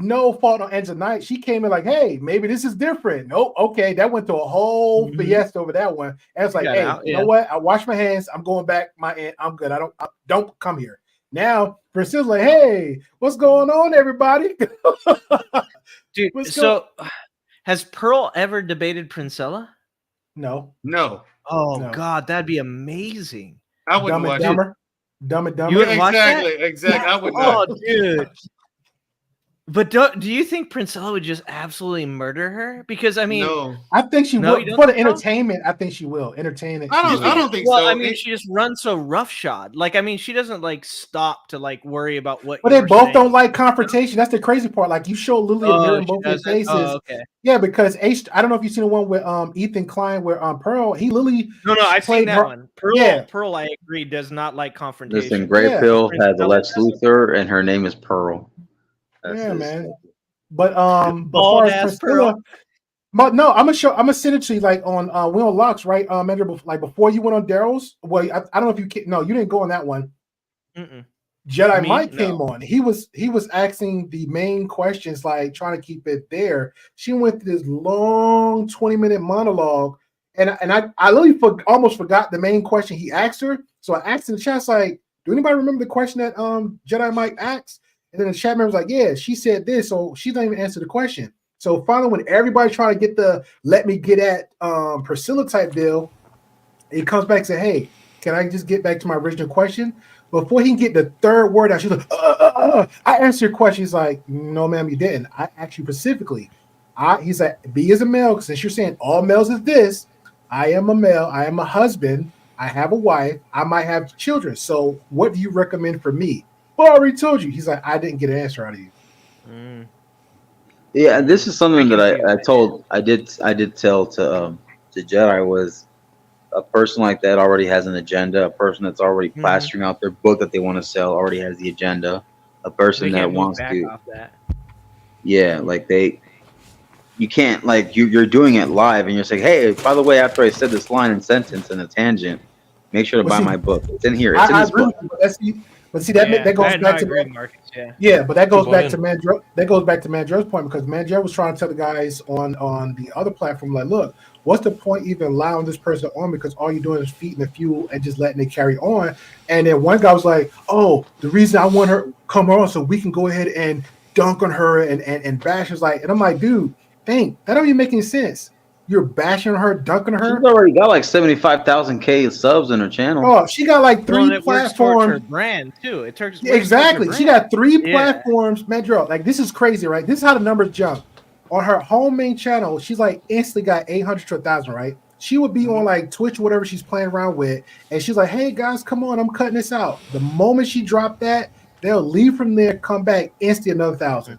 A: no fault on Angel Knight. She came in like, hey, maybe this is different. Nope. Okay, that went to a whole fiesta over that one. And it's like, hey, you know what? I wash my hands. I'm going back. My end. I'm good. I don't come here. Now, Priscilla's like, hey, what's going on, everybody?
B: Dude, has Pearl ever debated Princella?
A: No.
B: Oh
A: No.
B: God, that'd be amazing.
C: I wouldn't watch it.
A: Dumb and Dumber.
B: You wouldn't watch that?
C: Exactly. I would not.
B: Oh, dude. But do you think Princella would just absolutely murder her? Because I mean,
A: I think she will for the entertainment. I think she will entertain it.
C: I don't think so.
B: Well, I mean, she just runs so roughshod. Like, I mean, she doesn't like stop to like worry about what.
A: But they both don't like confrontation. That's the crazy part. Like you show Lily and Miriam both their faces.
B: Oh, okay.
A: Yeah, because I don't know if you've seen the one with Ethan Klein where Pearl Lily.
B: No, I've seen that one. Pearl,
A: Yeah.
B: Pearl, I agree, does not like confrontation.
I: Listen, Grey Pill has Lex Luthor, and her name is Pearl.
A: Man. But far as Priscilla, but no, I'm gonna send it to you like on Will Locks, right? Andrew, like before you went on Daryl's. Well, I don't know if you you didn't go on that one. Jedi Mike came on. He was asking the main questions, like trying to keep it there. She went through this long 20-minute monologue, and I literally almost forgot the main question he asked her. So I asked in the chat, like, do anybody remember the question that Jedi Mike asked? And then the chat member was like, yeah, she said this, so she didn't even answer the question. So finally, when everybody trying to get the let me get at Priscilla type deal, it comes back and say, hey, can I just get back to my original question? Before he can get the third word out, she's like, I answered your question. He's like, no, ma'am, you didn't. I asked you specifically. He's like, B is a male, since you're saying all males is this. I am a male. I am a husband. I have a wife. I might have children. So what do you recommend for me? Well, I already told you. He's like, I didn't get an answer out of you.
I: Yeah, this is something that I did tell to Jedi was a person like that already has an agenda. A person that's already plastering out their book that they want to sell already has the agenda. A person that wants to,
B: off that.
I: yeah, like you can't like you're doing it live and you're saying, hey, by the way, after I said this line and sentence and a tangent, make sure to buy my book. It's in here. It's in this book.
A: But see that goes back to but that goes back to Mandro. That goes back to Mandro's point because Mandro was trying to tell the guys on the other platform, like, look, what's the point even allowing this person on? Because all you're doing is feeding the fuel and just letting it carry on. And then one guy was like, oh, the reason I want her come on so we can go ahead and dunk on her and bash us, like, and I'm like, dude, that don't even make any sense. You're bashing her, dunking her.
I: She's already got like 75,000 subs in her channel.
A: Oh, she got like 3 platforms.
B: Her brand too.
A: Exactly. She got 3 platforms. Mandro, like this is crazy, right? This is how the numbers jump. On her home main channel, she's like instantly got 800 to 1,000, right? She would be on like Twitch, whatever she's playing around with, and she's like, "Hey guys, come on, I'm cutting this out." The moment she dropped that, they'll leave from there, come back, instantly another 1,000.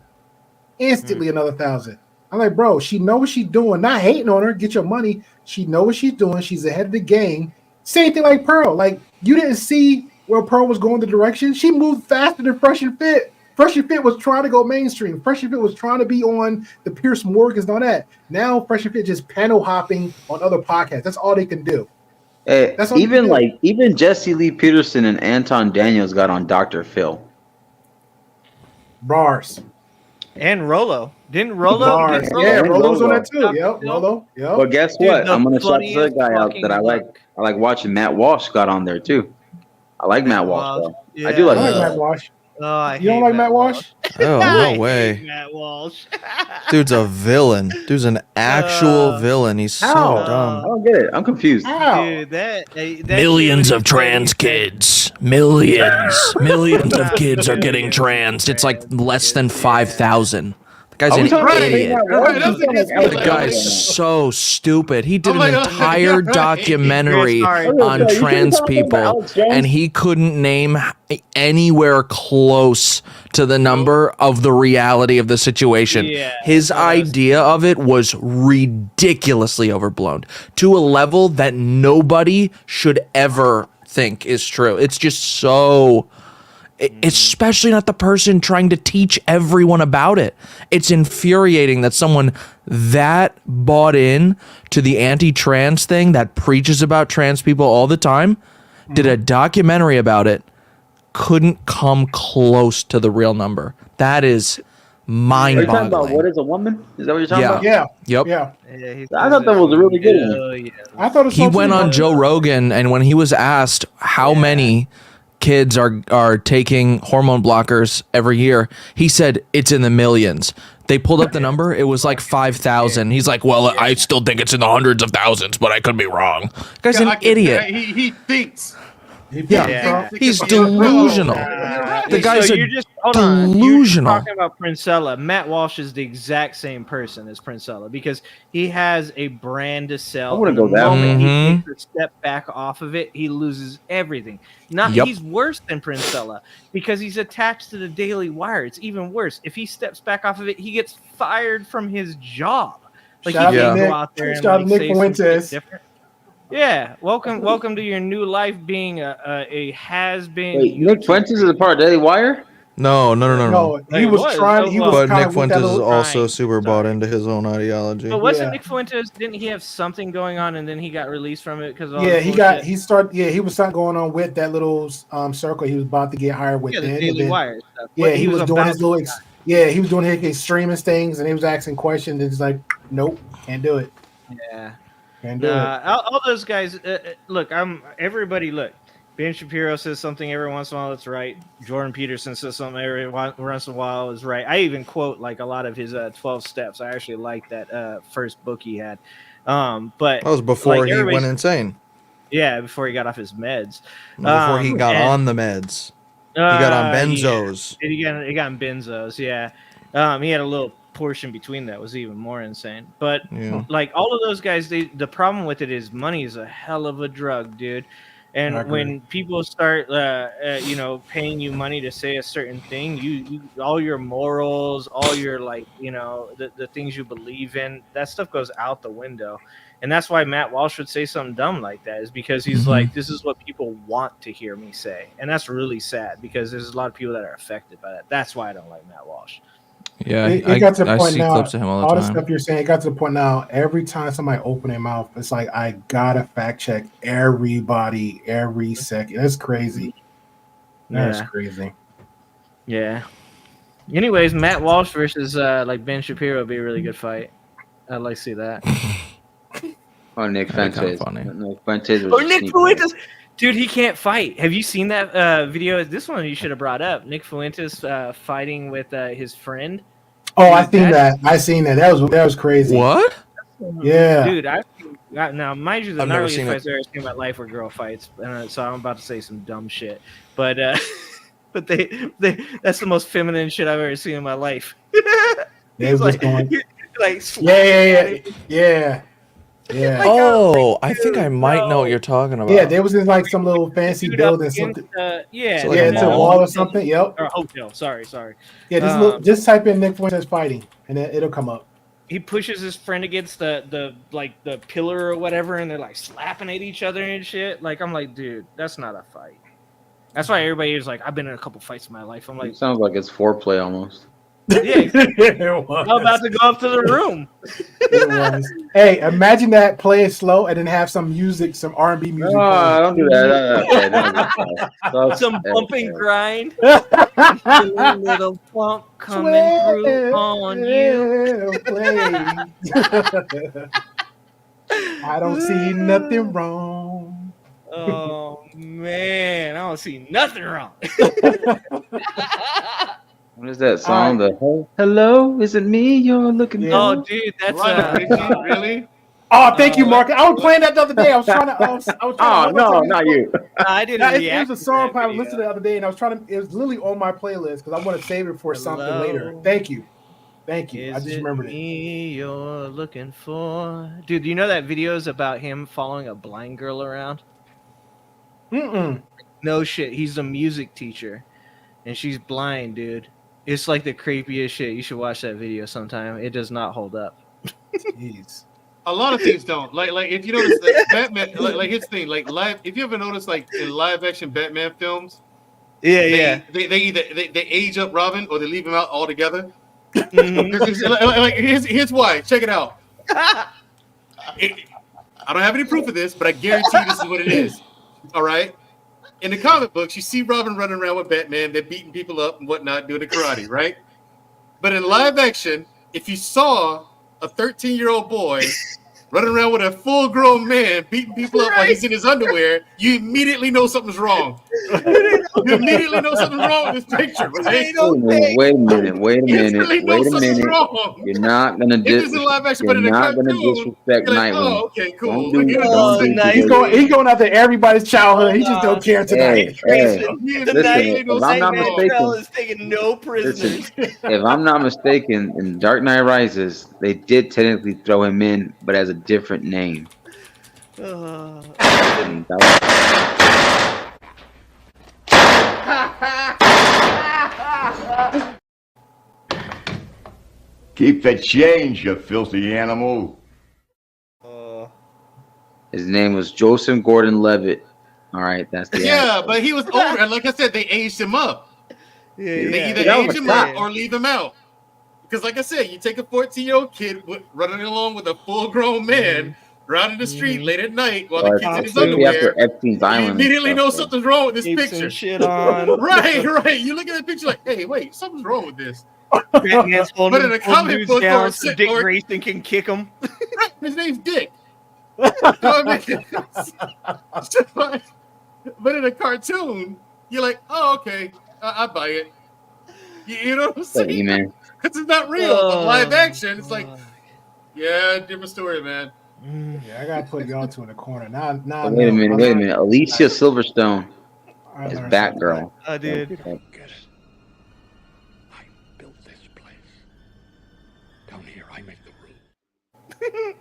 A: Instantly another 1,000. I'm like, bro, she know what she's doing. Not hating on her. Get your money. She know what she's doing. She's ahead of the game. Same thing like Pearl. Like, you didn't see where Pearl was going the direction. She moved faster than Fresh and Fit. Fresh and Fit was trying to go mainstream. Fresh and Fit was trying to be on the Pierce Morgans and all that. Now Fresh and Fit just panel hopping on other podcasts. That's all they can do.
I: Hey, even Jesse Lee Peterson and Anton Daniels got on Dr. Phil.
A: Bars.
B: And Rolo. Didn't Rolo?
A: Yeah, Rolo's on that too. Yep, Rolo. Yep.
I: But guess what? I'm gonna shout this other guy out that I like. I like watching Matt Walsh got on there too. I like Matt Walsh, though.
B: Yeah.
I: I do like
A: Matt Walsh.
B: Oh,
A: you don't like Matt Walsh?
H: Oh, no way.
B: Matt Walsh.
H: Dude's a villain. Dude's an actual villain. He's so dumb.
I: I don't get it. I'm confused.
B: Dude, that
H: Millions of trans kids. Millions of kids are getting trans. It's like less than 5,000. The guy's an idiot. The guy's so stupid. He did an entire documentary on trans people, and he couldn't name anywhere close to the number of the reality of the situation. His idea of it was ridiculously overblown to a level that nobody should ever think is true. It's just so... especially not the person trying to teach everyone about it. It's infuriating that someone that bought in to the anti-trans thing that preaches about trans people all the time did a documentary about it, couldn't come close to the real number. That is mind-boggling.
I: Are you talking about What Is a Woman? Is that what you're talking about?
A: Yeah.
H: Yep.
A: Yeah.
I: I thought that was a really good one.
A: I thought it was
H: he went on Joe Rogan, and when he was asked how many kids are taking hormone blockers every year, he said it's in the millions. They pulled up the number, it was like 5,000. He's like, well, I still think it's in the hundreds of thousands, but I could be wrong. The guy's an idiot.
C: He thinks.
H: He's delusional. The guy's delusional.
B: You're just talking about Princella. Matt Walsh is the exact same person as Princella because he has a brand to sell.
I: I wouldn't go that
B: way.
H: Mm-hmm.
B: He takes a step back off of it, he loses everything. He's worse than Princella because he's attached to the Daily Wire. It's even worse. If he steps back off of it, he gets fired from his job. Like he can't go out there and like, say something different. Yeah, welcome to your new life being a has-been.
I: Wait, Nick Fuentes is a part of Daily Wire?
H: No.
A: He was trying. He was
H: but Nick Fuentes is also super bought into his own ideology.
B: But wasn't Nick Fuentes? Didn't he have something going on and then he got released from it because
A: he was something going on with that little circle. He was about to get hired with.
B: The Daily Wire stuff.
A: Yeah, he was doing his little. He was doing his extremist things, and he was asking questions. And it's like, nope, can't do it.
B: Yeah.
A: All
B: those guys. Look, look. Ben Shapiro says something every once in a while that's right. Jordan Peterson says something every once in a while is right. I even quote like a lot of his 12 steps. I actually like that first book he had. But
H: that was before he went insane.
B: Yeah, before he got off his meds.
H: Before he got on the meds. He got on benzos.
B: He got on benzos. Yeah. He had a little portion between that was even more insane. But like all of those guys, the problem with it is money is a hell of a drug, dude. And
A: I agree.
B: when people start, paying you money to say a certain thing, you all your morals, all your the things you believe in, that stuff goes out the window. And that's why Matt Walsh would say something dumb like that, is because he's like, this is what people want to hear me say. And that's really sad because there's a lot of people that are affected by that. That's why I don't like Matt Walsh.
H: Yeah,
A: It got to the
H: I
A: point
H: see
A: now.
H: clips of him all the
A: The
H: time.
A: stuff you're saying, it got to the point now. Every time somebody open their mouth, it's like I gotta fact check everybody every second. That's crazy. That's crazy.
B: Yeah. Anyways, Matt Walsh versus Ben Shapiro would be a really good fight. I'd like to see that.
I: Oh, Nick
H: That'd be kinda
I: Fuentes.
H: funny.
I: Nick Fuentes
B: Or
I: was
B: Nick
I: sneaky.
B: Fuentes. Dude, he can't fight. Have you seen that video? This one you should have brought up. Nick Fuentes fighting with his friend.
A: Oh,
B: Dude,
A: I seen that. That was crazy.
H: What?
A: Yeah.
B: Dude, now mind you, the
H: I've never
B: gnarliest
H: seen
B: fights I've ever seen in my life were girl fights, so I'm about to say some dumb shit. But but they that's the most feminine shit I've ever seen in my life.
A: They was going.
B: Like
A: Yeah.
H: Oh, I think I might know what you're talking about.
A: Yeah, there was in like some little fancy
B: Dude up
A: building,
B: against,
A: something.
B: yeah,
H: So like a
A: It's a
H: mall?
A: wall or something. Yep.
B: or a hotel. Sorry.
A: Yeah, just type in Nick Fuentes fighting, and it'll come up.
B: He pushes his friend against the pillar or whatever, and they're like slapping at each other and shit. Like, I'm like, dude, that's not a fight. That's why everybody is like, I've been in a couple fights in my life. I'm like,
I: It sounds like it's foreplay almost.
B: yeah, I'm about to go up to the room.
A: It was. Hey, imagine that, play it slow, and then have some music, some R&B music.
I: Oh, don't do that.
B: Some bump and grind. A little pump coming through on you.
A: I don't see nothing wrong.
B: Oh man, I don't see nothing wrong.
I: What is that song? The Hello, is it me you're looking for?
B: Oh, dude, that's
C: really?
A: Oh, thank you, Mark. I was playing that the other day. I was trying to.
I: Oh no, not you.
B: I didn't
A: It
B: react.
A: was a song I listened to the other day, and I was trying to. It was literally on my playlist because I want to save it for something later. Thank you. I just remembered it.
B: Me you're looking for, dude. You know that video is about him following a blind girl around? No shit. He's a music teacher, and she's blind, dude. It's like the creepiest shit. You should watch that video sometime. It does not hold up.
A: Jeez.
C: A lot of things don't. Like if you notice that Batman, like his thing, like live. If you ever notice, like in live action Batman films, they either they age up Robin or they leave him out altogether. Here's why. Check it out. I don't have any proof of this, but I guarantee this is what it is. All right. In the comic books, you see Robin running around with Batman. They're beating people up and whatnot, doing the karate, right? But in live action, if you saw a 13-year-old boy running around with a full-grown man beating people up while he's in his underwear, you immediately know something's wrong. You immediately know something's wrong with this picture, right?
I: Wait a minute.
C: Wrong.
I: You're not gonna disrespect Nightwing.
C: Oh, okay, cool.
A: He's going after everybody's childhood. He just don't care tonight.
I: Listen, if I'm not mistaken,
B: is taking no prisoners.
I: if I'm not mistaken, in Dark Knight Rises, they did technically throw him in, but as a different name.
R: Keep the change, you filthy animal.
I: His name was Joseph Gordon-Levitt. All right, that's the
C: Yeah, but he was older, and like I said, they aged him up. They either age him up or leave him out. Because, like I said, you take a 14-year-old kid running along with a full-grown man around in the street late at night while the kid's in his underwear. You immediately know something's wrong with this picture.
B: Shit on.
C: Right. You look at that picture like, hey, wait, something's wrong with this.
B: Batman's
C: But in a comic book
B: down so Dick Grayson can kick him.
C: Right, his name's Dick. You know what I mean? But in a cartoon, you're like, oh, okay, I buy it. You know what I'm saying?
I: Man.
C: Because it's not real. But live action, it's like, yeah, different story, man.
A: Yeah, I gotta put y'all two in the corner. Now
I: wait a minute. Alicia Silverstone is Batgirl.
B: I did.
D: Down here, I make the rules.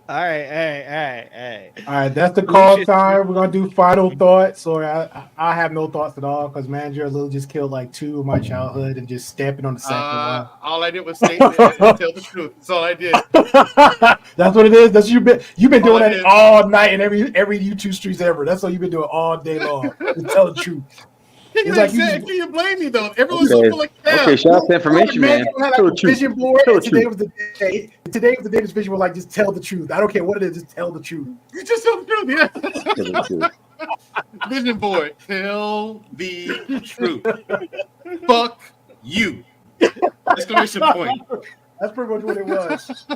B: All right.
A: All right, that's the
B: We
A: call
B: should-
A: time. We're gonna do final thoughts, or I have no thoughts at all because Manager Lil just killed like 2 of my childhood and just stamping on the second one.
C: All I did was state and tell the truth. That's all I did.
A: That's what it is. That's you've been
C: All
A: doing
C: I
A: that
C: did.
A: all night and every YouTube streams ever. That's what you've been doing all day long. To tell the truth. It's like you
C: Can you blame me though? Everyone's
I: Okay.
C: so full of crap.
I: Okay, shout out to information, man.
A: Had
I: Tell
A: like
I: the
A: a
I: truth.
A: vision board.
I: Tell the
A: And today
I: truth.
A: was the day. Today was the day. This vision was like just tell the truth. I don't care what it is. Just tell the truth.
C: You just tell the truth, yeah.
I: Tell the truth.
C: Vision board, tell the truth. Fuck you! Exclamation point.
A: That's pretty much what it was.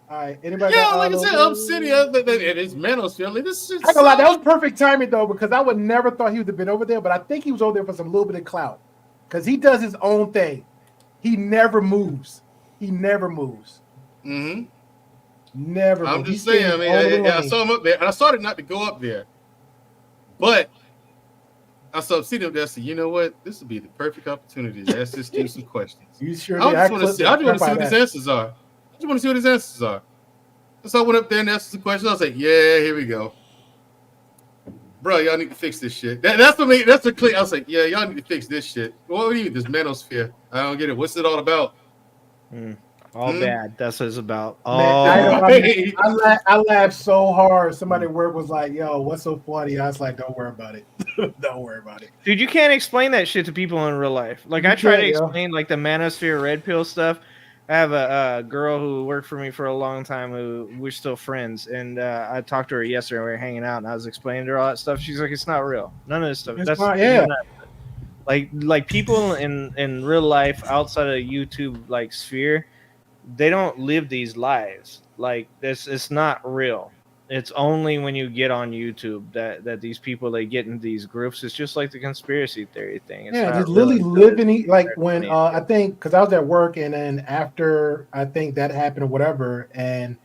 A: All right. Anybody?
C: Yeah,
A: got
C: like I
A: all
C: said,
A: those?
C: Obsidian. It is Manosphere. Like, this shit's
A: I ain't gonna lie, that was perfect timing though, because I would never thought he would have been over there, but I think he was over there for some little bit of clout. Because he does his own thing. He never moves. Never.
C: I'm
A: moves.
C: just saying. I mean, I saw him up there, and I started not to go up there, but I saw Obsidian up there. I said, you know what? This would be the perfect opportunity to ask this dude some questions.
A: You sure?
C: I just want to see. I just want to see what his answers are. I just want to see what his answers are. So I went up there and asked some questions. I was like, yeah, here we go. Bro, y'all need to fix this shit. That's for me. That's the click. I was like, yeah, y'all need to fix this shit. What do you mean, this Manosphere? I don't get it. What's it all about?
B: All bad. That's what it's about.
A: I laughed so hard. Somebody word was like, yo, what's so funny? I was like, don't worry about it. Don't worry about it.
B: Dude, you can't explain that shit to people in real life. Like, I try to explain like the Manosphere Red Pill stuff. I have a girl who worked for me for a long time who we're still friends, and I talked to her yesterday. We were hanging out, and I was explaining to her all that stuff. She's like, "It's not real. None of this stuff.
A: It's not, yeah."
B: Like people in real life outside of YouTube like sphere, they don't live these lives. Like this, it's not real. It's only when you get on YouTube that these people they get in these groups. It's just like the conspiracy theory thing. It's
A: Yeah,
B: not
A: just
B: real.
A: literally living like when I think because I was at work and then after I think that happened or whatever, and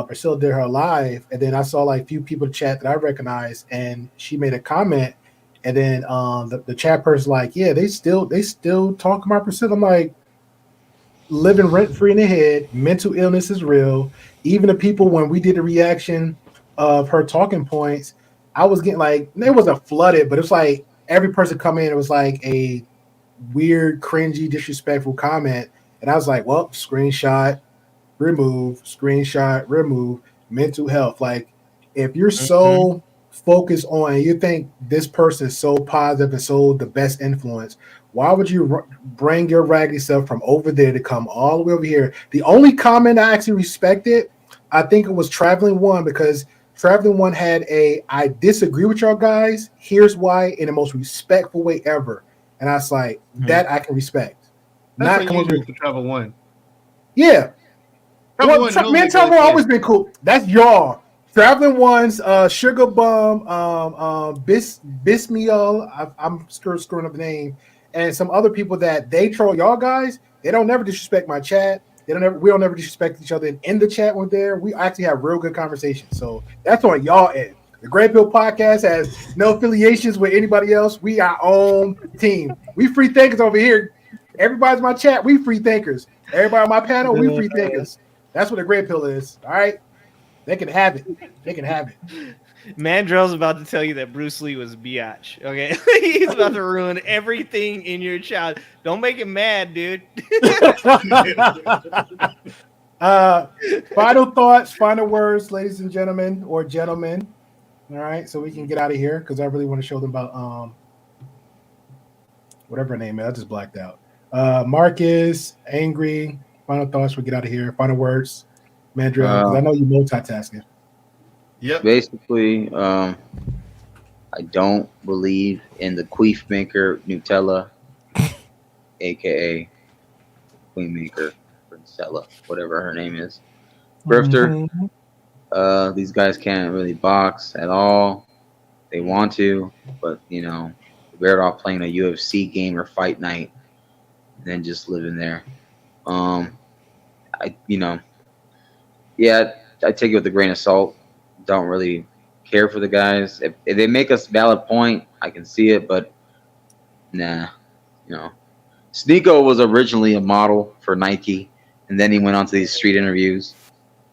A: Priscilla did her live, and then I saw like few people chat that I recognized, and she made a comment, and then the chat person like, yeah, they still talking about Priscilla. I'm like, living rent free in their head. Mental illness is real. Even the people when we did a reaction of her talking points, I was getting like it wasn't flooded, but it's like every person come in, it was like a weird, cringy, disrespectful comment, and I was like, well, screenshot, remove, mental health. Like if you're so focused on, you think this person is so positive and so the best influence, why would you bring your raggedy self from over there to come all the way over here? The only comment I actually respected, I think it was Traveling One, because Traveling One had I disagree with y'all guys. Here's why, in the most respectful way ever. And I was like, that I can respect.
C: That's
A: Not
C: unusual for Travel One.
A: Yeah.
C: Travel
A: Well,
C: One
A: me and Travel One always been cool. That's y'all. Traveling Ones, Sugar Bum, Bismiel, I'm screwing up the name, and some other people that they troll y'all guys. They don't never disrespect my chat. We don't never disrespect each other in the chat when there. We actually have real good conversations. So that's on y'all end. The Great Pill Podcast has no affiliations with anybody else. We our own team. We free thinkers over here. Everybody's my chat. We free thinkers. Everybody on my panel, we free thinkers. That's what the Great Pill is. All right. They can have it. They can have it.
B: Mandrell's about to tell you that Bruce Lee was biatch. Okay, he's about to ruin everything in your child. Don't make him mad, dude.
A: Final thoughts, final words, ladies and gentlemen, or gentlemen. All right, so we can get out of here because I really want to show them about whatever her name is. I just blacked out. Marcus, angry. Final thoughts. We get out of here. Final words. Mandrill, because I know you multitasking.
C: Yep.
I: Basically, I don't believe in the queef maker Nutella, aka Queen Maker, Princella, whatever her name is. Grifter. These guys can't really box at all. They want to, but they're better off playing a UFC game or fight night than just living there. I take it with a grain of salt. Don't really care for the guys. If they make a valid point, I can see it, but nah. Sneako was originally a model for Nike, and then he went on to these street interviews.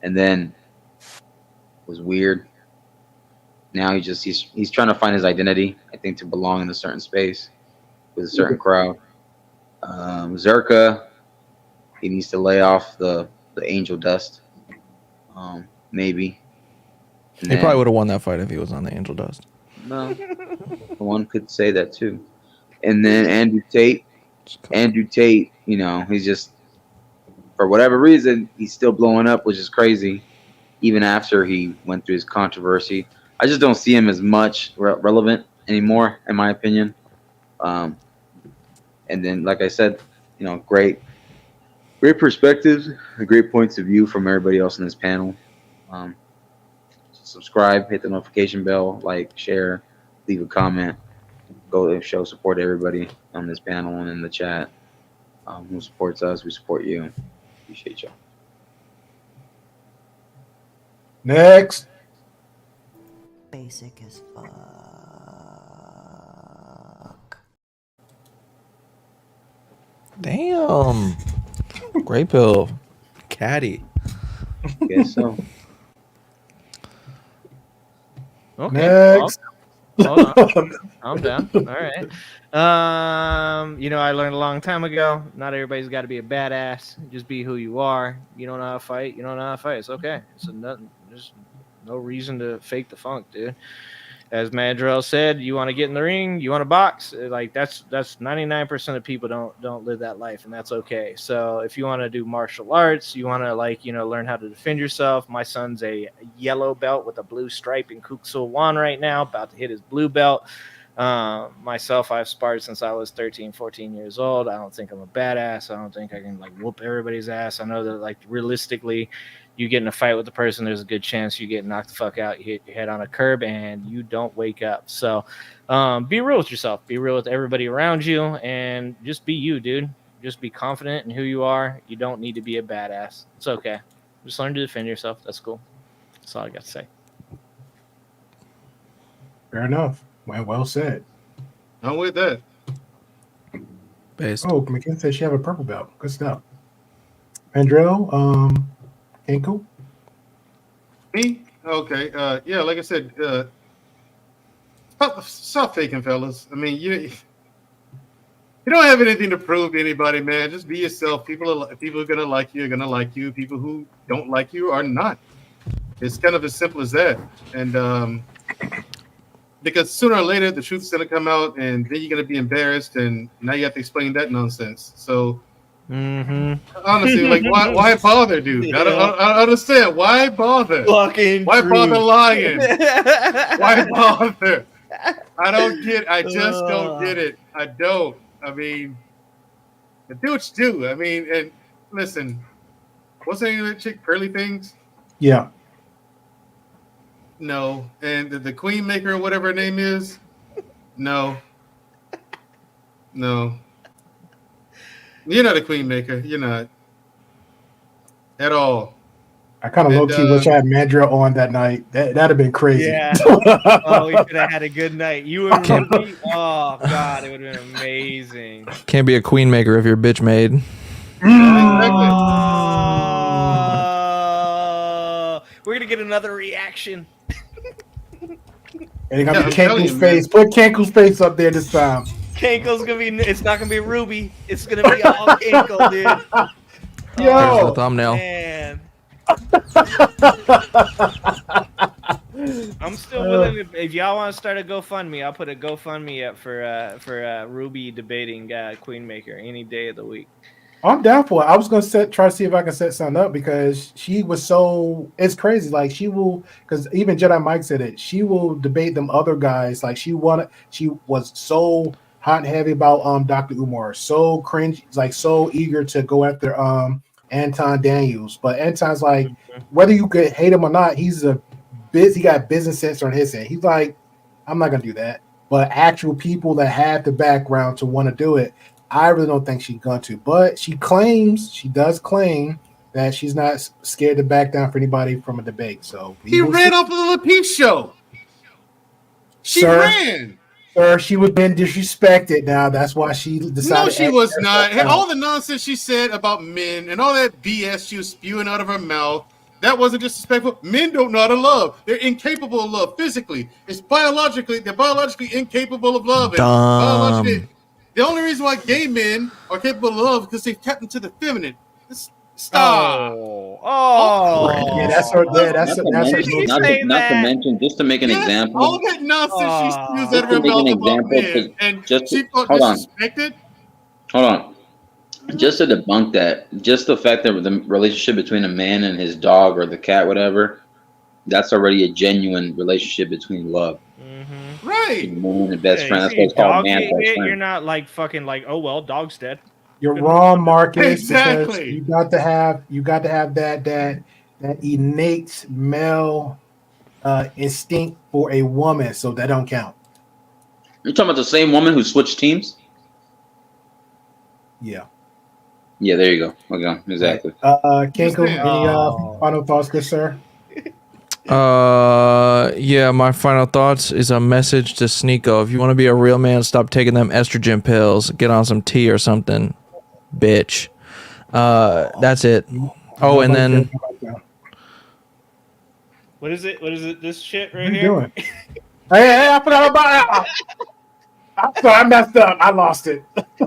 I: and then it was weird. Now he's trying to find his identity. I think to belong in a certain space with a certain crowd. Zherka, he needs to lay off the angel dust. Maybe. And
H: He probably would have won that fight if he was on the angel dust.
I: No, one could say that too. And then Andrew Tate, you know, he's just, for whatever reason, he's still blowing up, which is crazy. Even after he went through his controversy, I just don't see him as much relevant anymore, in my opinion. And then, like I said, you know, great perspectives, great points of view from everybody else in this panel. Subscribe, hit the notification bell, like, share, leave a comment. Go to show support to everybody on this panel and in the chat. Who supports us, we support you. Appreciate y'all.
A: Next.
S: Basic as fuck.
H: Damn. Grey Pill. Caddy.
I: Guess so.
B: Okay.
A: Next.
B: Well, hold on. I'm down. All right. You know, I learned a long time ago, not everybody's got to be a badass. Just be who you are. You don't know how to fight. You don't know how to fight. It's okay. There's no reason to fake the funk, dude. As Mandrell said, you want to get in the ring, you want to box. Like that's 99% of people don't live that life, and that's okay. So if you want to do martial arts, you want to learn how to defend yourself. My son's a yellow belt with a blue stripe in Kuk Sool Won right now, about to hit his blue belt. Myself, I've sparred since I was 13, 14 years old. I don't think I'm a badass. I don't think I can whoop everybody's ass. I know that realistically, you get in a fight with the person, there's a good chance you get knocked the fuck out, you hit your head on a curb, and you don't wake up. So be real with yourself. Be real with everybody around you, and just be you, dude. Just be confident in who you are. You don't need to be a badass. It's okay. Just learn to defend yourself. That's cool. That's all I got to say.
A: Fair enough. Well said.
C: I'm with that.
H: Based.
A: Oh, McKenna said she have a purple belt. Good stuff. Andrell, Ankle?
C: Me? Okay. Yeah, like I said, stop faking, fellas. I mean, you don't have anything to prove to anybody, man. Just be yourself. People are gonna like you. Are gonna like you. People who don't like you are not. It's kind of as simple as that. And because sooner or later the truth's gonna come out, and then you're gonna be embarrassed, and now you have to explain that nonsense. So. Honestly, why bother, dude? Yeah. I don't understand. Why bother?
B: Fucking
C: why
B: truth.
C: bother lying? Why bother? I just don't get it. I don't. I mean, do what you do. I mean, and listen, what's the name of that chick? Pearly Things?
A: Yeah.
C: No. And the Queen Maker, or whatever her name is? No. You're not a queen maker. You're not. At all.
A: I kind of low-key wish I had Mandrell on that night. That'd have been crazy.
B: Yeah. Oh, we could have had a good night. You and Ruby? Oh, God, it would have been amazing.
H: Can't be a queen maker if you're bitch made.
B: We're going to get another reaction.
A: And it got to be Kanku's face. Put Kanku's face up there this time.
B: Kanko's gonna be. It's not gonna be Ruby. It's gonna be all Kanko, dude.
A: Yo,
H: there's the thumbnail.
B: Man. I'm still willing. If y'all want to start a GoFundMe, I'll put a GoFundMe up for Ruby debating Queen Maker any day of the week.
A: I'm down for it. I was gonna try to see if I can set something up because she was so. It's crazy. Like she will, because even Jedi Mike said it. She will debate them other guys. Like she was so hot and heavy about Dr. Umar, so cringe, like so eager to go after Anton Daniels. But Anton's like, whether you could hate him or not, he got business sense on his end. He's like, I'm not gonna do that. But actual people that have the background to want to do it, I really don't think she's going to. But she does claim that she's not scared to back down for anybody from a debate. So
C: he ran off of the Lapeef show. She ran.
A: Sir, she was being disrespected now. That's why she decided.
C: No, she was not. All the nonsense she said about men and all that BS she was spewing out of her mouth That wasn't disrespectful. Men don't know how to love. They're incapable of love physically. They're biologically incapable of love.
H: Dumb.
C: The only reason why gay men are capable of love is because they've tapped into the feminine. Stop.
A: Yeah, that's her. Yeah, that's
I: Not to mention, just to make an example.
C: All that nonsense she spews
I: Just
C: out of her
I: to make
C: mouth
I: an
C: about
I: example,
C: men, and
I: just
C: she felt
I: hold on.
C: disrespected.
I: Hold on. Just to debunk that, just the fact that the relationship between a man and his dog or the cat, whatever, that's already a genuine relationship between love.
C: Right.
I: Man and best friend. That's
B: See,
I: what it's called,
B: dog
I: man
B: get
I: best
B: hit,
I: friend.
B: you're not like fucking like, oh well, dog's dead.
A: You're wrong, Marcus.
C: Exactly.
A: Because you got to have that innate male instinct for a woman, so that don't count.
I: You're talking about the same woman who switched teams?
A: Yeah.
I: Yeah, there you go. Okay, exactly.
A: Kenko, any final thoughts, good sir?
H: Yeah, my final thoughts is a message to Sneako. If you want to be a real man, stop taking them estrogen pills. Get on some tea or something, bitch. That's it. Oh, and then
B: What is it? What is it? This shit right
A: What are you
B: here?
A: doing? Hey, I forgot about it. I'm sorry, I messed up. I lost it.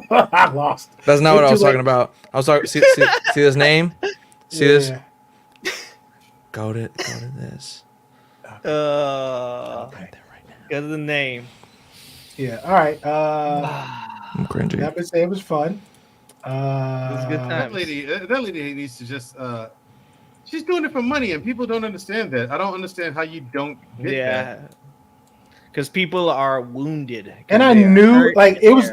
A: I lost.
H: that's not what I
A: Too
H: was
A: late.
H: talking about. I was talking. See this name? See this? Go to this.
B: Go to the name.
A: Yeah. All right.
H: I'm cringing.
A: It was fun.
C: That lady needs to just. She's doing it for money, and people don't understand that. I don't understand how you don't get that.
B: Because people are wounded.
A: And I knew, like, it was.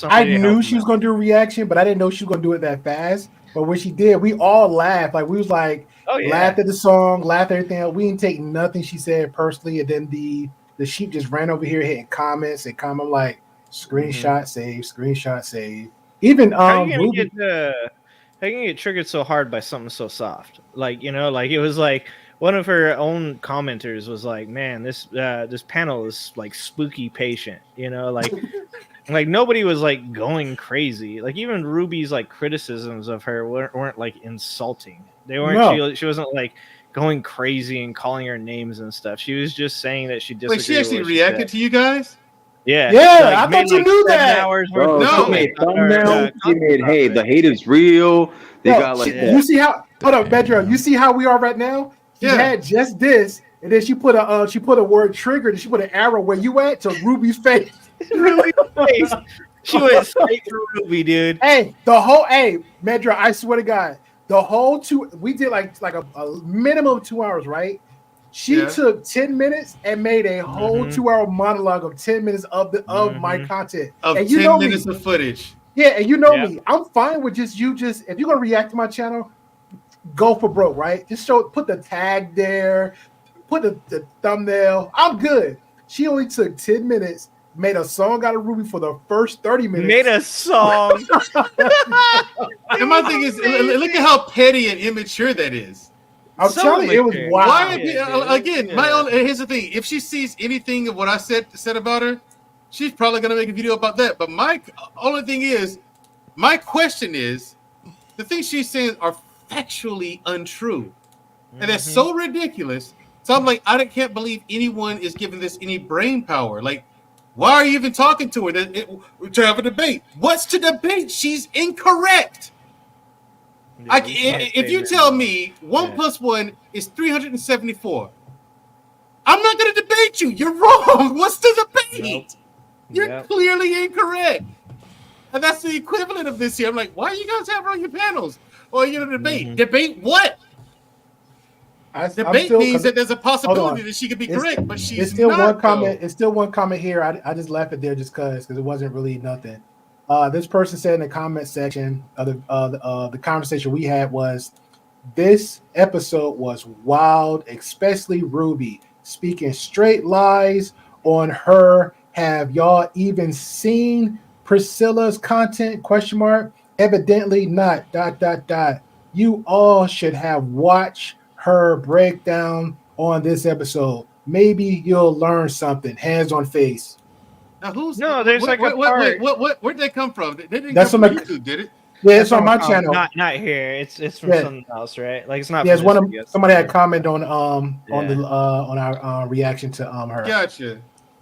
A: I
B: to
A: knew
B: help
A: she was going to do a reaction, but I didn't know she was going to do it that fast. But when she did, we all laughed. Like, we was like, laughed at the song, laughed at everything else. We didn't take nothing she said personally. And then the sheep just ran over here hitting comments and comment like, screenshot save, screenshot save. Even
B: how you
A: Ruby.
B: how can you get triggered so hard by something so soft? Like, you know, like it was like one of her own commenters was like, "Man, this panel is like spooky patient." You know, like like nobody was like going crazy. Like even Ruby's like criticisms of her weren't like insulting. They weren't.
A: No.
B: She wasn't like going crazy and calling her names and stuff. She was just saying that she disagreed.
C: Wait, she actually
B: with what
C: reacted
B: said.
C: to you guys?
B: Yeah,
A: Yeah, I thought you knew
B: 7
A: that.
B: hours
I: Bro,
B: worth of
I: she made
B: comments on her,
I: thumbnails. She made, hey, the hate is real. They
A: Bro,
I: got like
A: you see how? Hold up, Pedro. You see how we are right now? She had just this, and then she put a word triggered, and she put an arrow where you at to Ruby's face.
B: Ruby's face. She went straight for Ruby, dude.
A: Hey, Medra, I swear to God, the whole we did like a minimum of 2 hours, right? She took 10 minutes and made a whole 2 hour monologue of 10 minutes of my content.
C: Of
A: and you
C: 10
A: know
C: minutes
A: me.
C: of footage.
A: Yeah, and you know me. I'm fine with if you're gonna react to my channel, go for broke, right? Just put the tag there, put the thumbnail. I'm good. She only took 10 minutes, made a song out of Ruby for the first 30 minutes.
B: Made a song.
C: And my thing is, look at how petty and immature that is.
A: I'm telling you, it was wild.
C: Here's the thing: if she sees anything of what I said about her, she's probably gonna make a video about that. But my question is, the things she's saying are factually untrue, and that's so ridiculous. So I'm like, I can't believe anyone is giving this any brain power. Like, why are you even talking to her to have a debate? What's to debate? She's incorrect. If you tell me 1 + 1 is 374, I'm not going to debate you. You're wrong. What's the debate? You're clearly incorrect. And that's the equivalent of this here. I'm like, why do you guys have her on your panels? Or you're going to debate? Debate what? Debate means that there's a possibility that she could be correct, but she's
A: still
C: not.
A: One comment. It's still one comment here. I just left it there just because it wasn't really nothing. This person said in the comment section of the conversation we had was, this episode was wild, especially Ruby speaking straight lies on her. Have y'all even seen Priscilla's content? ? Evidently not. ... You all should have watched her breakdown on this episode. Maybe you'll learn something. Hands on face.
C: Now who's
B: there's like a part.
C: Where'd that come from? They didn't
A: That's
C: come
A: from
C: from YouTube, did it?
A: Yeah, it's on my channel.
B: Not here. It's from something else, right? Like it's not.
A: Yeah, it's
B: from
A: one of
B: video.
A: somebody had commented on on our reaction to her.
C: Gotcha.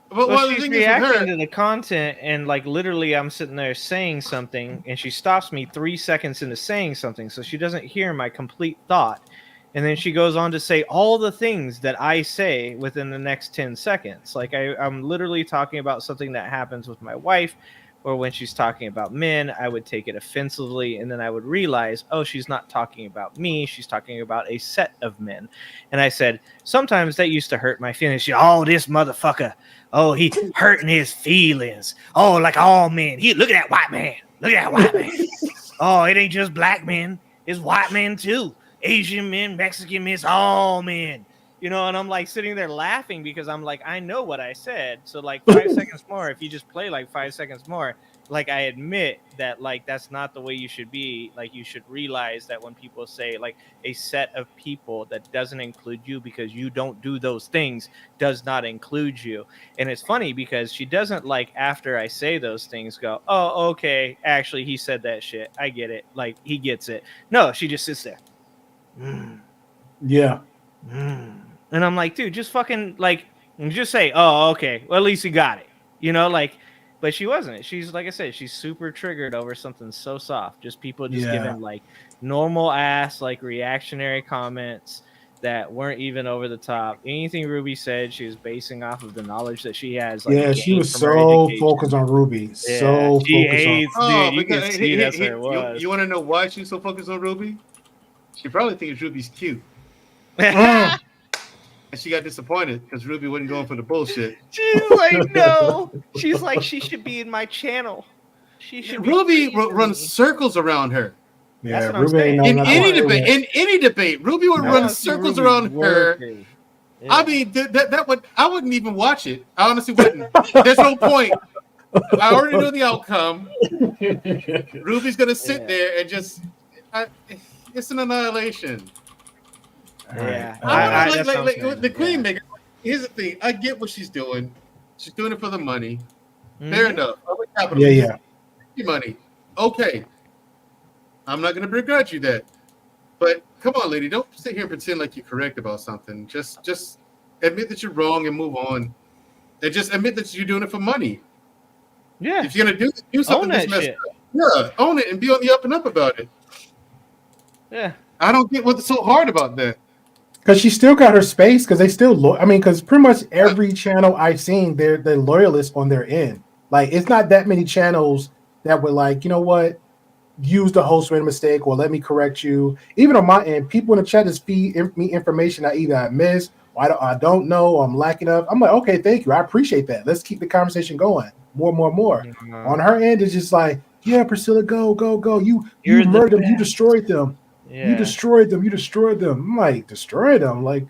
C: But
B: Well,
C: the
B: she's
C: thing is with
B: reacting
C: her,
B: to the content, and like literally, I'm sitting there saying something, and she stops me 3 seconds into saying something, so she doesn't hear my complete thought, and then she goes on to say all the things that I say within the next 10 seconds. Like I'm literally talking about something that happens with my wife, or when she's talking about men, I would take it offensively, and then I would realize, oh, she's not talking about me, she's talking about a set of men. And I said, sometimes that used to hurt my feelings. She, oh, this motherfucker. Oh, he hurting his feelings. Oh, like all men. Look at that white man. Look at that white man. Oh, it ain't just black men. It's white men too. Asian men, Mexican men, it's all men. You know, and I'm like sitting there laughing because I'm like, I know what I said. So like 5 seconds more, if you just play like 5 seconds more, like I admit that like that's not the way you should be. Like you should realize that when people say like a set of people, that doesn't include you because you don't do those things, does not include you. And it's funny because she doesn't like after I say those things go, oh, okay, actually he said that shit. I get it. Like he gets it. No, she just sits there.
A: Yeah.
B: And I'm like, dude, just fucking like, just say, oh, okay. Well, at least he got it, you know, like, but she wasn't. She's like I said, she's super triggered over something so soft. Just people just giving like normal ass, like reactionary comments that weren't even over the top. Anything Ruby said, she was basing off of the knowledge that she has. Like,
A: Yeah, she was so focused on Ruby.
B: Yeah,
A: So
B: she
A: focused
B: hates,
A: on.
B: dude. You can see that's what it was.
C: You want to know why she's so focused on Ruby? She probably thinks Ruby's cute. And she got disappointed because Ruby wasn't going for the bullshit.
B: She's like, no. She's like, she should be in my channel. She should.
C: Ruby runs circles around her.
A: Yeah,
B: That's what I'm
A: Ruby
B: saying.
A: ain't
C: In
A: know
C: any
A: nothing.
C: debate, Ruby would
B: I
C: run
B: wanna see
C: circles
B: Ruby
C: around her.
B: working.
C: I mean, that would I wouldn't even watch it. I honestly wouldn't. There's no point. I already know the outcome. Ruby's gonna sit there and just. It's an annihilation.
B: Yeah,
C: like the Queen Maker. Here's the thing. I get what she's doing. She's doing it for the money. Fair enough.
A: Yeah.
C: Money. Okay. I'm not gonna begrudge you that. But come on, lady, don't sit here and pretend like you're correct about something. Just admit that you're wrong and move on. And just admit that you're doing it for money.
B: Yeah.
C: If you're gonna do something
B: Own
C: that's
B: that
C: messed
B: shit.
C: up, yeah, own it and be on the up and up about it.
B: Yeah.
C: I don't get what's so hard about that.
A: Because she still got her space. Because they still, because pretty much every channel I've seen, they're loyalists on their end. Like it's not that many channels that were like, you know what, use the host made a mistake or let me correct you. Even on my end, people in the chat just feed me information I missed, or I don't know, or I'm lacking of. I'm like, okay, thank you, I appreciate that. Let's keep the conversation going. More. On her end, it's just like, yeah, Priscilla, go. You murdered them, you destroyed them.
B: Yeah.
A: You destroyed them. I'm like, destroy them? Like,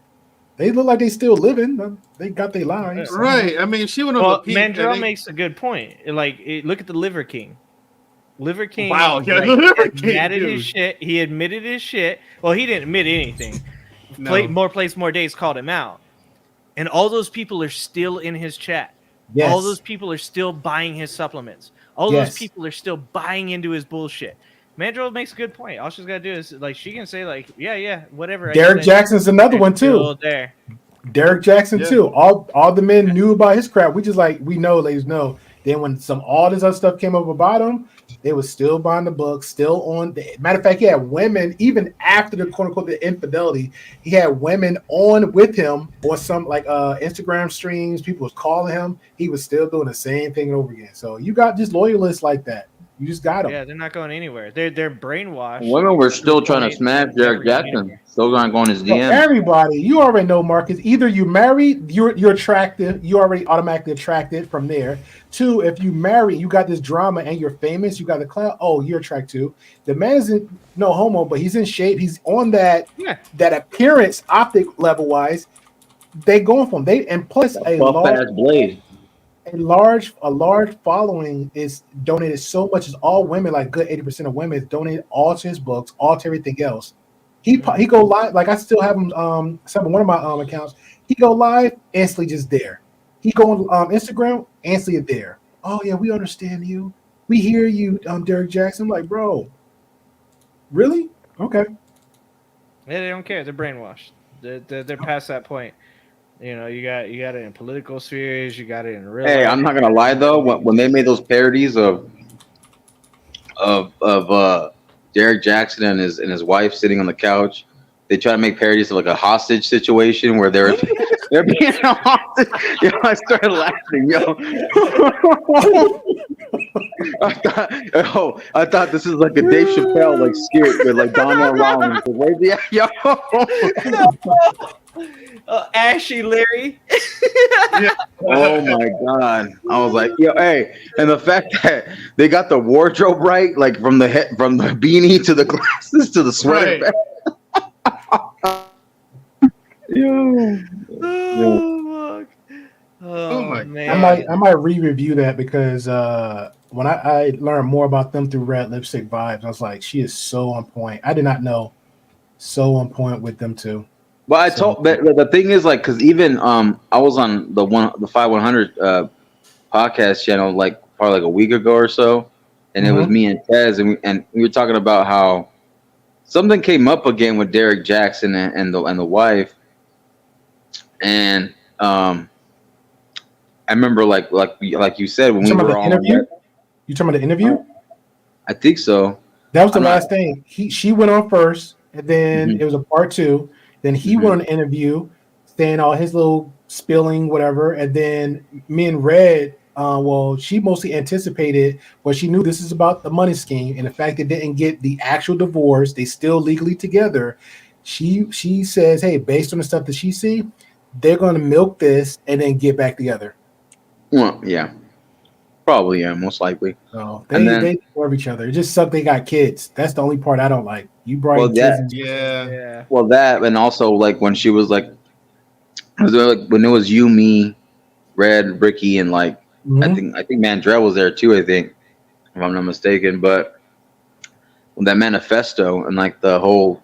A: they look like they still living. They got their lives.
C: Right. I mean, she went on
B: Well,
C: the peak.
B: Mandrell makes a good point. Like, look at the Liver King. Liver King.
C: Wow, yeah,
B: like,
C: the Liver King,
B: admitted
C: dude.
B: his shit. He admitted his shit. Well, he didn't admit anything.
C: No.
B: More Plays, More Days called him out. And all those people are still in his chat.
A: Yes.
B: All those people are still buying his supplements. All those people are still buying into his bullshit. Mandrell makes a good point. All she's got to do is, like, she can say, like, yeah, whatever.
A: Derek Jackson's another one, too.
B: Still there.
A: Derek Jackson, too. All the men knew about his crap. We just like, we know, ladies know. Then when all this other stuff came up about him, they was still buying the book, still on. Matter of fact, he had women, even after the quote-unquote the infidelity, he had women on with him or some like Instagram streams. People was calling him. He was still doing the same thing over again. So you got just loyalists like that. You just got them.
B: Yeah, they're not going anywhere. They're brainwashed.
I: Women were still trying to smash Derek Jackson. Still not going his
A: So
I: DM.
A: everybody, you already know, Marcus. Either you married, you're attractive. You already automatically attracted from there. Two, if you marry, you got this drama and you're famous. You got the clout. Oh, you're attracted too. The man isn't no homo, but he's in shape. He's on that appearance, optic level wise. They going for him. And plus a
I: Buff-ass Blade.
A: A large following is donated so much as all women, like good 80% of women, is donated all to his books, all to everything else. He go live, like I still have him some of one of my accounts. He go live, instantly just there. He go on Instagram, instantly there. Oh yeah, we understand you. We hear you, Derek Jackson. I'm like, bro, Really? Okay.
B: Yeah, they don't care. They're brainwashed. They're past that point. You know, you got it in political spheres. You got it in real.
I: Hey,
B: life.
I: I'm not gonna lie though. When they made those parodies of Derek Jackson and his wife sitting on the couch, they try to make parodies of like a hostage situation where they're being a hostage. Yo, I started laughing, yo. I thought this is like a Dave Chappelle like skit with like Donnell Rollins. Like, yeah, yo.
B: Ashy Larry.
I: Oh my god! I was like, yo, hey, and the fact that they got the wardrobe right, like from the beanie to the glasses to the sweater.
C: Right.
B: Oh
C: my
B: man!
A: I might re-review that because when I learned more about them through Red Lipstick Vibes, I was like, she is so on point. I did not know, so on point with them too.
I: Well, I told, but the thing is, like, because even I was on the 5100 podcast channel like probably like a week ago or so, and it was me and Tez, and we were talking about how something came up again with Derek Jackson and the wife, and I remember like you said when we were all
A: interview. You talking about the interview?
I: I think so.
A: That was the last thing. She went on first, and then it was a part two. Then he went on an interview, saying all his little spilling, whatever. And then me and Red, she mostly anticipated, she knew this is about the money scheme and the fact they didn't get the actual divorce. They still legally together. She says, hey, based on the stuff that she see, they're going to milk this and then get back together.
I: Well, yeah. Probably, yeah, most likely.
A: So they love each other. It just sucks they got kids. That's the only part I don't like. You brought kids.
C: Yeah.
I: Well, that and also like when she was like, when it was you, me, Red, Ricky, and like I think Mandrell was there too. I think, if I'm not mistaken. But that manifesto and like the whole,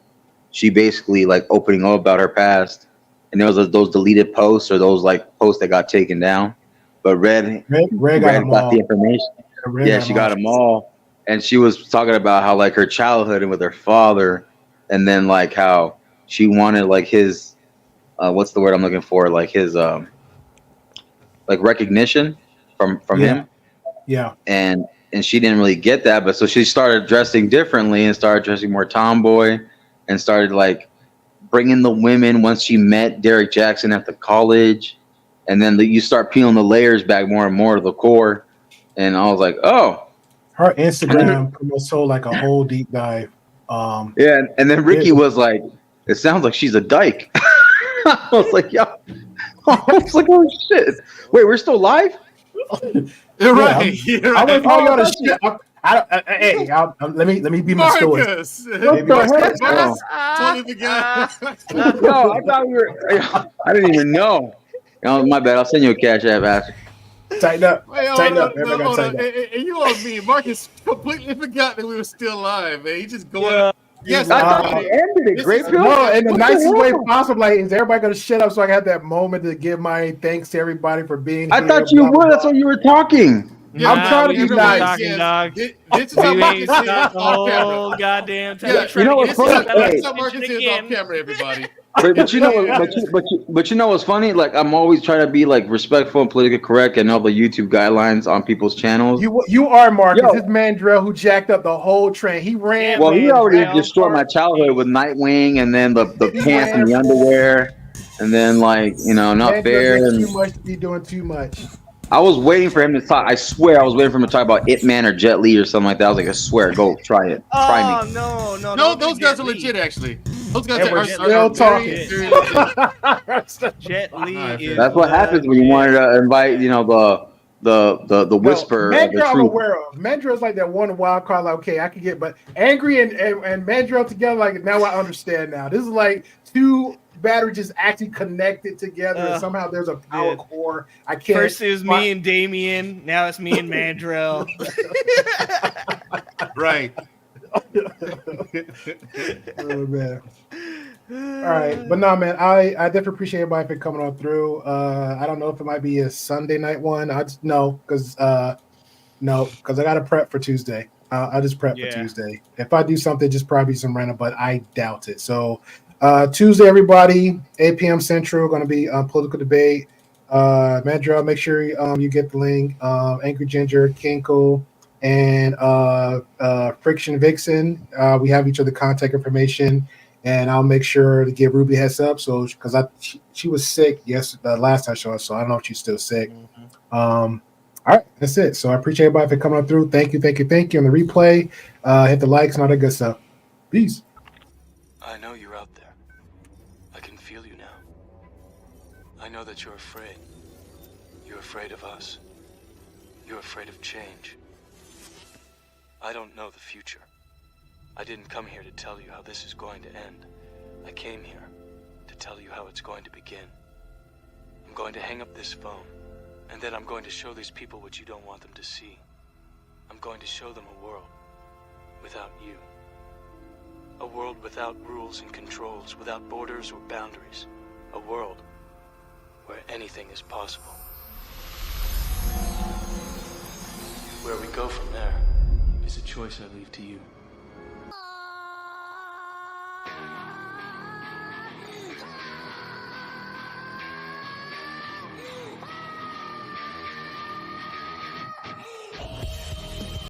I: she basically like opening up about her past, and there was those deleted posts or those like posts that got taken down. But Red got the information. She got them all. And she was talking about how like her childhood and with her father, and then like how she wanted like his what's the word I'm looking for? Like his like recognition from him.
A: Yeah.
I: And she didn't really get that, but so she started dressing differently and started dressing more tomboy and started like bringing the women once she met Derek Jackson at the college. And then you start peeling the layers back more and more to the core. And I was like, oh.
A: Her Instagram promotes like a whole deep dive.
I: Yeah, and then Ricky was like, it sounds like she's a dyke. I was like, yo. I was like, oh, shit. Wait, we're still live?
C: You're right.
A: I went all y'all to shit. Let me be my story.
C: Marcus, totally forgot.
I: Yo, I thought we were. I didn't even know. My bad. I'll send you a cash app after.
A: Tighten up.
C: Tighten up. And you on me. Marcus completely forgot that we were still live, man. He just going up. Yes,
I: I thought we ended it. Great film.
A: No, in the nicest way possible. Like, is everybody going to shut up so I can have that moment to give my thanks to everybody for being here?
I: I thought you were. That's why you were talking.
A: Yeah, I'm trying to be nice.
B: Talking, dog.
C: This is how Marcus is off camera.
B: Goddamn time.
C: Yeah,
I: you know what's funny?
C: This is how Marcus is off camera, everybody.
I: But you know what's funny? Like I'm always trying to be like respectful and politically correct and all the YouTube guidelines on people's channels.
A: You are Marcus. This Mandrell who jacked up the whole train. He ran.
I: Well, he already destroyed my childhood with Nightwing and then the pants and the underwear, and then like not
A: Mandrell
I: fair.
A: Too much to be doing too much.
I: I was waiting for him to talk. I swear, I was waiting for him to talk about Ip Man or Jet Li or something like that. I was like, I swear, go try it. Try me.
C: No, those guys are legit, actually. Those guys are
A: still talking.
B: Jet Li is.
I: That's what happens when you wanted to invite, the whisper of the
A: Mandrell I'm
I: truth.
A: aware of. Mandrell's like that one wild card. Like, okay, I can get, but Angry and Mandrell together. Like now, I understand. Now this is like two batteries just actually connected together. And somehow there's a power core. I can't.
B: First it was me and Damien. Now it's me and Mandrell.
C: Right.
A: Oh man. All right, but no, man, I definitely appreciate everybody for coming on through. I don't know if it might be a Sunday night one. I just because I got to prep for Tuesday. I'll just prep for
B: Yeah.
A: Tuesday. If I do something, just probably some random, but I doubt it. So Tuesday, everybody, 8 p.m. Central, going to be political debate. Mandrell, make sure you get the link. Angry Ginger, Kinko, and Friction Vixen. We have each other contact information, and I'll make sure to give Ruby a heads up. So because she was sick last time I saw her, so I don't know if she's still sick. All right, that's it. So I appreciate everybody for coming through. Thank you on the replay. Hit the likes and all that good stuff. Peace.
S: I know you're out there. I can feel you now. I know that you're afraid. You're afraid of us. You're afraid of change. I don't know the future. I didn't come here to tell you how this is going to end. I came here to tell you how it's going to begin. I'm going to hang up this phone, and then I'm going to show these people what you don't want them to see. I'm going to show them a world without you. A world without rules and controls, without borders or boundaries. A world where anything is possible. Where we go from there is a choice I leave to you.